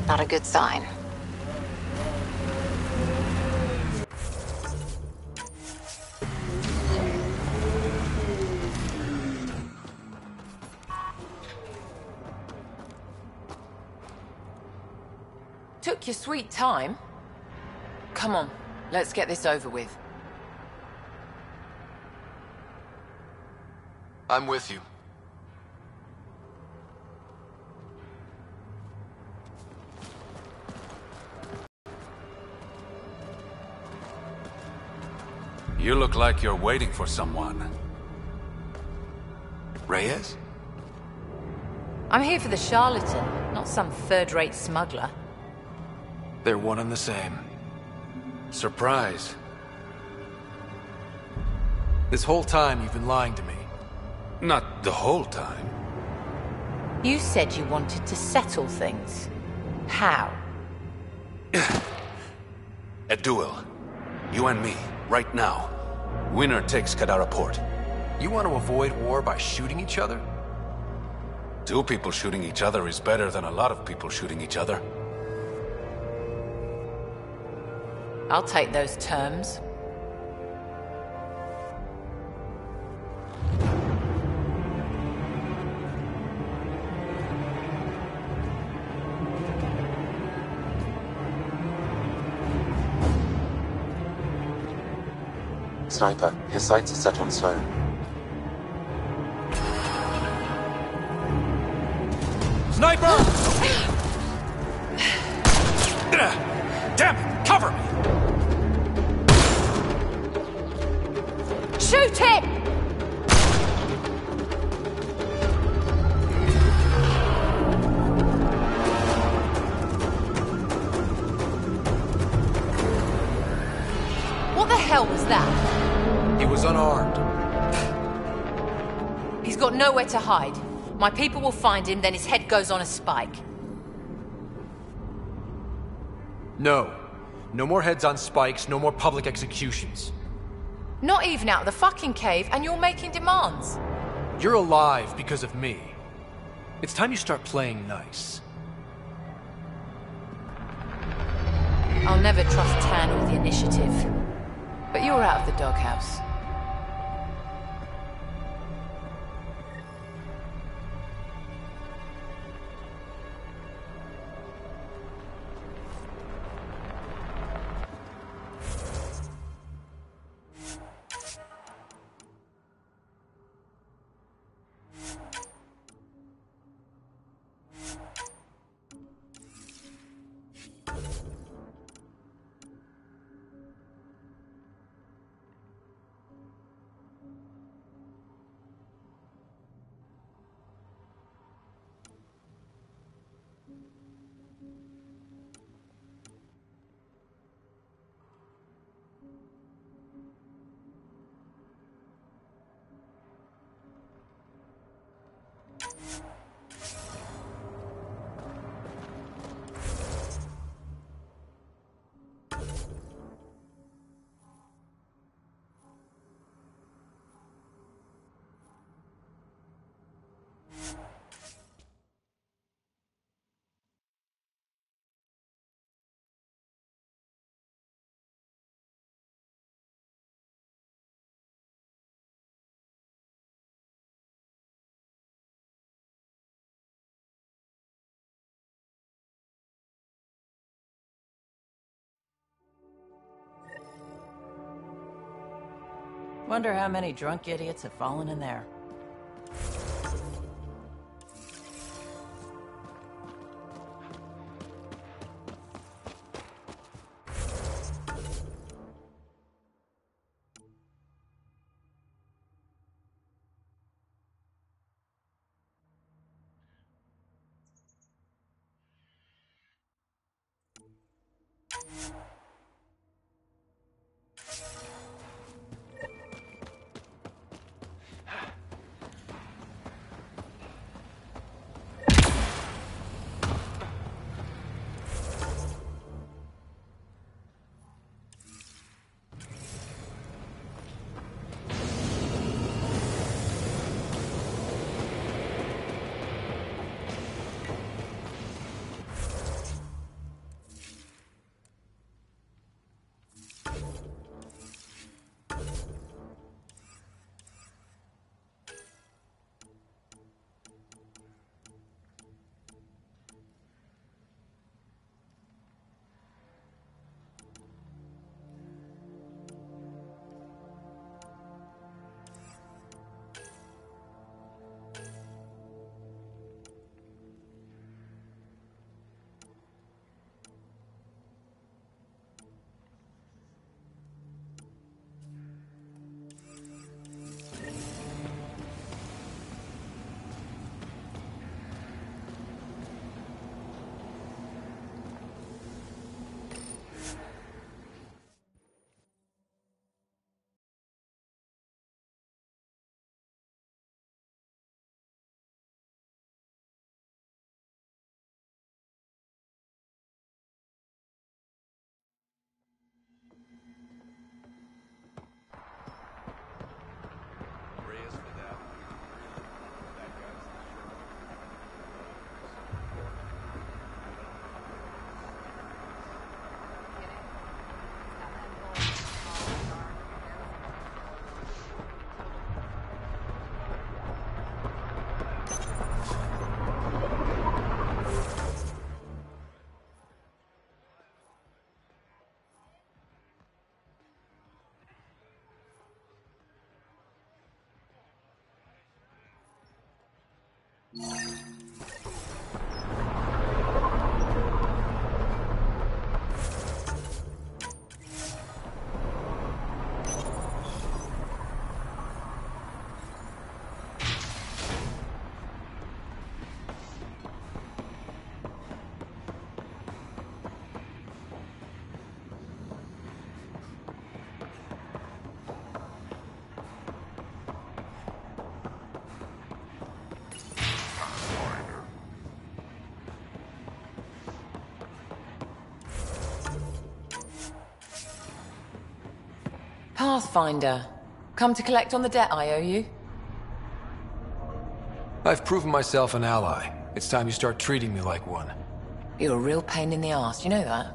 Not a good sign. Took your sweet time. Come on, let's get this over with. I'm with you. You look like you're waiting for someone. Reyes? I'm here for the charlatan, not some third-rate smuggler. They're one and the same. Surprise. This whole time you've been lying to me. Not the whole time. You said you wanted to settle things. How? A duel. You and me, right now. Winner takes Kadara Port. You want to avoid war by shooting each other? 2 people shooting each other is better than a lot of people shooting each other. I'll take those terms. Sniper, his sights are set on Sloan. Sniper! Damn it! Cover me! Shoot him! What the hell was that? He was unarmed. He's got nowhere to hide. My people will find him, then his head goes on a spike. No. No more heads on spikes, no more public executions. Not even out of the fucking cave, and you're making demands. You're alive because of me. It's time you start playing nice. I'll never trust Tan or the Initiative. But you're out of the doghouse. Wonder how many drunk idiots have fallen in there. Pathfinder. Come to collect on the debt I owe you? I've proven myself an ally. It's time you start treating me like one. You're a real pain in the arse, you know that?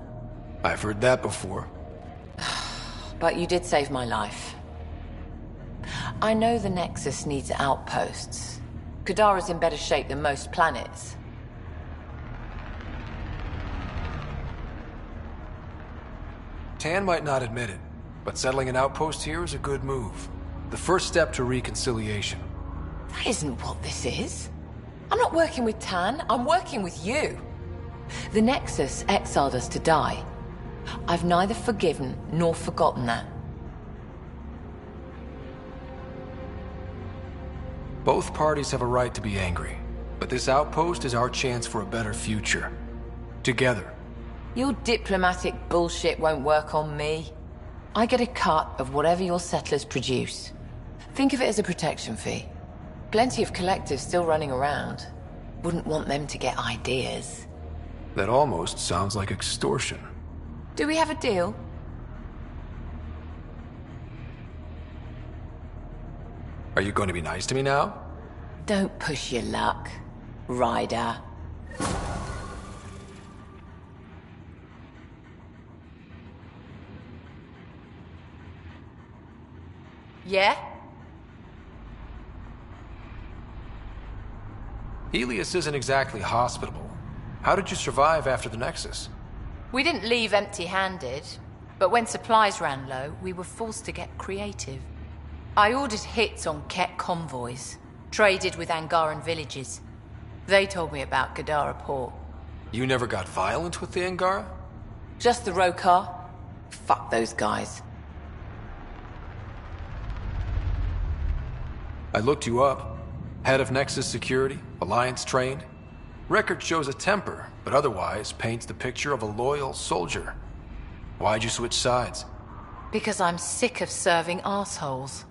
I've heard that before. But you did save my life. I know the Nexus needs outposts. Kadara's in better shape than most planets. Tan might not admit it, but settling an outpost here is a good move. The first step to reconciliation. That isn't what this is. I'm not working with Tan, I'm working with you. The Nexus exiled us to die. I've neither forgiven nor forgotten that. Both parties have a right to be angry, but this outpost is our chance for a better future. Together. Your diplomatic bullshit won't work on me. I get a cut of whatever your settlers produce. Think of it as a protection fee. Plenty of collectives still running around. Wouldn't want them to get ideas. That almost sounds like extortion. Do we have a deal? Are you going to be nice to me now? Don't push your luck, Ryder. Yeah? Heleus isn't exactly hospitable. How did you survive after the Nexus? We didn't leave empty-handed, but when supplies ran low, we were forced to get creative. I ordered hits on Ket convoys, traded with Angaran villages. They told me about Kadara Port. You never got violent with the Angara? Just the Rokar. Fuck those guys. I looked you up. Head of Nexus Security, Alliance trained. Record shows a temper, but otherwise paints the picture of a loyal soldier. Why'd you switch sides? Because I'm sick of serving assholes.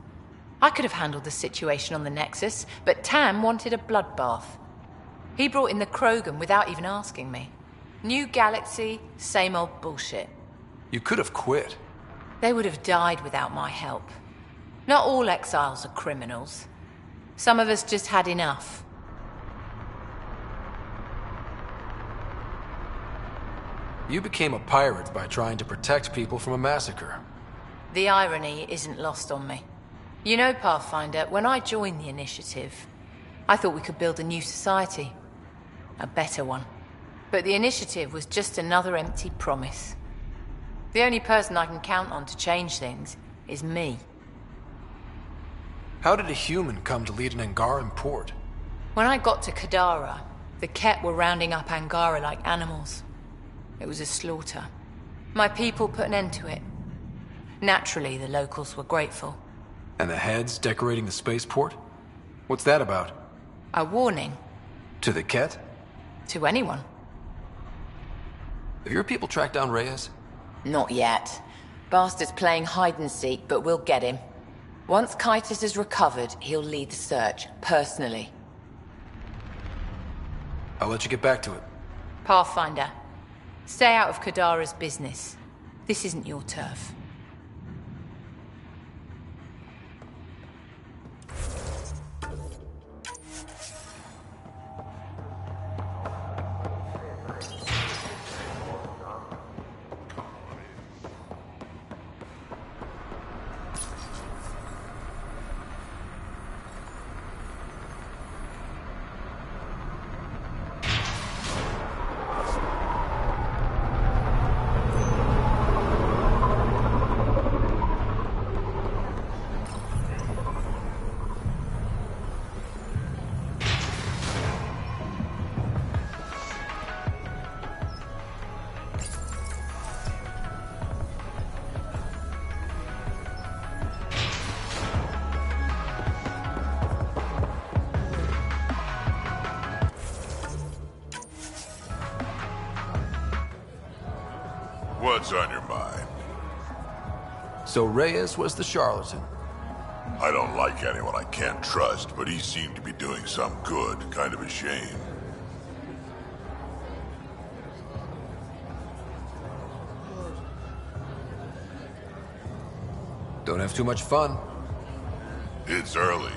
I could have handled the situation on the Nexus, but Tam wanted a bloodbath. He brought in the Krogan without even asking me. New galaxy, same old bullshit. You could have quit. They would have died without my help. Not all exiles are criminals. Some of us just had enough. You became a pirate by trying to protect people from a massacre. The irony isn't lost on me. You know, Pathfinder, when I joined the Initiative, I thought we could build a new society. A better one. But the Initiative was just another empty promise. The only person I can count on to change things is me. How did a human come to lead an Angaran port? When I got to Kadara, the Ket were rounding up Angara like animals. It was a slaughter. My people put an end to it. Naturally, the locals were grateful. And the heads decorating the spaceport? What's that about? A warning. To the Ket? To anyone. Have your people tracked down Reyes? Not yet. Bastard's playing hide-and-seek, but we'll get him. Once Kaitis is recovered, he'll lead the search, personally. I'll let you get back to it. Pathfinder, stay out of Kadara's business. This isn't your turf. What's on your mind? So Reyes was the charlatan. I don't like anyone I can't trust, but he seemed to be doing some good. Kind of a shame. Don't have too much fun. It's early.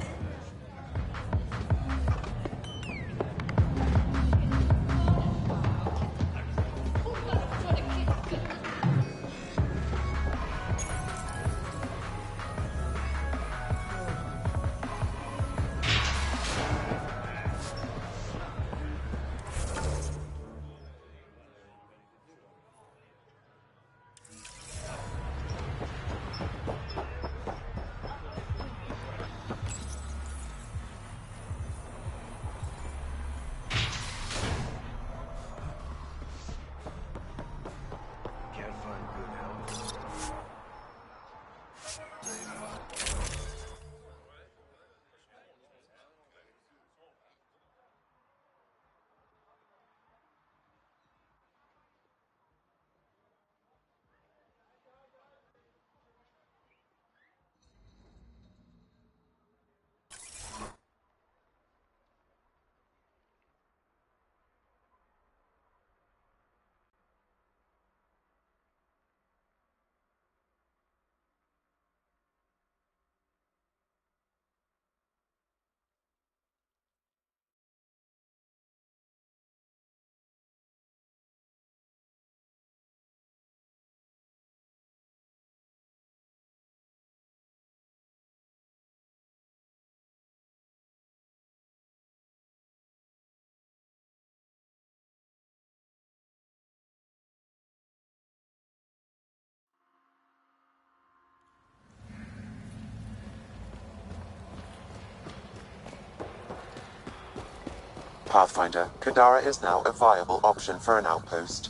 Pathfinder, Kadara is now a viable option for an outpost.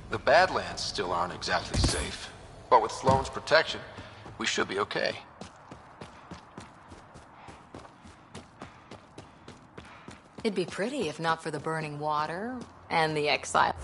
The Badlands still aren't exactly safe, but with Sloane's protection, we should be okay. It'd be pretty if not for the burning water and the exile.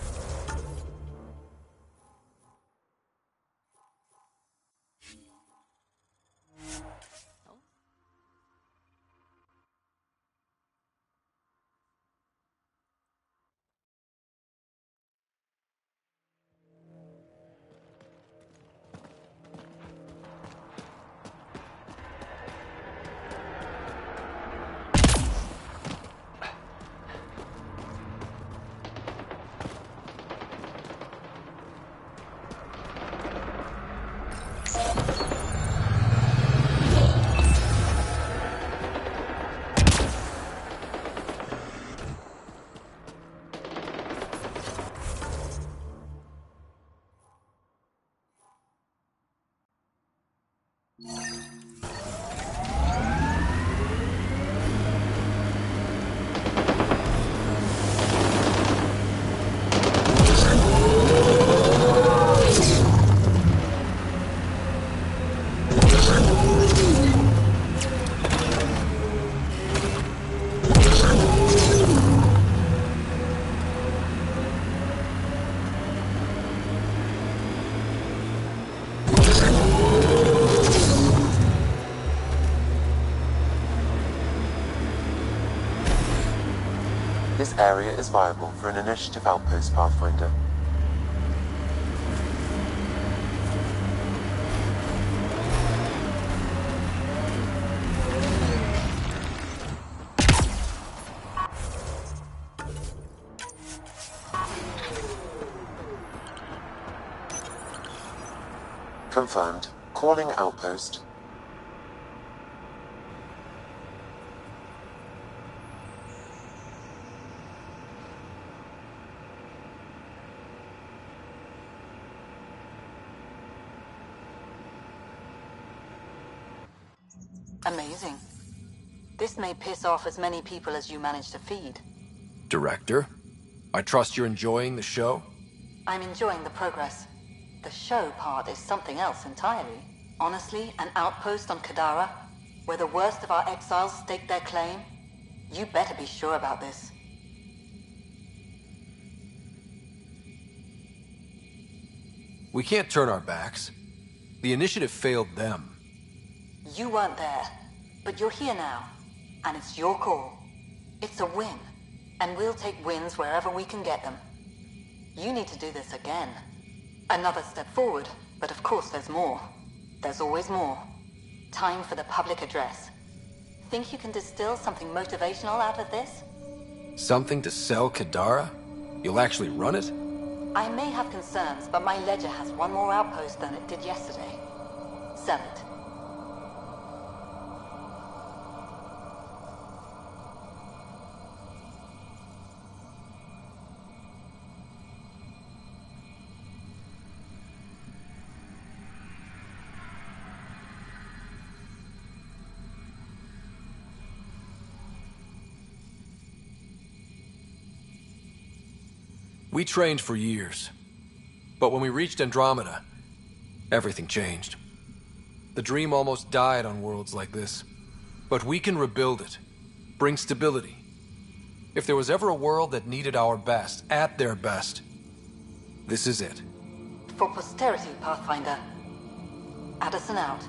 This area is viable for an initiative outpost, Pathfinder. Confirmed. Calling outpost. Amazing. This may piss off as many people as you manage to feed. Director, I trust you're enjoying the show? I'm enjoying the progress. The show part is something else entirely. Honestly, an outpost on Kadara, where the worst of our exiles stake their claim, you better be sure about this. We can't turn our backs. The initiative failed them. You weren't there, but you're here now, and it's your call. It's a win, and we'll take wins wherever we can get them. You need to do this again. Another step forward, but of course there's more. there's always more. Time for the public address. Think you can distill something motivational out of this? Something to sell Kadara? You'll actually run it? I may have concerns, but my ledger has one more outpost than it did yesterday. Sell it. We trained for years. But when we reached Andromeda, everything changed. The dream almost died on worlds like this. But we can rebuild it. Bring stability. If there was ever a world that needed our best, at their best, this is it. For posterity, Pathfinder. Addison out.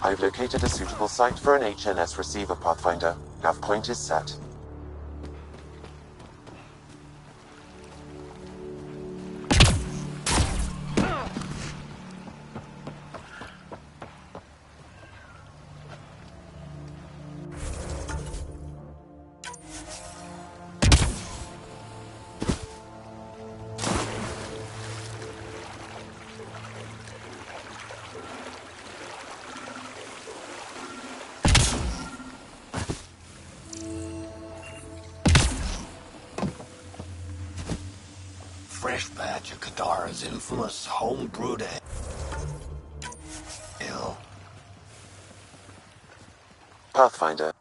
I've located a suitable site for an HNS receiver, Pathfinder. Nav point is set. Fresh batch of Kadara's infamous home-brewed ale. Pathfinder.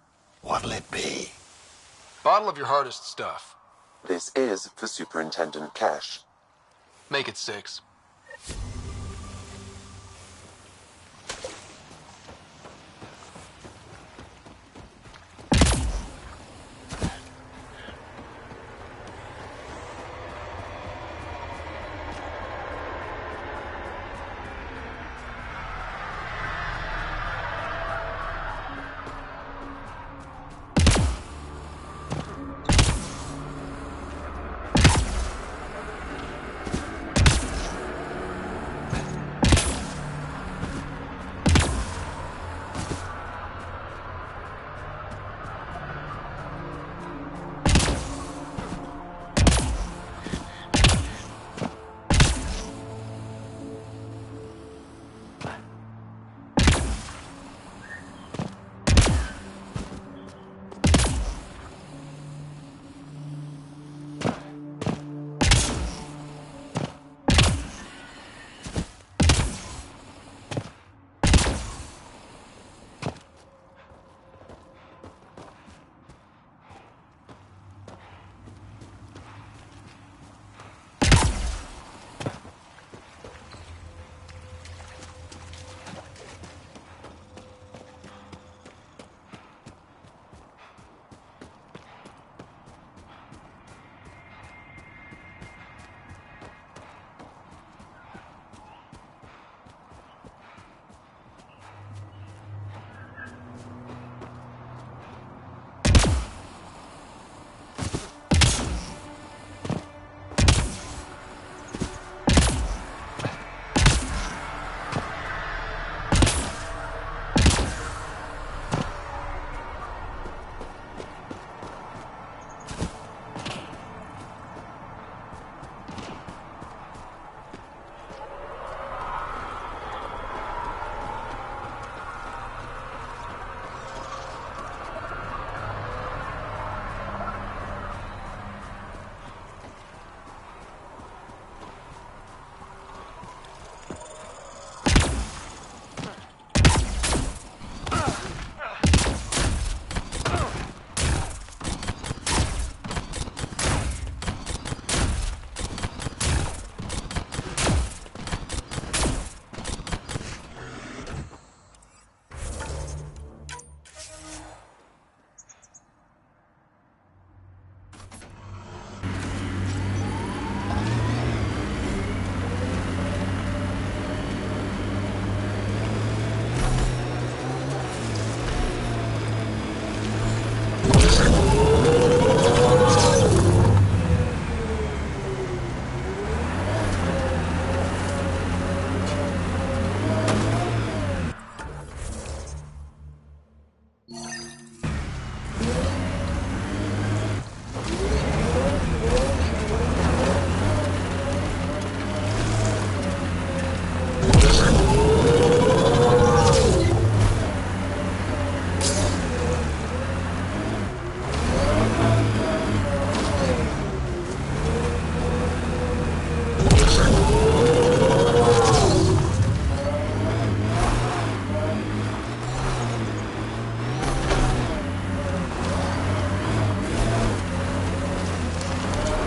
What'll it be? Bottle of your hardest stuff. This is for Superintendent Cash. Make it 6.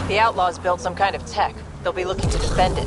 The Outlaws built some kind of tech. They'll be looking to defend it.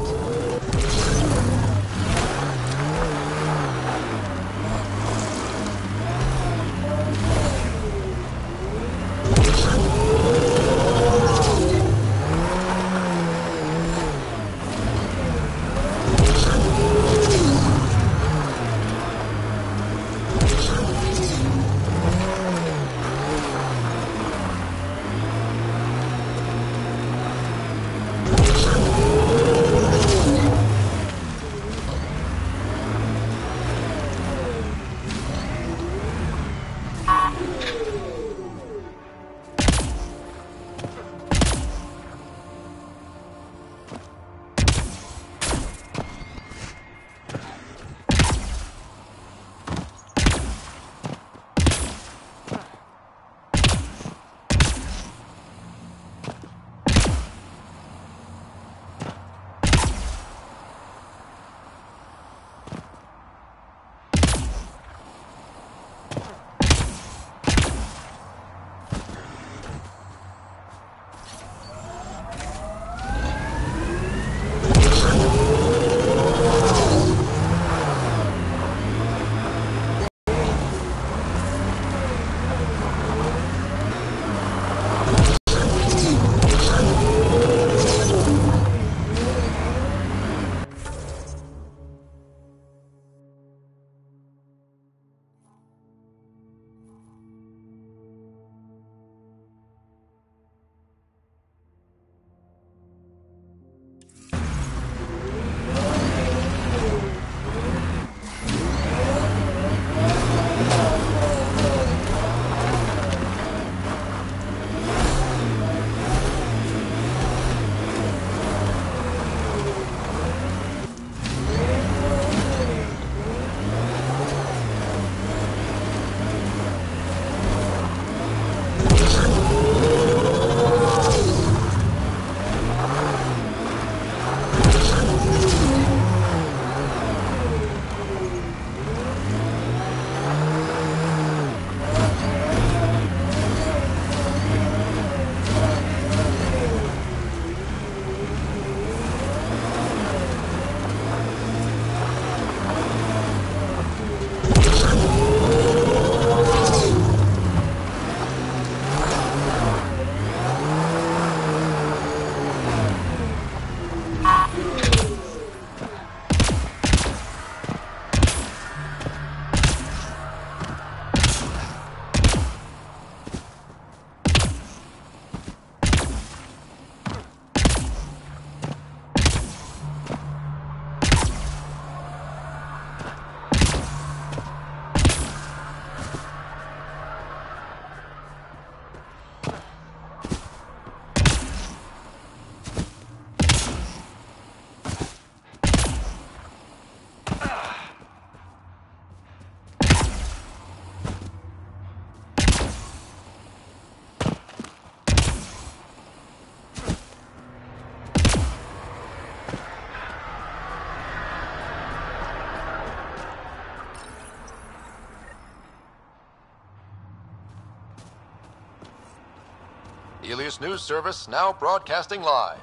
Helios News Service now broadcasting live.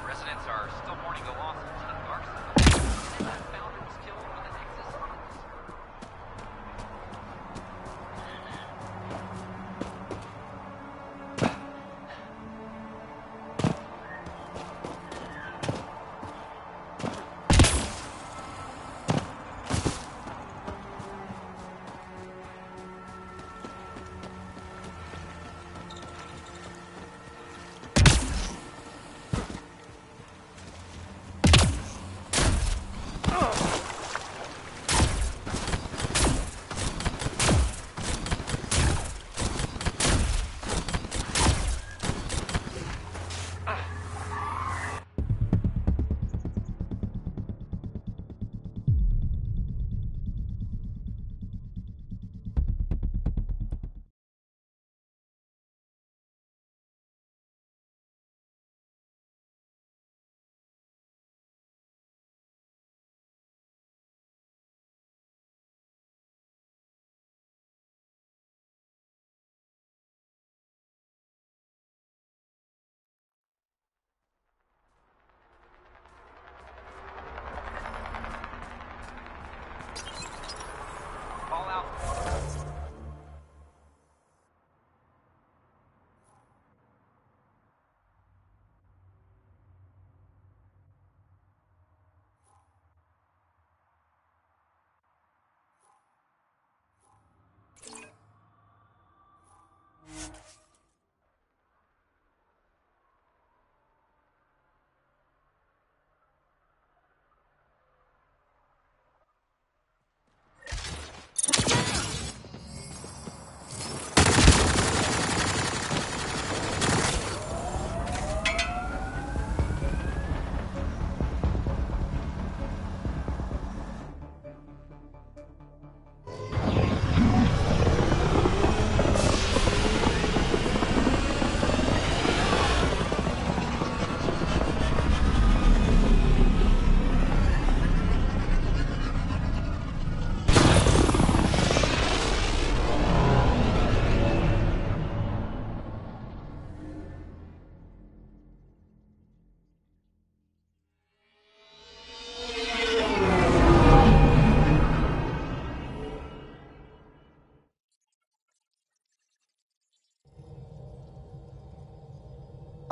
Residents are still mourning the loss of Lieutenant Garson. The founder was killed when the Nexus.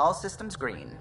All systems green.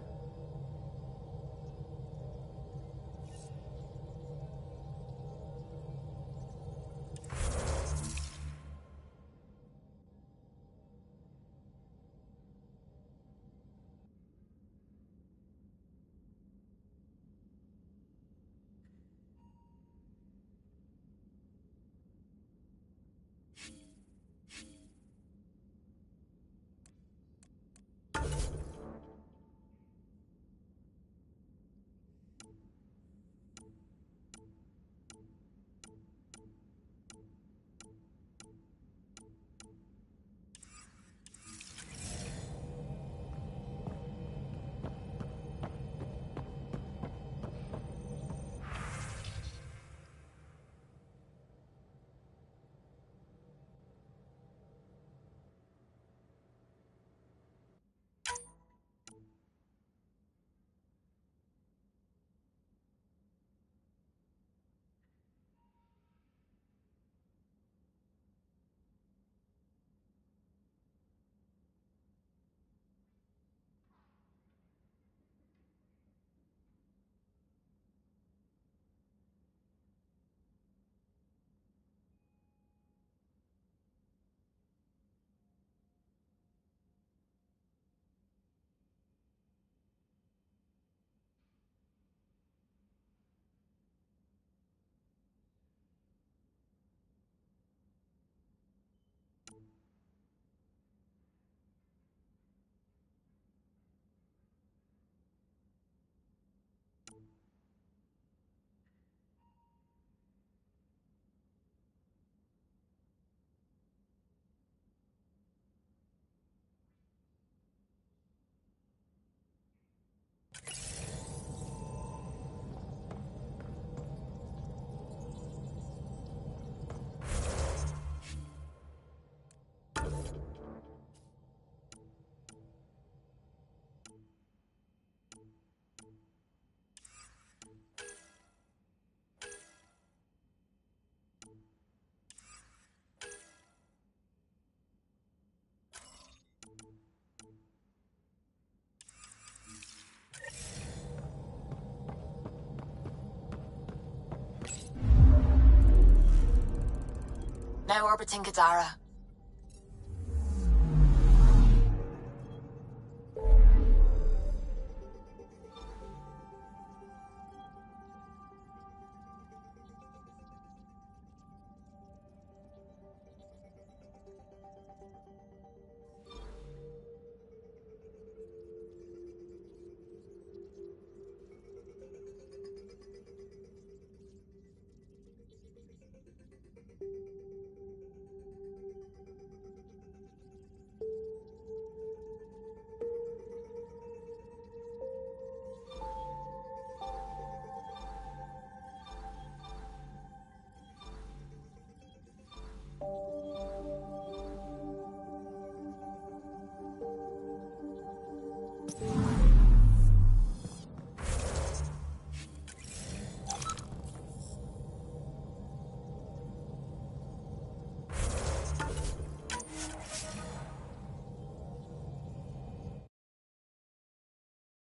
Now orbiting Kadara.